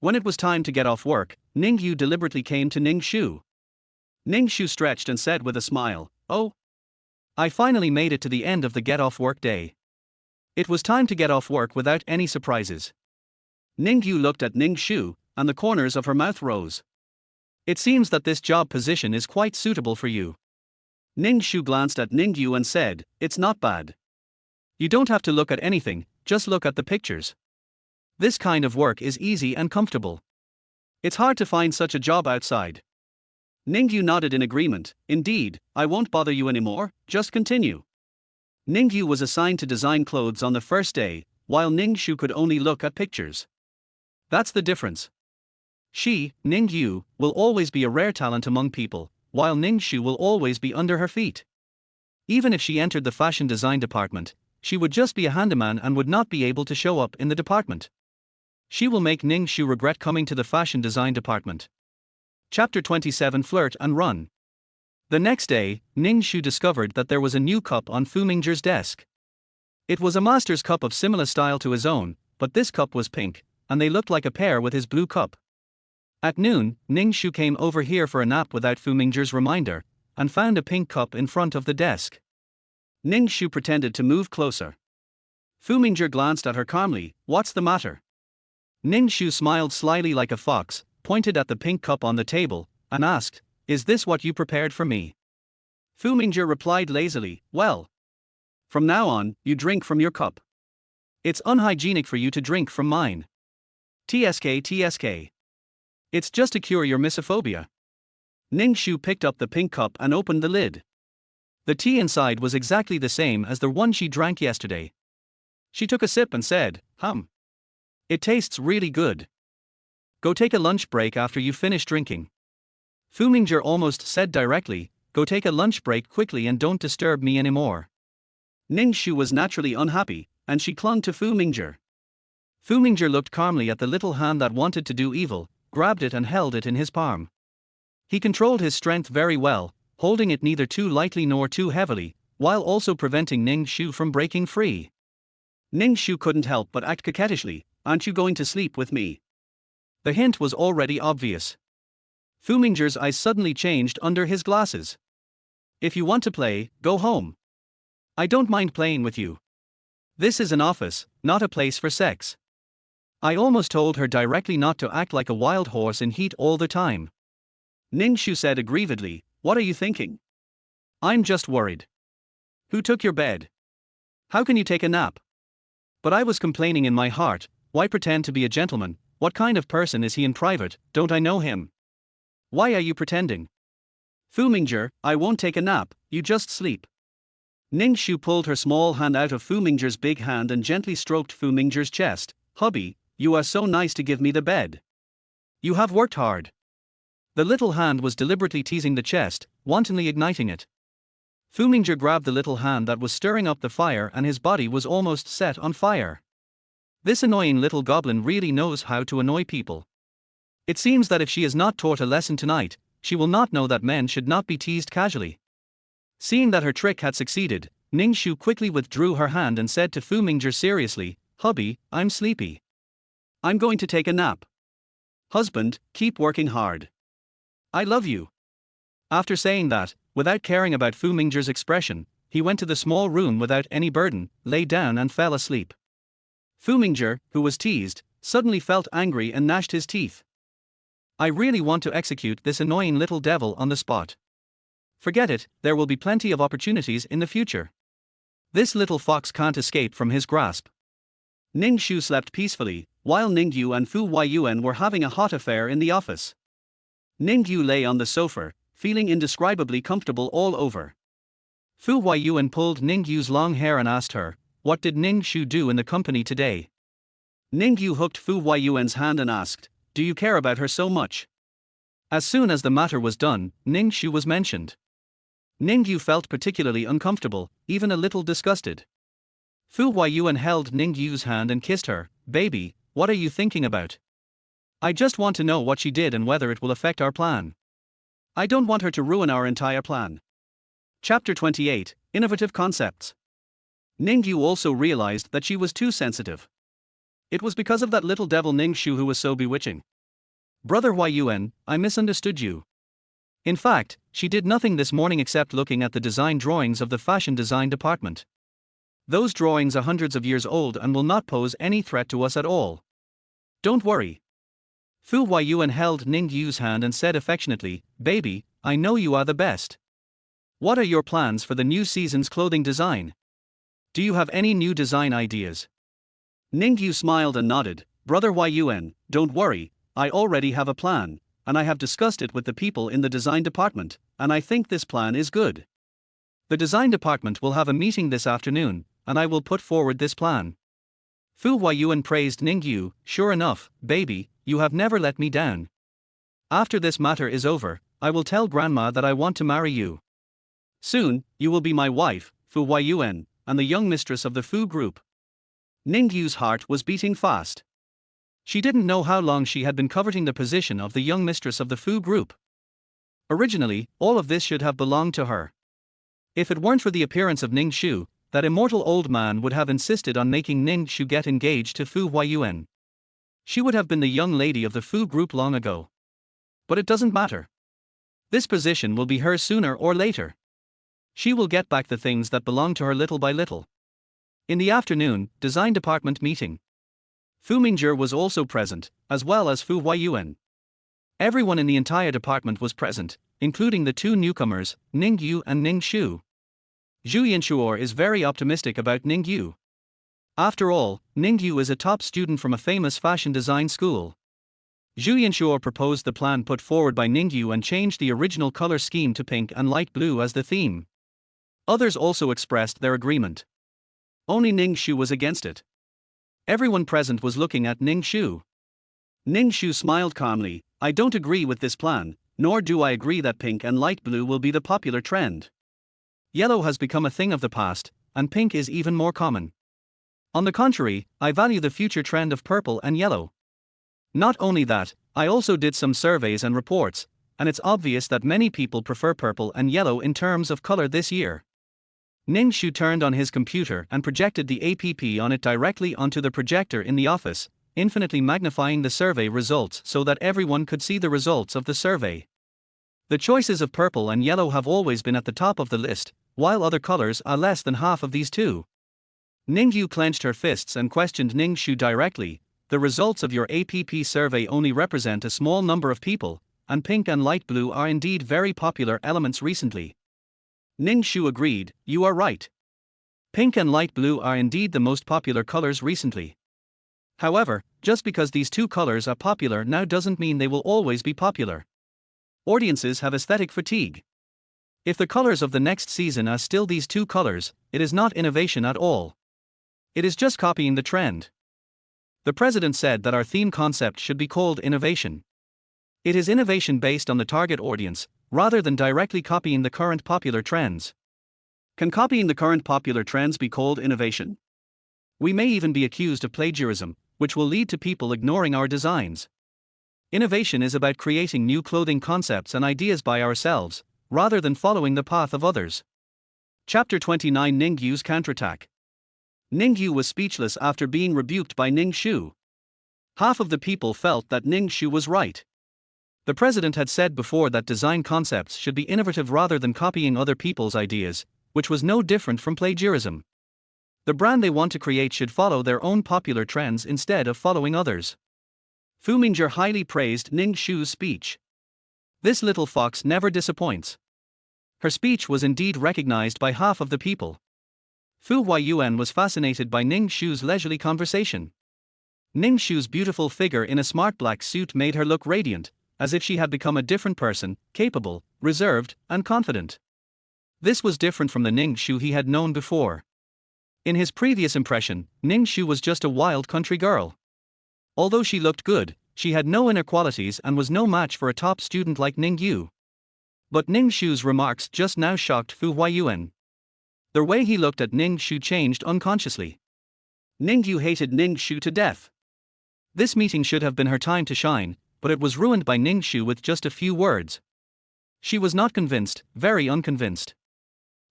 When it was time to get off work, Ning Yu deliberately came to Ning Shu. Ning Shu stretched and said with a smile, "Oh, I finally made it to the end of the get off work day." It was time to get off work without any surprises. Ning Yu looked at Ning Shu, and the corners of her mouth rose. "It seems that this job position is quite suitable for you." Ning Shu glanced at Ning Yu and said, "It's not bad. You don't have to look at anything, just look at the pictures. This kind of work is easy and comfortable. It's hard to find such a job outside." Ning Yu nodded in agreement. "Indeed, I won't bother you anymore, just continue." Ning Yu was assigned to design clothes on the first day, while Ning Shu could only look at pictures. That's the difference. She, Ning Yu, will always be a rare talent among people, while Ning Shu will always be under her feet. Even if she entered the fashion design department, she would just be a handyman and would not be able to show up in the department. She will make Ning Shu regret coming to the fashion design department. Chapter 27 Flirt and Run. The next day, Ning Shu discovered that there was a new cup on Fu Mingzhi's desk. It was a master's cup of similar style to his own, but this cup was pink, and they looked like a pair with his blue cup. At noon, Ning Shu came over here for a nap without Fu Mingzhi's reminder, and found a pink cup in front of the desk. Ning Shu pretended to move closer. Fu Mingzhi glanced at her calmly. "What's the matter?" Ning Shu smiled slyly like a fox, pointed at the pink cup on the table, and asked, "Is this what you prepared for me?" Fu Mingzhi replied lazily, "Well, from now on, you drink from your cup. It's unhygienic for you to drink from mine. TSK. It's just to cure your misophobia." Ning Shu picked up the pink cup and opened the lid. The tea inside was exactly the same as the one she drank yesterday. She took a sip and said, "It tastes really good. Go take a lunch break after you finish drinking." Fu Mingzhi almost said directly, "Go take a lunch break quickly and don't disturb me anymore." Ning Shu was naturally unhappy, and she clung to Fu Mingzhi. Fu Mingzhi looked calmly at the little hand that wanted to do evil, grabbed it and held it in his palm. He controlled his strength very well, holding it neither too lightly nor too heavily, while also preventing Ning Shu from breaking free. Ning Shu couldn't help but act coquettishly. "Aren't you going to sleep with me?" The hint was already obvious. Fu Mingzhi's eyes suddenly changed under his glasses. "If you want to play, go home. I don't mind playing with you. This is an office, not a place for sex." I almost told her directly not to act like a wild horse in heat all the time. Ning Shu said aggrievedly, "What are you thinking?" "I'm just worried." "Who took your bed? How can you take a nap?" But I was complaining in my heart, why pretend to be a gentleman? What kind of person is he in private? Don't I know him? Why are you pretending? "Fu Mingzhi, I won't take a nap, you just sleep." Ning Shu pulled her small hand out of Fu Mingzhi's big hand and gently stroked Fu Mingzhi's chest. "Hubby, you are so nice to give me the bed. You have worked hard." The little hand was deliberately teasing the chest, wantonly igniting it. Fu Mingzhi grabbed the little hand that was stirring up the fire and his body was almost set on fire. This annoying little goblin really knows how to annoy people. It seems that if she is not taught a lesson tonight, she will not know that men should not be teased casually. Seeing that her trick had succeeded, Ning Shu quickly withdrew her hand and said to Fu Mingzhi seriously, "Hubby, I'm sleepy. I'm going to take a nap. Husband, keep working hard. I love you." After saying that, without caring about Fu Mingzhi's expression, he went to the small room without any burden, lay down and fell asleep. Fu Mingzhi, who was teased, suddenly felt angry and gnashed his teeth. "I really want to execute this annoying little devil on the spot. Forget it, there will be plenty of opportunities in the future. This little fox can't escape from his grasp." Ning Shu slept peacefully, while Ning Yu and Fu Yuan were having a hot affair in the office. Ning Yu lay on the sofa, feeling indescribably comfortable all over. Fu Yuan pulled Ning Yu's long hair and asked her, "What did Ning Shu do in the company today?" Ning Yu hooked Fu Yuan's hand and asked, "Do you care about her so much?" As soon as the matter was done, Ning Shu was mentioned. Ning Yu felt particularly uncomfortable, even a little disgusted. Fu Yuanhuai held Ning Yu's hand and kissed her. Baby, what are you thinking about? I just want to know what she did and whether it will affect our plan. I don't want her to ruin our entire plan. Chapter 28, Innovative Concepts. Ning Yu also realized that she was too sensitive. It was because of that little devil Ning Shu who was so bewitching. Brother Yuan, I misunderstood you. In fact, she did nothing this morning except looking at the design drawings of the fashion design department. Those drawings are hundreds of years old and will not pose any threat to us at all. Don't worry. Fu Yuanhuai held Ning Yu's hand and said affectionately, Baby, I know you are the best. What are your plans for the new season's clothing design? Do you have any new design ideas? Ning Yu smiled and nodded. Brother Yuan, don't worry, I already have a plan, and I have discussed it with the people in the design department, and I think this plan is good. The design department will have a meeting this afternoon, and I will put forward this plan. Fu Yuanhuai praised Ning Yu. Sure enough, baby, you have never let me down. After this matter is over, I will tell Grandma that I want to marry you. Soon, you will be my wife, Fu Yuanhuai, and the young mistress of the Fu group. Ning Yu's heart was beating fast. She didn't know how long she had been coveting the position of the young mistress of the Fu group. Originally, all of this should have belonged to her. If it weren't for the appearance of Ning Shu, that immortal old man would have insisted on making Ning Shu get engaged to Fu Yuanhuai. She would have been the young lady of the Fu group long ago. But it doesn't matter. This position will be hers sooner or later. She will get back the things that belong to her little by little. In the afternoon, design department meeting. Fu Mingzhi was also present, as well as Fu Yuanhuai. Everyone in the entire department was present, including the two newcomers, Ning Yu and Ning Shu. Fu Yuanhuai is very optimistic about Ning Yu. After all, Ning Yu is a top student from a famous fashion design school. Fu Yuanhuai proposed the plan put forward by Ning Yu and changed the original color scheme to pink and light blue as the theme. Others also expressed their agreement. Only Ning Shu was against it. Everyone present was looking at Ning Shu. Ning Shu smiled calmly. I don't agree with this plan, nor do I agree that pink and light blue will be the popular trend. Yellow has become a thing of the past, and pink is even more common. On the contrary, I value the future trend of purple and yellow. Not only that, I also did some surveys and reports, and it's obvious that many people prefer purple and yellow in terms of color this year. Ning Shu turned on his computer and projected the app on it directly onto the projector in the office, infinitely magnifying the survey results so that everyone could see the results of the survey. The choices of purple and yellow have always been at the top of the list, while other colors are less than half of these two. Ning Yu clenched her fists and questioned Ning Shu directly. The results of your app survey only represent a small number of people, and pink and light blue are indeed very popular elements recently. Ning Shu agreed, you are right. Pink and light blue are indeed the most popular colors recently. However, just because these two colors are popular now doesn't mean they will always be popular. Audiences have aesthetic fatigue. If the colors of the next season are still these two colors, it is not innovation at all. It is just copying the trend. The president said that our theme concept should be called innovation. It is innovation based on the target audience, rather than directly copying the current popular trends. Can copying the current popular trends be called innovation? We may even be accused of plagiarism, which will lead to people ignoring our designs. Innovation is about creating new clothing concepts and ideas by ourselves, rather than following the path of others. Chapter 29 Ning Yu's counterattack. Ning Yu was speechless after being rebuked by Ning Shu. Half of the people felt that Ning Shu was right. The president had said before that design concepts should be innovative rather than copying other people's ideas, which was no different from plagiarism. The brand they want to create should follow their own popular trends instead of following others. Fu Mingzhi highly praised Ning Shu's speech. This little fox never disappoints. Her speech was indeed recognized by half of the people. Fu Yuanhuai was fascinated by Ning Shu's leisurely conversation. Ning Shu's beautiful figure in a smart black suit made her look radiant, as if she had become a different person, capable, reserved, and confident. This was different from the Ning Shu he had known before. In his previous impression, Ning Shu was just a wild country girl. Although she looked good, she had no inner qualities and was no match for a top student like Ning Yu. But Ning Shu's remarks just now shocked Fu Yuanhuai. The way he looked at Ning Shu changed unconsciously. Ning Yu hated Ning Shu to death. This meeting should have been her time to shine, but it was ruined by Ning Shu with just a few words. She was not convinced, very unconvinced.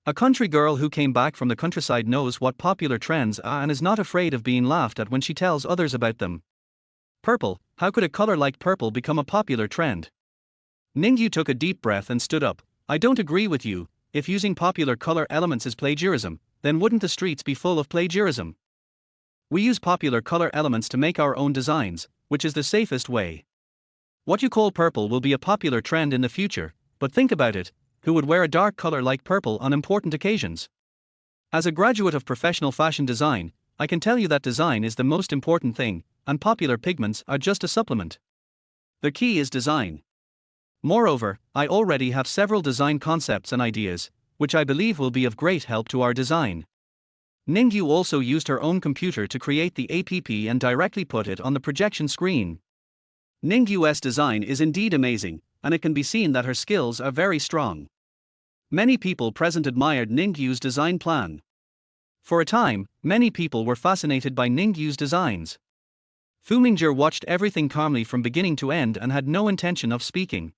A country girl who came back from the countryside knows what popular trends are and is not afraid of being laughed at when she tells others about them. Purple, how could a color like purple become a popular trend? Ning Yu took a deep breath and stood up. I don't agree with you. If using popular color elements is plagiarism, then wouldn't the streets be full of plagiarism? We use popular color elements to make our own designs, which is the safest way. What you call purple will be a popular trend in the future, but think about it, who would wear a dark color like purple on important occasions? As a graduate of professional fashion design, I can tell you that design is the most important thing, and popular pigments are just a supplement. The key is design. Moreover, I already have several design concepts and ideas, which I believe will be of great help to our design. Ning Yu also used her own computer to create the app and directly put it on the projection screen. Ning Yu's design is indeed amazing, and it can be seen that her skills are very strong. Many people present admired Ning Yu's design plan. For a time, many people were fascinated by Ning Yu's designs. Fu Mingzhi watched everything calmly from beginning to end and had no intention of speaking.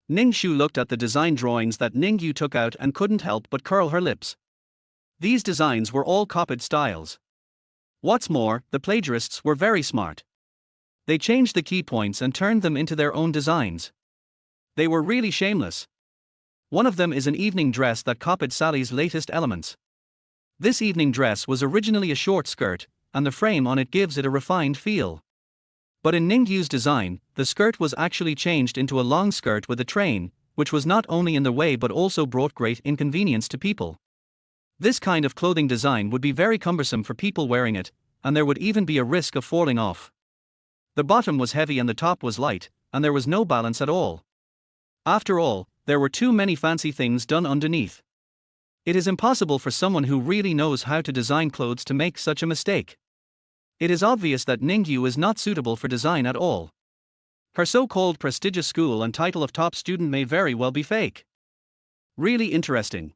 Ning Shu looked at the design drawings that Ning Yu took out and couldn't help but curl her lips. These designs were all copied styles. What's more, the plagiarists were very smart. They changed the key points and turned them into their own designs. They were really shameless. One of them is an evening dress that copied Sally's latest elements. This evening dress was originally a short skirt, and the frame on it gives it a refined feel. But in Ning Yu's design, the skirt was actually changed into a long skirt with a train, which was not only in the way but also brought great inconvenience to people. This kind of clothing design would be very cumbersome for people wearing it, and there would even be a risk of falling off. The bottom was heavy and the top was light, and there was no balance at all. After all, there were too many fancy things done underneath. It is impossible for someone who really knows how to design clothes to make such a mistake. It is obvious that Ning Yu is not suitable for design at all. Her so-called prestigious school and title of top student may very well be fake. Really interesting.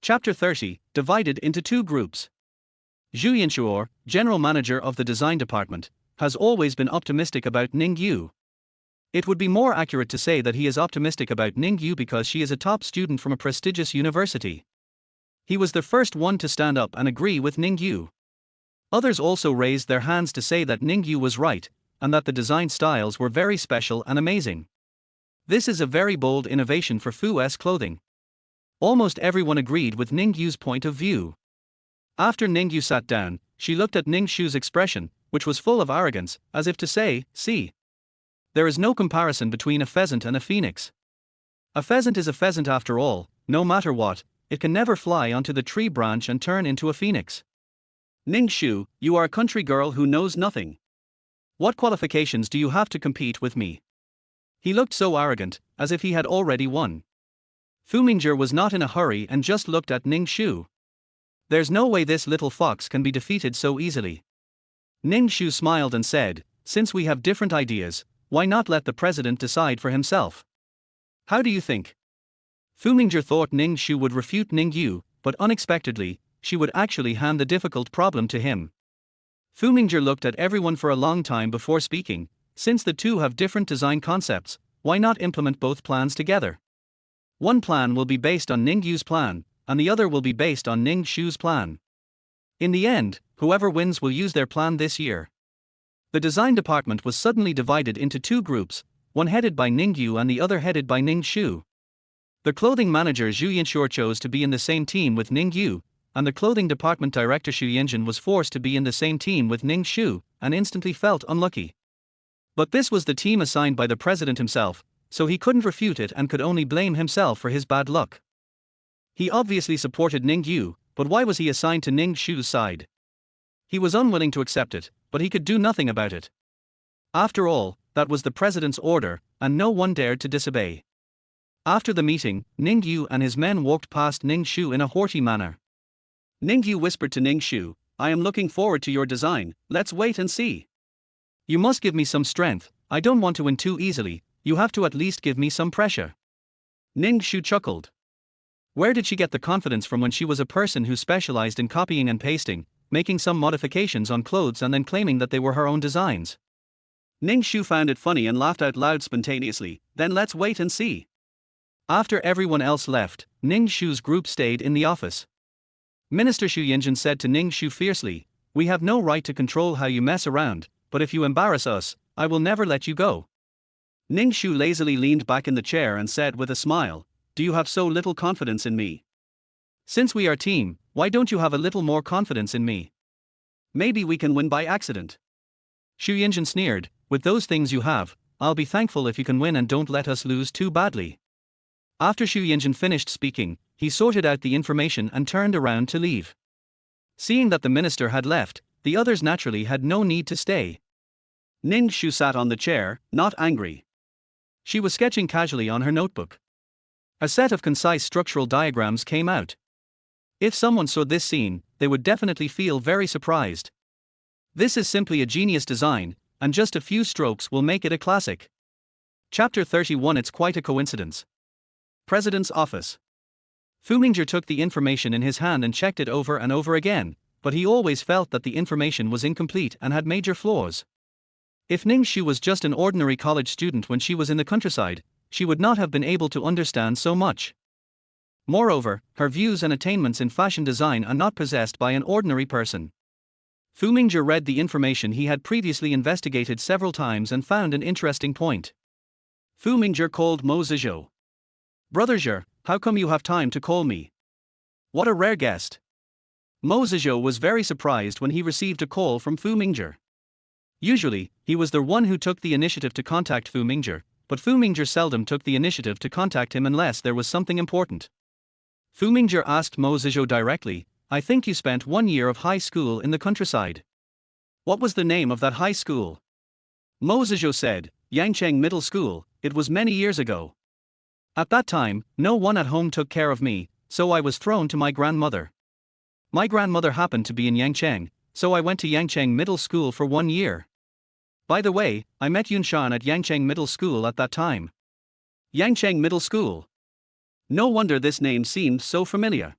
Chapter 30, divided into two groups. Fu Yuanhuai, general manager of the design department, has always been optimistic about Ning Yu. It would be more accurate to say that he is optimistic about Ning Yu because she is a top student from a prestigious university. He was the first one to stand up and agree with Ning Yu. Others also raised their hands to say that Ning Yu was right, and that the design styles were very special and amazing. This is a very bold innovation for Fu's clothing. Almost everyone agreed with Ning Yu's point of view. After Ning Yu sat down, she looked at Ning Shu's expression, which was full of arrogance, as if to say, see. There is no comparison between a pheasant and a phoenix. A pheasant is a pheasant after all, no matter what, it can never fly onto the tree branch and turn into a phoenix. Ning Shu, you are a country girl who knows nothing. What qualifications do you have to compete with me? He looked so arrogant, as if he had already won. Fu Mingzhi was not in a hurry and just looked at Ning Shu. There's no way this little fox can be defeated so easily. Ning Shu smiled and said, since we have different ideas, why not let the president decide for himself? How do you think? Fu Mingzhi thought Ning Shu would refute Ning Yu, but unexpectedly, she would actually hand the difficult problem to him. Fu Mingzhi looked at everyone for a long time before speaking. Since the two have different design concepts, why not implement both plans together? One plan will be based on Ning Yu's plan, and the other will be based on Ning Shu's plan. In the end, whoever wins will use their plan this year. The design department was suddenly divided into two groups, one headed by Ning Yu and the other headed by Ning Shu. The clothing manager Fu Yuanhuai chose to be in the same team with Ning Yu, and the clothing department director Fu Yuanjin was forced to be in the same team with Ning Shu, and instantly felt unlucky. But this was the team assigned by the president himself, so he couldn't refute it and could only blame himself for his bad luck. He obviously supported Ning Yu, but why was he assigned to Ning Shu's side? He was unwilling to accept it, but he could do nothing about it. After all, that was the president's order, and no one dared to disobey. After the meeting, Ning Yu and his men walked past Ning Shu in a haughty manner. Ning Yu whispered to Ning Shu, I am looking forward to your design, let's wait and see. You must give me some strength, I don't want to win too easily, you have to at least give me some pressure. Ning Shu chuckled. Where did she get the confidence from when she was a person who specialized in copying and pasting, making some modifications on clothes and then claiming that they were her own designs? Ning Shu found it funny and laughed out loud spontaneously. Then let's wait and see. After everyone else left, Ning Shu's group stayed in the office. Minister Fu Yuanhuai said to Ning Shu fiercely, "We have no right to control how you mess around, but if you embarrass us, I will never let you go." Ning Shu lazily leaned back in the chair and said with a smile, "Do you have so little confidence in me? Since we are team, why don't you have a little more confidence in me? Maybe we can win by accident." Fu Yuanhuai sneered, "With those things you have, I'll be thankful if you can win and don't let us lose too badly." After Fu Yuanhuai finished speaking, he sorted out the information and turned around to leave. Seeing that the minister had left, the others naturally had no need to stay. Ning Shu sat on the chair, not angry. She was sketching casually on her notebook. A set of concise structural diagrams came out. If someone saw this scene, they would definitely feel very surprised. This is simply a genius design, and just a few strokes will make it a classic. Chapter 31. It's quite a coincidence. President's Office. Fu Mingzhi took the information in his hand and checked it over and over again, but he always felt that the information was incomplete and had major flaws. If Ning Shu was just an ordinary college student when she was in the countryside, she would not have been able to understand so much. Moreover, her views and attainments in fashion design are not possessed by an ordinary person. Fu Mingzhi read the information he had previously investigated several times and found an interesting point. Fu Mingzhi called Mo Zizhou. "Brother Zhi, how come you have time to call me? What a rare guest." Mo Zizhou was very surprised when he received a call from Fu Mingzhi. Usually, he was the one who took the initiative to contact Fu Mingzhi, but Fu Mingzhi seldom took the initiative to contact him unless there was something important. Fu Mingzhi asked Mo Zizhou directly, "I think you spent 1 year of high school in the countryside. What was the name of that high school?" Mo Zizhou said, "Yangcheng Middle School. It was many years ago. At that time, no one at home took care of me, so I was thrown to my grandmother. My grandmother happened to be in Yangcheng, so I went to Yangcheng Middle School for 1 year. By the way, I met Yunshan at Yangcheng Middle School at that time." Yangcheng Middle School. No wonder this name seemed so familiar.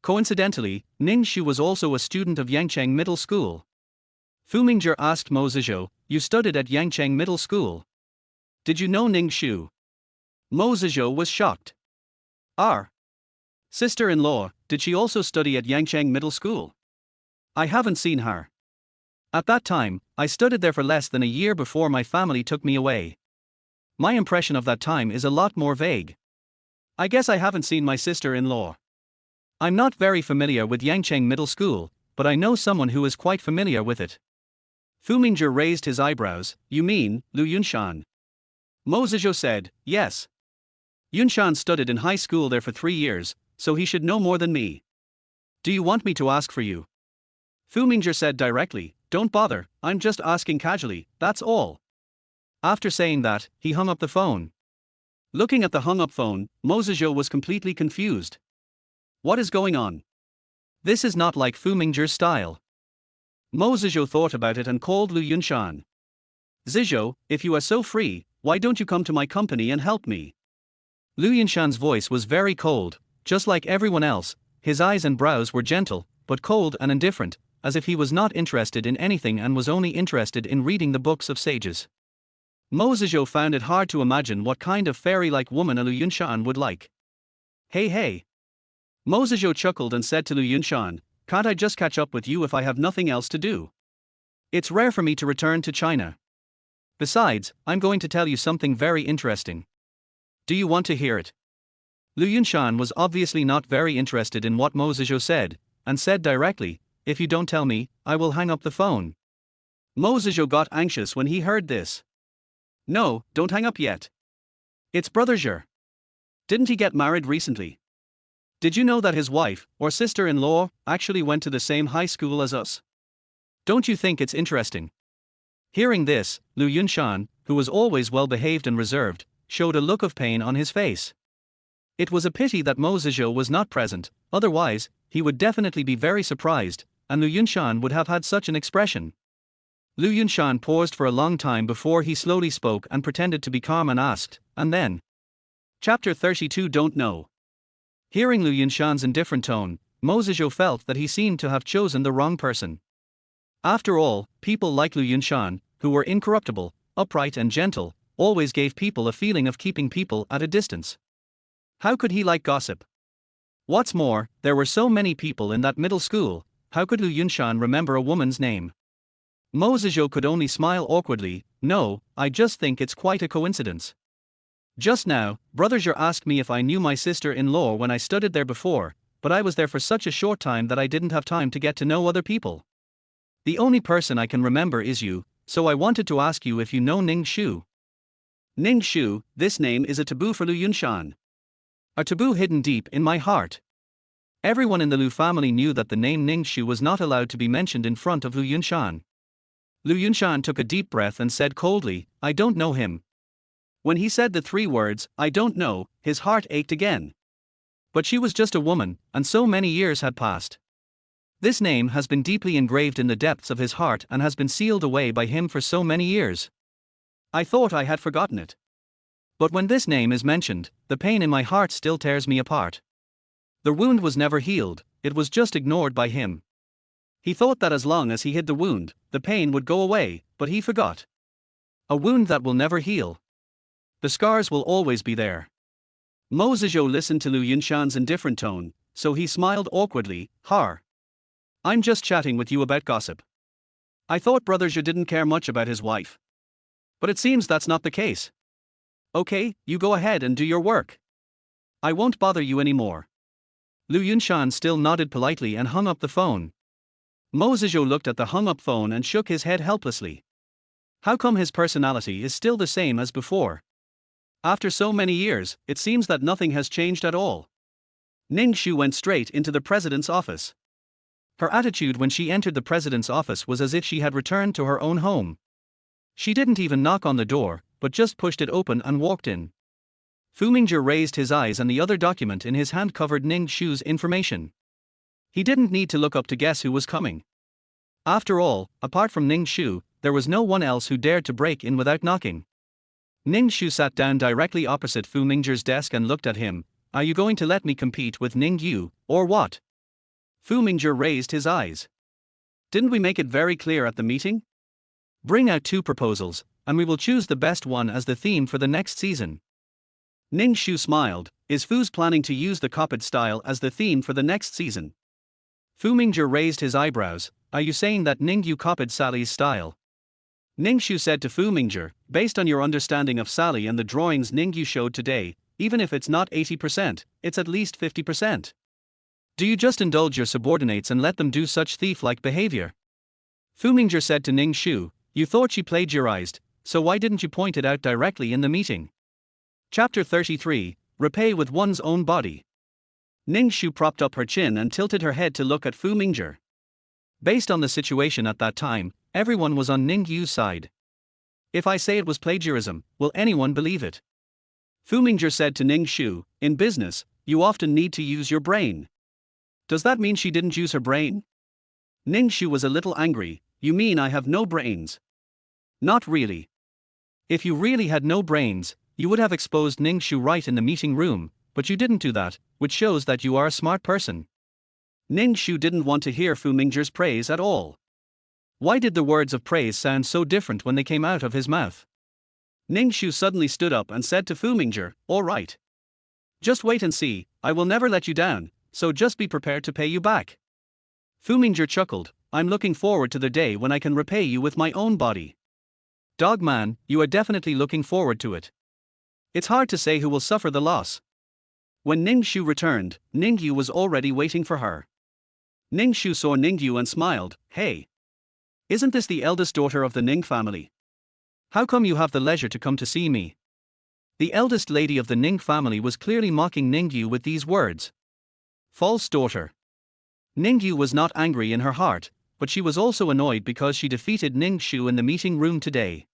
Coincidentally, Ning Shu was also a student of Yangcheng Middle School. Fu Mingzhi asked Mo Zizhou, "You studied at Yangcheng Middle School. Did you know Ning Shu?" Mo Zizhou was shocked. "Our sister-in-law, did she also study at Yangcheng Middle School? I haven't seen her. At that time, I studied there for less than a year before my family took me away. My impression of that time is a lot more vague. I guess I haven't seen my sister-in-law. I'm not very familiar with Yangcheng Middle School, but I know someone who is quite familiar with it." Fu Mingzhi raised his eyebrows. "You mean, Lu Yunshan?" Mo Zizhou said, "Yes. Yunshan studied in high school there for 3 years, so he should know more than me. Do you want me to ask for you?" Fu Mingzhi said directly, "Don't bother, I'm just asking casually, that's all." After saying that, he hung up the phone. Looking at the hung-up phone, Mo Zizhou was completely confused. What is going on? This is not like Fu Mingzhi's style. Mo Zizhou thought about it and called Lu Yunshan. "Zizhou, if you are so free, why don't you come to my company and help me?" Lu Yunshan's voice was very cold, just like everyone else. His eyes and brows were gentle, but cold and indifferent, as if he was not interested in anything and was only interested in reading the books of sages. Mo Zizhou found it hard to imagine what kind of fairy-like woman a Lu Yunshan would like. "Hey hey." Mo Zizhou chuckled and said to Lu Yunshan, "Can't I just catch up with you if I have nothing else to do? It's rare for me to return to China. Besides, I'm going to tell you something very interesting. Do you want to hear it?" Lu Yunshan was obviously not very interested in what Mo Zizhou said, and said directly, "If you don't tell me, I will hang up the phone." Mo Zizhou got anxious when he heard this. "No, don't hang up yet. It's Brother Zhi. Didn't he get married recently? Did you know that his wife, or sister-in-law, actually went to the same high school as us? Don't you think it's interesting?" Hearing this, Lu Yunshan, who was always well-behaved and reserved, showed a look of pain on his face. It was a pity that Mo Zizhou was not present, otherwise, he would definitely be very surprised, and Lu Yunshan would have had such an expression. Lu Yunshan paused for a long time before he slowly spoke and pretended to be calm and asked, "And then?" Chapter 32. Don't know. Hearing Lu Yunshan's indifferent tone, Mo Zizhou felt that he seemed to have chosen the wrong person. After all, people like Lu Yunshan, who were incorruptible, upright and gentle, always gave people a feeling of keeping people at a distance. How could he like gossip? What's more, there were so many people in that middle school, how could Lu Yunshan remember a woman's name? Mo Zizhou could only smile awkwardly. No, I just think it's quite a coincidence. Just now, Brother Zhe asked me if I knew my sister-in-law when I studied there before, but I was there for such a short time that I didn't have time to get to know other people. The only person I can remember is you, so I wanted to ask you if you know Ning Shu. Ning Shu, this name is a taboo for Lu Yunshan. A taboo hidden deep in my heart. Everyone in the Lu family knew that the name Ning Shu was not allowed to be mentioned in front of Lu Yunshan. Lu Yunshan took a deep breath and said coldly, I don't know him. When he said the 3 words, I don't know, his heart ached again. But she was just a woman, and so many years had passed. This name has been deeply engraved in the depths of his heart and has been sealed away by him for so many years. I thought I had forgotten it. But when this name is mentioned, the pain in my heart still tears me apart. The wound was never healed, it was just ignored by him. He thought that as long as he hid the wound, the pain would go away, but he forgot. A wound that will never heal. The scars will always be there. Mo Zizhou listened to Lu Yunshan's indifferent tone, so he smiled awkwardly. I'm just chatting with you about gossip. I thought Brother Zhe didn't care much about his wife. But it seems that's not the case. Okay, you go ahead and do your work. I won't bother you anymore. Lu Yunshan still nodded politely and hung up the phone. Mo Zizhou looked at the hung-up phone and shook his head helplessly. How come his personality is still the same as before? After so many years, it seems that nothing has changed at all. Ning Shu went straight into the president's office. Her attitude when she entered the president's office was as if she had returned to her own home. She didn't even knock on the door, but just pushed it open and walked in. Fu Mingzhi raised his eyes and the other document in his hand covered Ning Shu's information. He didn't need to look up to guess who was coming. After all, apart from Ning Shu, there was no one else who dared to break in without knocking. Ning Shu sat down directly opposite Fu Mingzhi's desk and looked at him. Are you going to let me compete with Ning Yu, or what? Fu Mingzhi raised his eyes. Didn't we make it very clear at the meeting? Bring out 2 proposals, and we will choose the best one as the theme for the next season. Ning Shu smiled. Is Fu's planning to use the copied style as the theme for the next season? Fu Mingzhi raised his eyebrows. Are you saying that Ning Yu copied Sally's style? Ning Shu said to Fu Mingzhi, based on your understanding of Sally and the drawings Ning Yu showed today, even if it's not 80%, it's at least 50%. Do you just indulge your subordinates and let them do such thief-like behavior? Fu Mingzhi said to Ning Shu, you thought she plagiarized, so why didn't you point it out directly in the meeting? Chapter 33, Repay with One's Own Body. Ning Shu propped up her chin and tilted her head to look at Fu Mingzhi. Based on the situation at that time, everyone was on Ning Yu's side. If I say it was plagiarism, will anyone believe it? Fu Mingzhi said to Ning Shu, in business, you often need to use your brain. Does that mean she didn't use her brain? Ning Shu was a little angry. You mean I have no brains? Not really. If you really had no brains, you would have exposed Ning Shu right in the meeting room, but you didn't do that, which shows that you are a smart person. Ning Shu didn't want to hear Fu Mingzhi's praise at all. Why did the words of praise sound so different when they came out of his mouth? Ning Shu suddenly stood up and said to Fu Mingzhi, all right. Just wait and see, I will never let you down, so just be prepared to pay you back. Fu Mingzhi chuckled, I'm looking forward to the day when I can repay you with my own body. Dog man, you are definitely looking forward to it. It's hard to say who will suffer the loss. When Ning Shu returned, Ning Yu was already waiting for her. Ning Shu saw Ning Yu and smiled, hey. Isn't this the eldest daughter of the Ning family? How come you have the leisure to come to see me? The eldest lady of the Ning family was clearly mocking Ning Yu with these words. False daughter. Ning Yu was not angry in her heart, but she was also annoyed because she defeated Ning Shu in the meeting room today.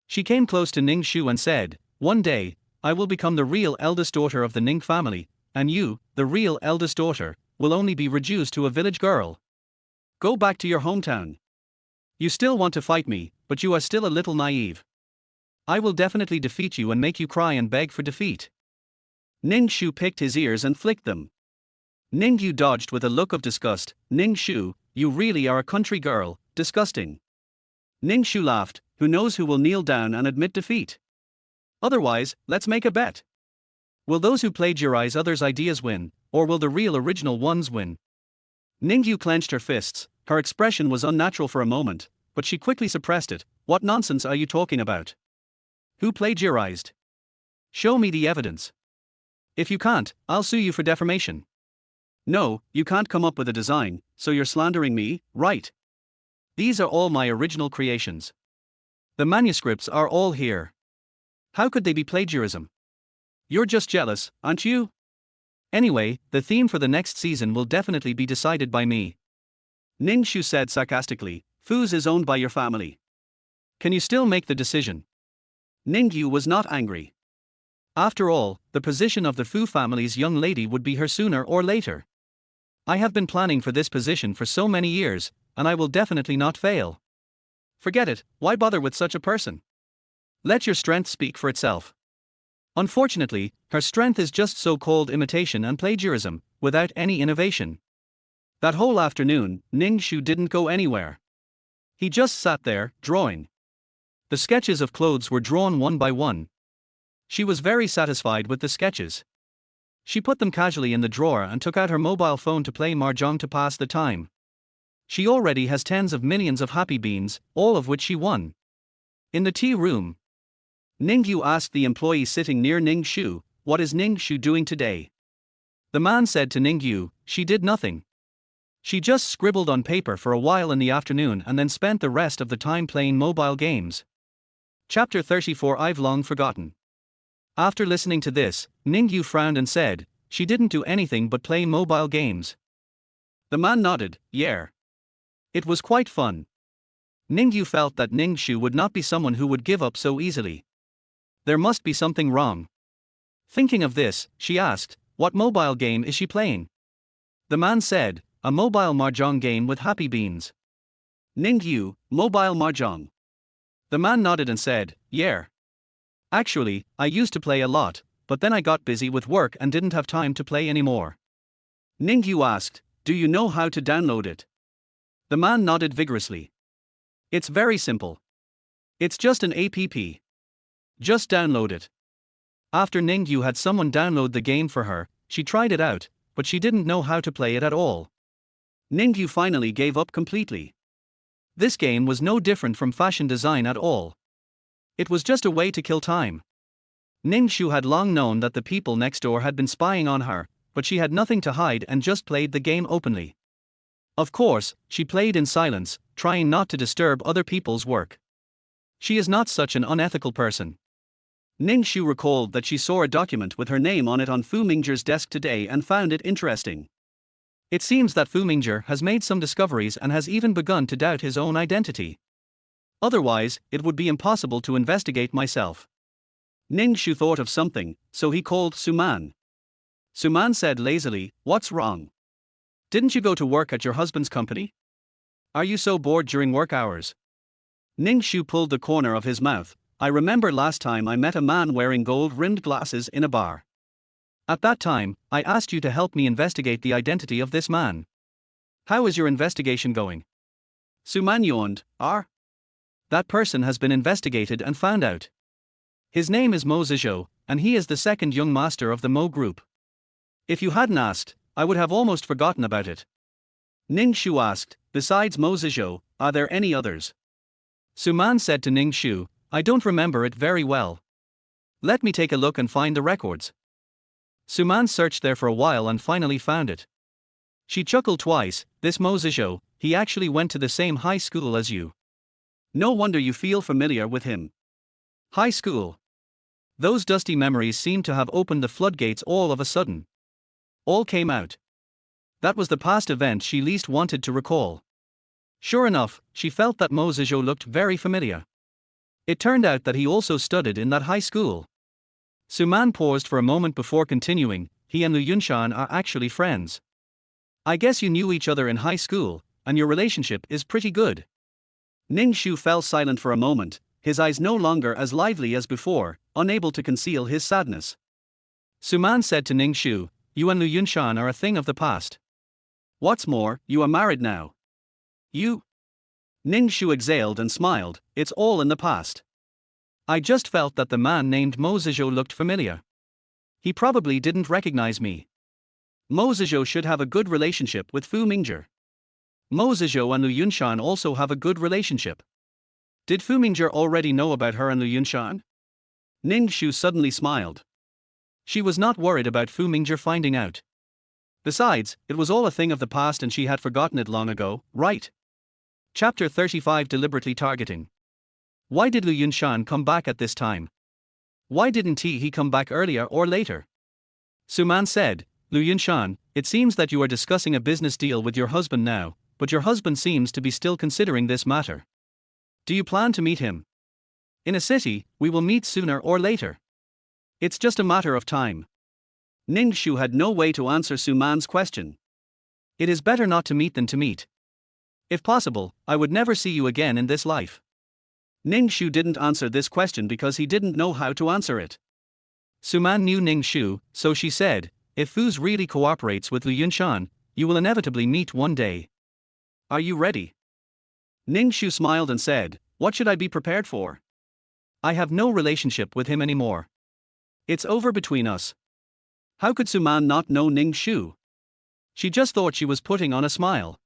She came close to Ning Shu and said, one day, I will become the real eldest daughter of the Ning family, and you, the real eldest daughter, will only be reduced to a village girl. Go back to your hometown. You still want to fight me, but you are still a little naive. I will definitely defeat you and make you cry and beg for defeat. Ning Shu picked his ears and flicked them. Ning Yu dodged with a look of disgust. Ning Shu, you really are a country girl, disgusting. Ning Shu laughed, who knows who will kneel down and admit defeat? Otherwise, let's make a bet. Will those who plagiarize others' ideas win, or will the real original ones win? Ning Yu clenched her fists. Her expression was unnatural for a moment, but she quickly suppressed it. What nonsense are you talking about? Who plagiarized? Show me the evidence. If you can't, I'll sue you for defamation. No, you can't come up with a design, so you're slandering me, right? These are all my original creations. The manuscripts are all here. How could they be plagiarism? You're just jealous, aren't you? Anyway, the theme for the next season will definitely be decided by me. Ning Shu said sarcastically, Fu's is owned by your family. Can you still make the decision? Ning Yu was not angry. After all, the position of the Fu family's young lady would be her sooner or later. I have been planning for this position for so many years, and I will definitely not fail. Forget it, why bother with such a person? Let your strength speak for itself. Unfortunately, her strength is just so-called imitation and plagiarism, without any innovation. That whole afternoon, Ning Shu didn't go anywhere. He just sat there, drawing. The sketches of clothes were drawn one by one. She was very satisfied with the sketches. She put them casually in the drawer and took out her mobile phone to play mahjong to pass the time. She already has tens of millions of happy beans, all of which she won. In the tea room, Ning Yu asked the employee sitting near Ning Shu, what is Ning Shu doing today? The man said to Ning Yu, she did nothing. She just scribbled on paper for a while in the afternoon and then spent the rest of the time playing mobile games. Chapter 34 I've long forgotten. After listening to this, Ning Yu frowned and said, she didn't do anything but play mobile games. The man nodded, yeah. It was quite fun. Ning Yu felt that Ning Shu would not be someone who would give up so easily. There must be something wrong. Thinking of this, she asked, what mobile game is she playing? The man said, a mobile mahjong game with happy beans. Ning Yu, mobile mahjong. The man nodded and said, yeah. Actually, I used to play a lot, but then I got busy with work and didn't have time to play anymore. Ning Yu asked, do you know how to download it? The man nodded vigorously. It's very simple. It's just an app. Just download it. After Ning Yu had someone download the game for her, she tried it out, but she didn't know how to play it at all. Ning Yu finally gave up completely. This game was no different from fashion design at all. It was just a way to kill time. Ning Shu had long known that the people next door had been spying on her, but she had nothing to hide and just played the game openly. Of course, she played in silence, trying not to disturb other people's work. She is not such an unethical person. Ning Shu recalled that she saw a document with her name on it on Fu Mingzhi's desk today and found it interesting. It seems that Fu Mingzhi has made some discoveries and has even begun to doubt his own identity. Otherwise, it would be impossible to investigate myself. Ning Shu thought of something, so he called Suman. Suman said lazily, what's wrong? Didn't you go to work at your husband's company? Are you so bored during work hours? Ning Shu pulled the corner of his mouth. I remember last time I met a man wearing gold-rimmed glasses in a bar. At that time, I asked you to help me investigate the identity of this man. How is your investigation going? Suman yawned. That person has been investigated and found out. His name is Mo Zizhou, and he is the second young master of the Mo group. If you hadn't asked, I would have almost forgotten about it. Ning Shu asked, besides Mo Zizhou, are there any others? Suman said to Ning Shu, I don't remember it very well. Let me take a look and find the records. Suman searched there for a while and finally found it. She chuckled twice, this Mo Zizhou, he actually went to the same high school as you. No wonder you feel familiar with him. High school. Those dusty memories seemed to have opened the floodgates all of a sudden. All came out. That was the past event she least wanted to recall. Sure enough, she felt that Mo Zizhou looked very familiar. It turned out that he also studied in that high school. Suman paused for a moment before continuing, he and Lu Yunshan are actually friends. I guess you knew each other in high school, and your relationship is pretty good. Ning Shu fell silent for a moment, his eyes no longer as lively as before, unable to conceal his sadness. Suman said to Ning Shu, You and Lu Yunshan are a thing of the past. What's more, you are married now. You? Ning Shu exhaled and smiled, it's all in the past. I just felt that the man named Mo Zizhou looked familiar. He probably didn't recognize me. Mo Zizhou should have a good relationship with Fu Mingzhi. Mo Zizhou and Lu Yunshan also have a good relationship. Did Fu Mingzhi already know about her and Lu Yunshan? Ning Shu suddenly smiled. She was not worried about Fu Mingzhi finding out. Besides, it was all a thing of the past and she had forgotten it long ago, right? Chapter 35 Deliberately Targeting. Why did Lu Yunshan come back at this time? Why didn't he come back earlier or later? Suman said, Lu Yunshan, it seems that you are discussing a business deal with your husband now, but your husband seems to be still considering this matter. Do you plan to meet him? In a city, we will meet sooner or later. It's just a matter of time. Ning Shu had no way to answer Suman's question. It is better not to meet than to meet. If possible, I would never see you again in this life. Ning Shu didn't answer this question because he didn't know how to answer it. Suman knew Ning Shu, so she said, if Fu's really cooperates with Lu Yunshan, you will inevitably meet one day. Are you ready? Ning Shu smiled and said, what should I be prepared for? I have no relationship with him anymore. It's over between us. How could Suman not know Ning Shu? She just thought she was putting on a smile.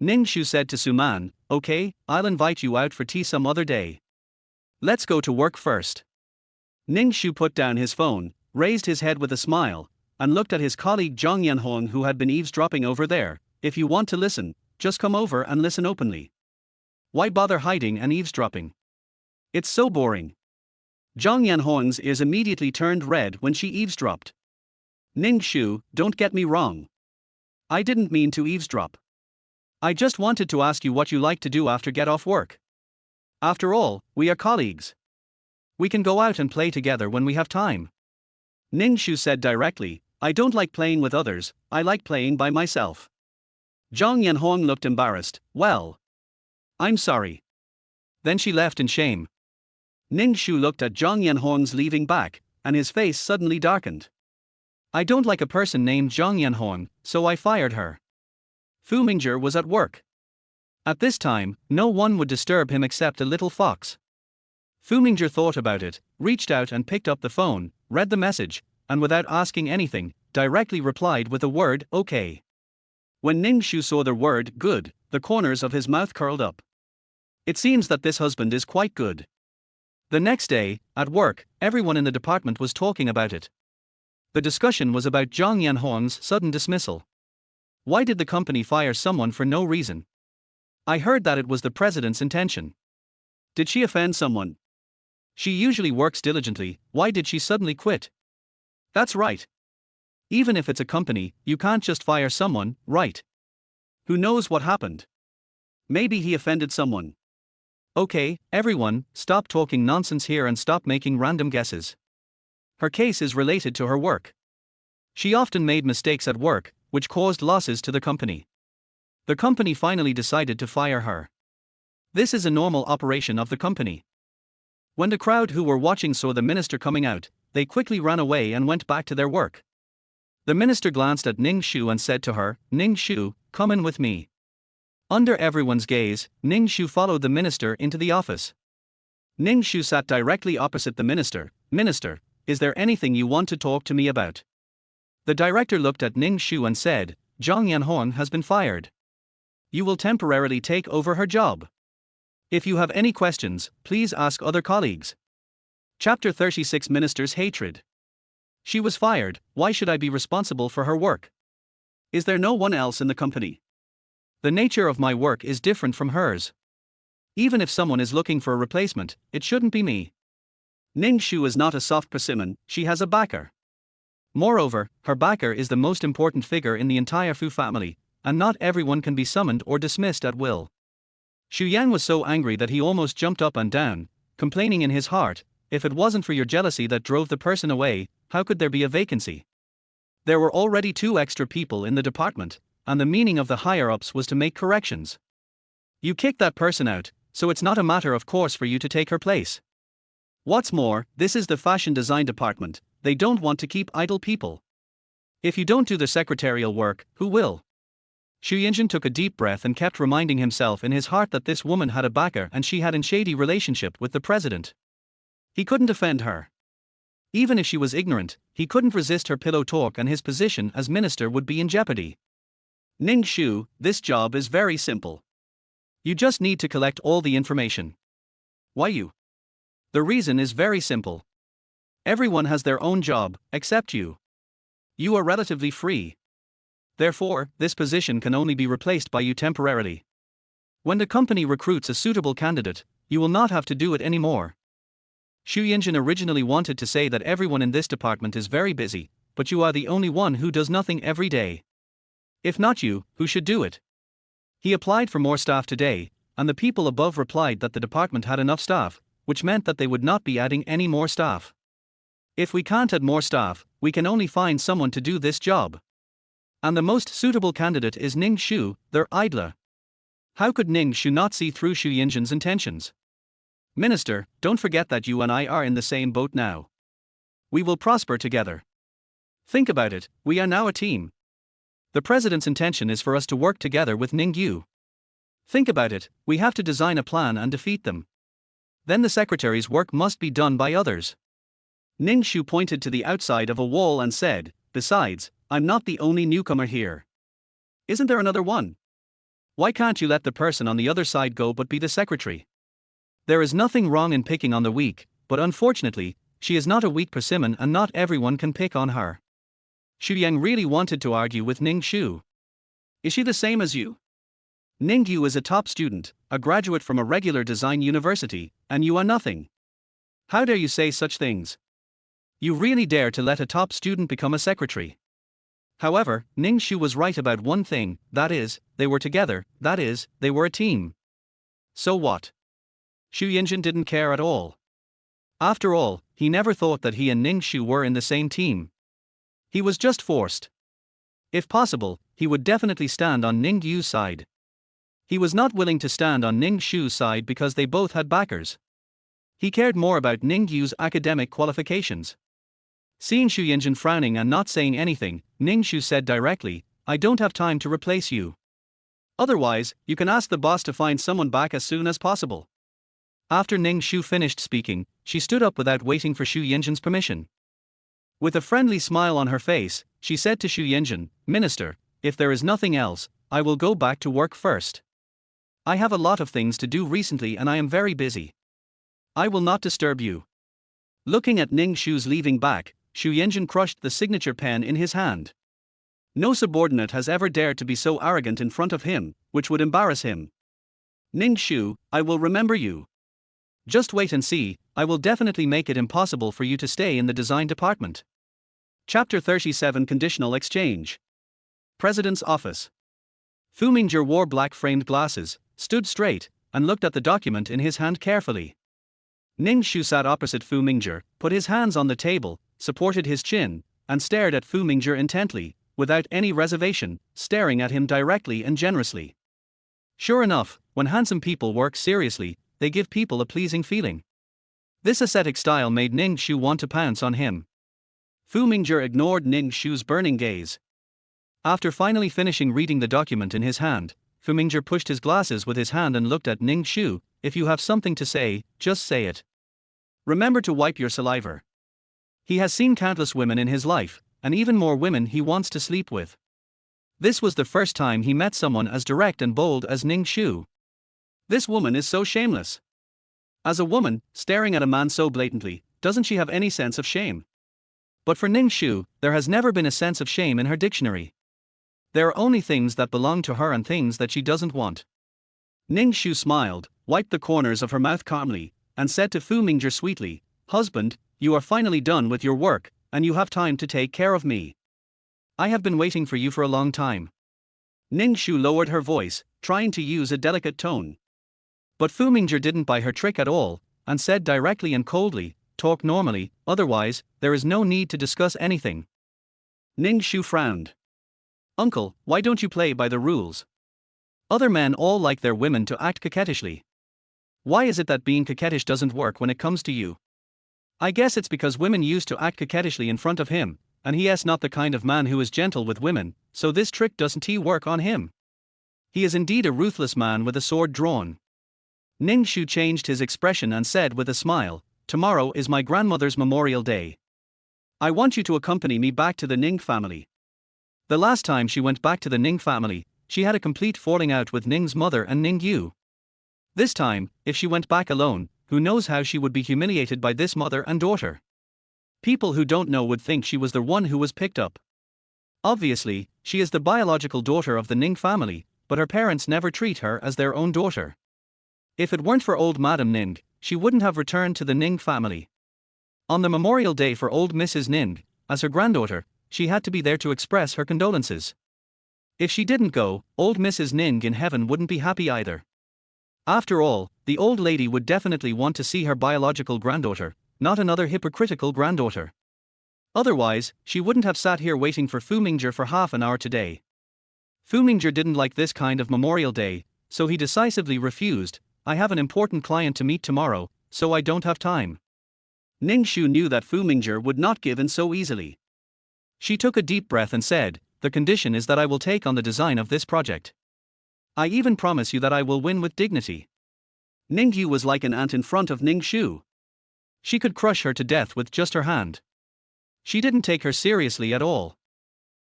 Ning Shu said to Suman, okay, I'll invite you out for tea some other day. Let's go to work first. Ning Shu put down his phone, raised his head with a smile, and looked at his colleague Zhang Yanhong who had been eavesdropping over there. If you want to listen, just come over and listen openly. Why bother hiding and eavesdropping? It's so boring. Zhang Yanhong's ears immediately turned red when she eavesdropped. Ning Shu, don't get me wrong. I didn't mean to eavesdrop. I just wanted to ask you what you like to do after get off work. After all, we are colleagues. We can go out and play together when we have time. Ning Shu said directly, I don't like playing with others, I like playing by myself. Zhang Yanhong looked embarrassed, well. I'm sorry. Then she left in shame. Ning Shu looked at Zhang Yanhong's leaving back, and his face suddenly darkened. I don't like a person named Zhang Yanhong, so I fired her. Fu Mingzhi was at work. At this time, no one would disturb him except a little fox. Fu Mingzhi thought about it, reached out and picked up the phone, read the message, and without asking anything, directly replied with the word, okay. When Ning Shu saw the word, good, the corners of his mouth curled up. It seems that this husband is quite good. The next day, at work, everyone in the department was talking about it. The discussion was about Zhang Yanhong's sudden dismissal. Why did the company fire someone for no reason? I heard that it was the president's intention. Did she offend someone? She usually works diligently, why did she suddenly quit? That's right. Even if it's a company, you can't just fire someone, right? Who knows what happened? Maybe he offended someone. Okay, everyone, stop talking nonsense here and stop making random guesses. Her case is related to her work. She often made mistakes at work, which caused losses to the company. The company finally decided to fire her. This is a normal operation of the company. When the crowd who were watching saw the minister coming out, they quickly ran away and went back to their work. The minister glanced at Ning Shu and said to her, Ning Shu, come in with me. Under everyone's gaze, Ning Shu followed the minister into the office. Ning Shu sat directly opposite the minister. Minister, is there anything you want to talk to me about? The director looked at Ning Shu and said, Zhang Yanhong has been fired. You will temporarily take over her job. If you have any questions, please ask other colleagues. Chapter 36 Minister's Hatred. She was fired, why should I be responsible for her work? Is there no one else in the company? The nature of my work is different from hers. Even if someone is looking for a replacement, it shouldn't be me. Ning Shu is not a soft persimmon, she has a backer. Moreover, her backer is the most important figure in the entire Fu family, and not everyone can be summoned or dismissed at will. Xu Yan was so angry that he almost jumped up and down, complaining in his heart, if it wasn't for your jealousy that drove the person away, how could there be a vacancy? There were already 2 extra people in the department, and the meaning of the higher-ups was to make corrections. You kicked that person out, so it's not a matter of course for you to take her place. What's more, this is the fashion design department, they don't want to keep idle people. If you don't do the secretarial work, who will? Xu Yinjin took a deep breath and kept reminding himself in his heart that this woman had a backer and she had a shady relationship with the president. He couldn't defend her. Even if she was ignorant, he couldn't resist her pillow talk and his position as minister would be in jeopardy. Ning Shu, this job is very simple. You just need to collect all the information. Why you? The reason is very simple. Everyone has their own job, except you. You are relatively free. Therefore, this position can only be replaced by you temporarily. When the company recruits a suitable candidate, you will not have to do it anymore. Xu Yinjin originally wanted to say that everyone in this department is very busy, but you are the only one who does nothing every day. If not you, who should do it? He applied for more staff today, and the people above replied that the department had enough staff, which meant that they would not be adding any more staff. If we can't add more staff, we can only find someone to do this job. And the most suitable candidate is Ning Shu, their idler. How could Ning Shu not see through Xu Yinjin's intentions? Minister, don't forget that you and I are in the same boat now. We will prosper together. Think about it, we are now a team. The president's intention is for us to work together with Ning Yu. Think about it, we have to design a plan and defeat them. Then the secretary's work must be done by others. Ning Shu pointed to the outside of a wall and said, besides, I'm not the only newcomer here. Isn't there another one? Why can't you let the person on the other side go but be the secretary? There is nothing wrong in picking on the weak, but unfortunately, she is not a weak persimmon and not everyone can pick on her. Xu Yang really wanted to argue with Ning Shu. Is she the same as you? Ning Yu is a top student, a graduate from a regular design university, and you are nothing. How dare you say such things? You really dare to let a top student become a secretary? However, Ning Shu was right about one thing, that is, they were together, that is, they were a team. So what? Xu Yinjin didn't care at all. After all, he never thought that he and Ning Shu were in the same team. He was just forced. If possible, he would definitely stand on Ning Yu's side. He was not willing to stand on Ning Shu's side because they both had backers. He cared more about Ning Yu's academic qualifications. Seeing Xu Yinjin frowning and not saying anything, Ning Shu said directly, I don't have time to replace you. Otherwise, you can ask the boss to find someone back as soon as possible. After Ning Shu finished speaking, she stood up without waiting for Xu Yinjin's permission. With a friendly smile on her face, she said to Xu Yinjin, Minister, if there is nothing else, I will go back to work first. I have a lot of things to do recently and I am very busy. I will not disturb you. Looking at Ning Shu's leaving back, Xu Yinjin crushed the signature pen in his hand. No subordinate has ever dared to be so arrogant in front of him, which would embarrass him. Ning Shu, I will remember you. Just wait and see, I will definitely make it impossible for you to stay in the design department. Chapter 37 Conditional Exchange. President's Office. Fu Mingzhi wore black framed glasses, stood straight, and looked at the document in his hand carefully. Ning Shu sat opposite Fu Mingzhi, put his hands on the table, supported his chin, and stared at Fu Mingzhi intently, without any reservation, staring at him directly and generously. Sure enough, when handsome people work seriously, they give people a pleasing feeling. This ascetic style made Ning Shu want to pounce on him. Fu Mingzhi ignored Ning Shu's burning gaze. After finally finishing reading the document in his hand, Fu Mingzhi pushed his glasses with his hand and looked at Ning Shu. If you have something to say, just say it. Remember to wipe your saliva. He has seen countless women in his life, and even more women he wants to sleep with. This was the first time he met someone as direct and bold as Ning Shu. This woman is so shameless. As a woman, staring at a man so blatantly, doesn't she have any sense of shame? But for Ning Shu, there has never been a sense of shame in her dictionary. There are only things that belong to her and things that she doesn't want. Ning Shu smiled, wiped the corners of her mouth calmly, and said to Fu Mingzhi sweetly, Husband, you are finally done with your work, and you have time to take care of me. I have been waiting for you for a long time. Ning Shu lowered her voice, trying to use a delicate tone. But Fu Mingzhi didn't buy her trick at all, and said directly and coldly, Talk normally, otherwise, there is no need to discuss anything. Ning Shu frowned. Uncle, why don't you play by the rules? Other men all like their women to act coquettishly. Why is it that being coquettish doesn't work when it comes to you? I guess it's because women used to act coquettishly in front of him, and he is not the kind of man who is gentle with women, so this trick doesn't work on him. He is indeed a ruthless man with a sword drawn. Ning Shu changed his expression and said with a smile, "Tomorrow is my grandmother's memorial day. I want you to accompany me back to the Ning family." The last time she went back to the Ning family, she had a complete falling out with Ning's mother and Ning Yu. This time, if she went back alone, who knows how she would be humiliated by this mother and daughter. People who don't know would think she was the one who was picked up. Obviously, she is the biological daughter of the Ning family, but her parents never treat her as their own daughter. If it weren't for old Madam Ning, she wouldn't have returned to the Ning family. On the memorial day for old Mrs. Ning, as her granddaughter, she had to be there to express her condolences. If she didn't go, old Mrs. Ning in heaven wouldn't be happy either. After all, the old lady would definitely want to see her biological granddaughter, not another hypocritical granddaughter. Otherwise, she wouldn't have sat here waiting for Fu Mingzhi for half an hour today. Fu Mingzhi didn't like this kind of memorial day, so he decisively refused. "I have an important client to meet tomorrow, so I don't have time." Ning Shu knew that Fu Mingzhi would not give in so easily. She took a deep breath and said, "The condition is that I will take on the design of this project. I even promise you that I will win with dignity." Ning Yu was like an ant in front of Ning Shu. She could crush her to death with just her hand. She didn't take her seriously at all.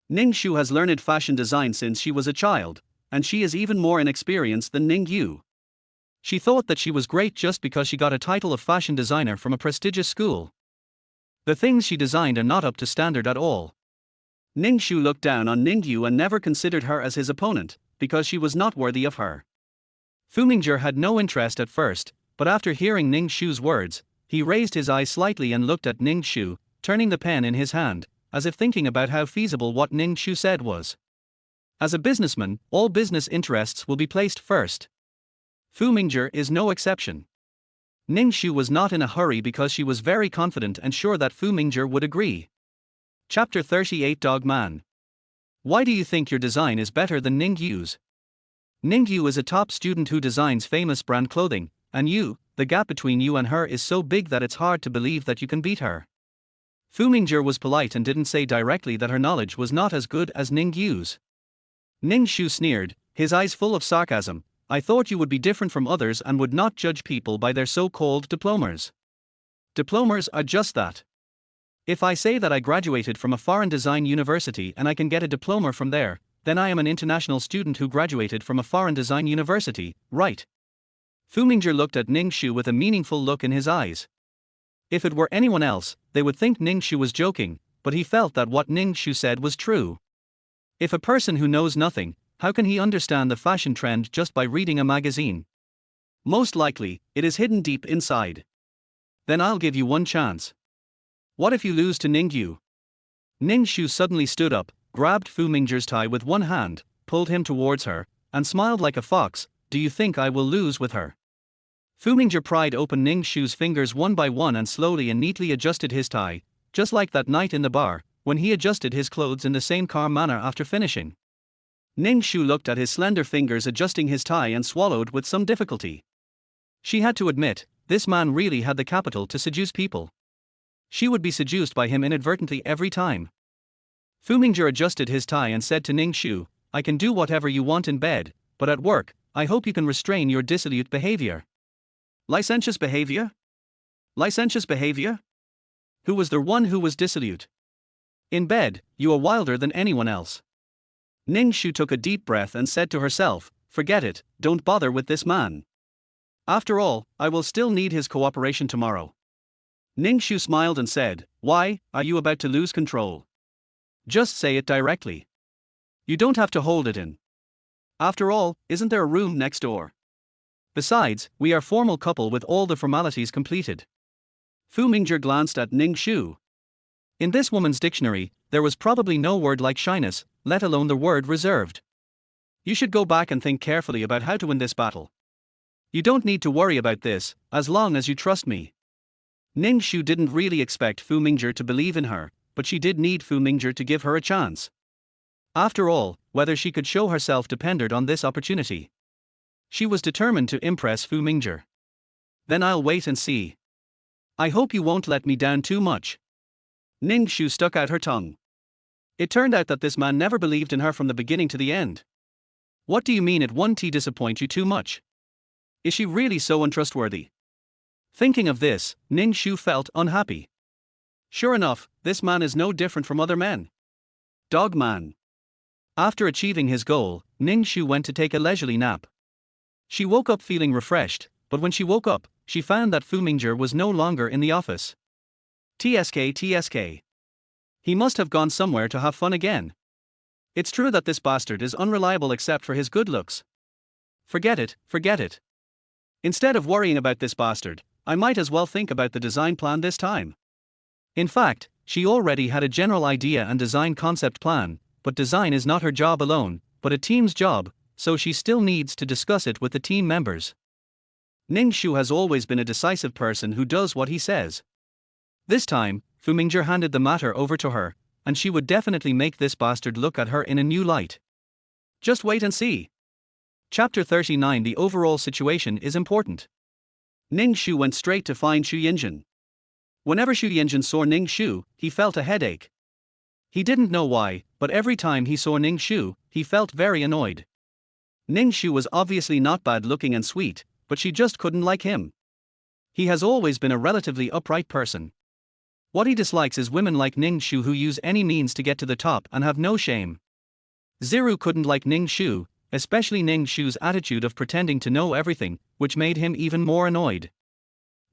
Ning Shu has learned fashion design since she was a child, and she is even more inexperienced than Ning Yu. She thought that she was great just because she got a title of fashion designer from a prestigious school. The things she designed are not up to standard at all. Ning Shu looked down on Ning Yu and never considered her as his opponent, because she was not worthy of her. Fu Mingzhi had no interest at first, but after hearing Ning Shu's words, he raised his eyes slightly and looked at Ning Shu, turning the pen in his hand, as if thinking about how feasible what Ning Shu said was. As a businessman, all business interests will be placed first. Fu Mingzhi is no exception. Ning Shu was not in a hurry because she was very confident and sure that Fu Mingzhi would agree. Chapter 38 Dog Man. Why do you think your design is better than Ning Yu's? Ning Yu is a top student who designs famous brand clothing, and the gap between you and her is so big that it's hard to believe that you can beat her. Fu Mingzhi was polite and didn't say directly that her knowledge was not as good as Ning Yu's. Ning Shu sneered, his eyes full of sarcasm. "I thought you would be different from others and would not judge people by their so-called diplomas. Diplomas are just that. If I say that I graduated from a foreign design university and I can get a diploma from there, then I am an international student who graduated from a foreign design university, right?" Fu Mingzhi looked at Ning Shu with a meaningful look in his eyes. If it were anyone else, they would think Ning Shu was joking, but he felt that what Ning Shu said was true. If a person who knows nothing, how can he understand the fashion trend just by reading a magazine? Most likely, it is hidden deep inside. Then I'll give you one chance. What if you lose to Ning Yu? Ning Shu suddenly stood up, grabbed Fu Mingzhi's tie with one hand, pulled him towards her, and smiled like a fox. "Do you think I will lose with her?" Fu Mingzhi pried open Ning Shu's fingers one by one and slowly and neatly adjusted his tie, just like that night in the bar, when he adjusted his clothes in the same calm manner after finishing. Ning Shu looked at his slender fingers adjusting his tie and swallowed with some difficulty. She had to admit, this man really had the capital to seduce people. She would be seduced by him inadvertently every time. Fu Mingzhi adjusted his tie and said to Ning Shu, "I can do whatever you want in bed, but at work, I hope you can restrain your dissolute behavior." Licentious behavior? Licentious behavior? Who was the one who was dissolute? In bed, you are wilder than anyone else. Ning Shu took a deep breath and said to herself, "Forget it, don't bother with this man. After all, I will still need his cooperation tomorrow." Ning Shu smiled and said, "Why, are you about to lose control? Just say it directly. You don't have to hold it in. After all, isn't there a room next door? Besides, we are a formal couple with all the formalities completed." Fu Mingzhi glanced at Ning Shu. In this woman's dictionary, there was probably no word like shyness, let alone the word reserved. You should go back and think carefully about how to win this battle. You don't need to worry about this, as long as you trust me. Ning Shu didn't really expect Fu Mingzhi to believe in her, but she did need Fu Mingzhi to give her a chance. After all, whether she could show herself depended on this opportunity. She was determined to impress Fu Mingzhi. "Then I'll wait and see. I hope you won't let me down too much." Ning Shu stuck out her tongue. It turned out that this man never believed in her from the beginning to the end. What do you mean it won't disappoint you too much? Is she really so untrustworthy? Thinking of this, Ning Shu felt unhappy. Sure enough, this man is no different from other men. Dog man. After achieving his goal, Ning Shu went to take a leisurely nap. She woke up feeling refreshed, but when she woke up, she found that Fu Mingzhi was no longer in the office. TSK. He must have gone somewhere to have fun again. It's true that this bastard is unreliable except for his good looks. Forget it. Instead of worrying about this bastard, I might as well think about the design plan this time. In fact, she already had a general idea and design concept plan, but design is not her job alone, but a team's job, so she still needs to discuss it with the team members. Ning Shu has always been a decisive person who does what he says. This time, Fu Mingzhi handed the matter over to her, and she would definitely make this bastard look at her in a new light. Just wait and see. Chapter 39. The overall situation is important. Ning Shu went straight to find Xu Yinjin. Whenever Xu Yinjin saw Ning Shu, he felt a headache. He didn't know why, but every time he saw Ning Shu, he felt very annoyed. Ning Shu was obviously not bad looking and sweet, but she just couldn't like him. He has always been a relatively upright person. What he dislikes is women like Ning Shu who use any means to get to the top and have no shame. Ziru couldn't like Ning Shu, especially Ning Shu's attitude of pretending to know everything, which made him even more annoyed.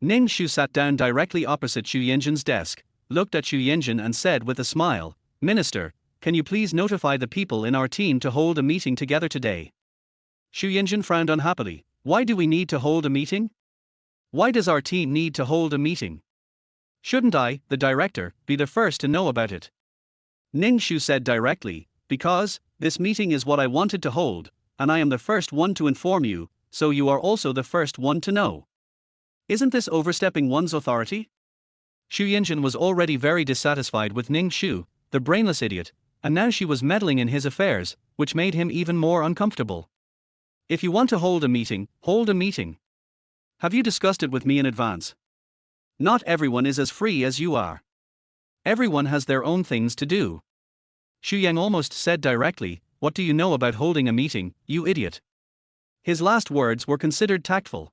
Ning Shu sat down directly opposite Xu Yinjin's desk, looked at Xu Yinjin and said with a smile, "Minister, can you please notify the people in our team to hold a meeting together today?" Xu Yinjin frowned unhappily. Why do we need to hold a meeting? Why does our team need to hold a meeting? Shouldn't I, the director, be the first to know about it? Ning Shu said directly, because this meeting is what I wanted to hold, and I am the first one to inform you, so you are also the first one to know. Isn't this overstepping one's authority? Xu Yinjin was already very dissatisfied with Ning Shu, the brainless idiot, and now she was meddling in his affairs, which made him even more uncomfortable. If you want to hold a meeting, hold a meeting. Have you discussed it with me in advance? Not everyone is as free as you are. Everyone has their own things to do. Xu Yang almost said directly, "What do you know about holding a meeting, you idiot?" His last words were considered tactful.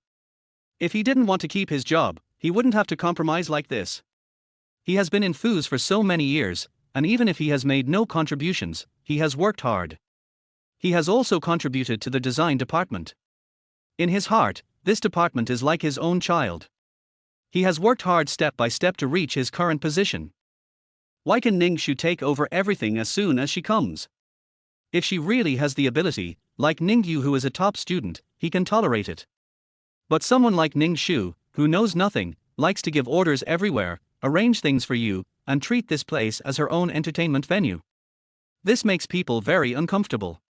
If he didn't want to keep his job, he wouldn't have to compromise like this. He has been in Fu's for so many years, and even if he has made no contributions, he has worked hard. He has also contributed to the design department. In his heart, this department is like his own child. He has worked hard step by step to reach his current position. Why can Ning Shu take over everything as soon as she comes? If she really has the ability, like Ning Yu who is a top student, he can tolerate it. But someone like Ning Shu, who knows nothing, likes to give orders everywhere, arrange things for you, and treat this place as her own entertainment venue. This makes people very uncomfortable.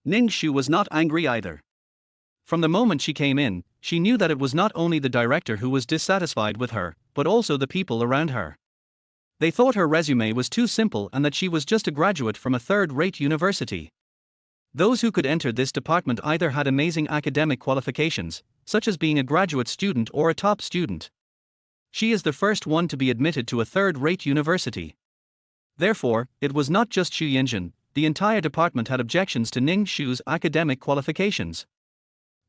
Ning Shu was not angry either. From the moment she came in, she knew that it was not only the director who was dissatisfied with her, but also the people around her. They thought her resume was too simple and that she was just a graduate from a third-rate university. Those who could enter this department either had amazing academic qualifications, such as being a graduate student or a top student. She is the first one to be admitted to a third-rate university. Therefore, it was not just Xu Yinjin, the entire department had objections to Ning Shu's academic qualifications.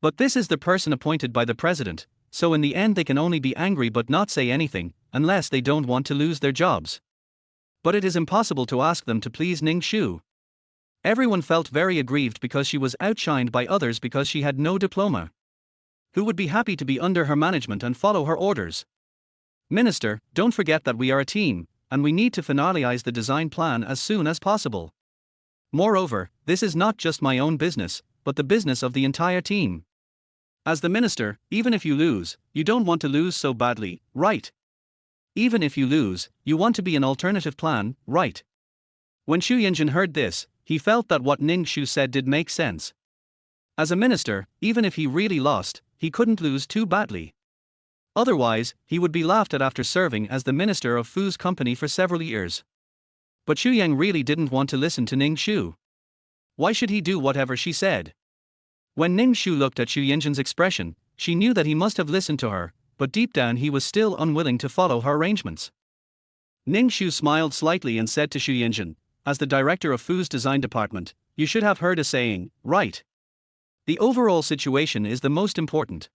But this is the person appointed by the president, so in the end they can only be angry but not say anything, unless they don't want to lose their jobs. But it is impossible to ask them to please Ning Shu. Everyone felt very aggrieved because she was outshined by others because she had no diploma. Who would be happy to be under her management and follow her orders? Minister, don't forget that we are a team, and we need to finalize the design plan as soon as possible. Moreover, this is not just my own business, but the business of the entire team. As the minister, even if you lose, you don't want to lose so badly, right? Even if you lose, you want to be an alternative plan, right? When Xu Yinjin heard this, he felt that what Ning Shu said did make sense. As a minister, even if he really lost, he couldn't lose too badly. Otherwise, he would be laughed at after serving as the minister of Fu's company for several years. But Xu Yang really didn't want to listen to Ning Shu. Why should he do whatever she said? When Ning Shu looked at Xu Yinjin's expression, she knew that he must have listened to her, but deep down he was still unwilling to follow her arrangements. Ning Shu smiled slightly and said to Xu Yinjin, as the director of Fu's design department, you should have heard a saying, right? The overall situation is the most important.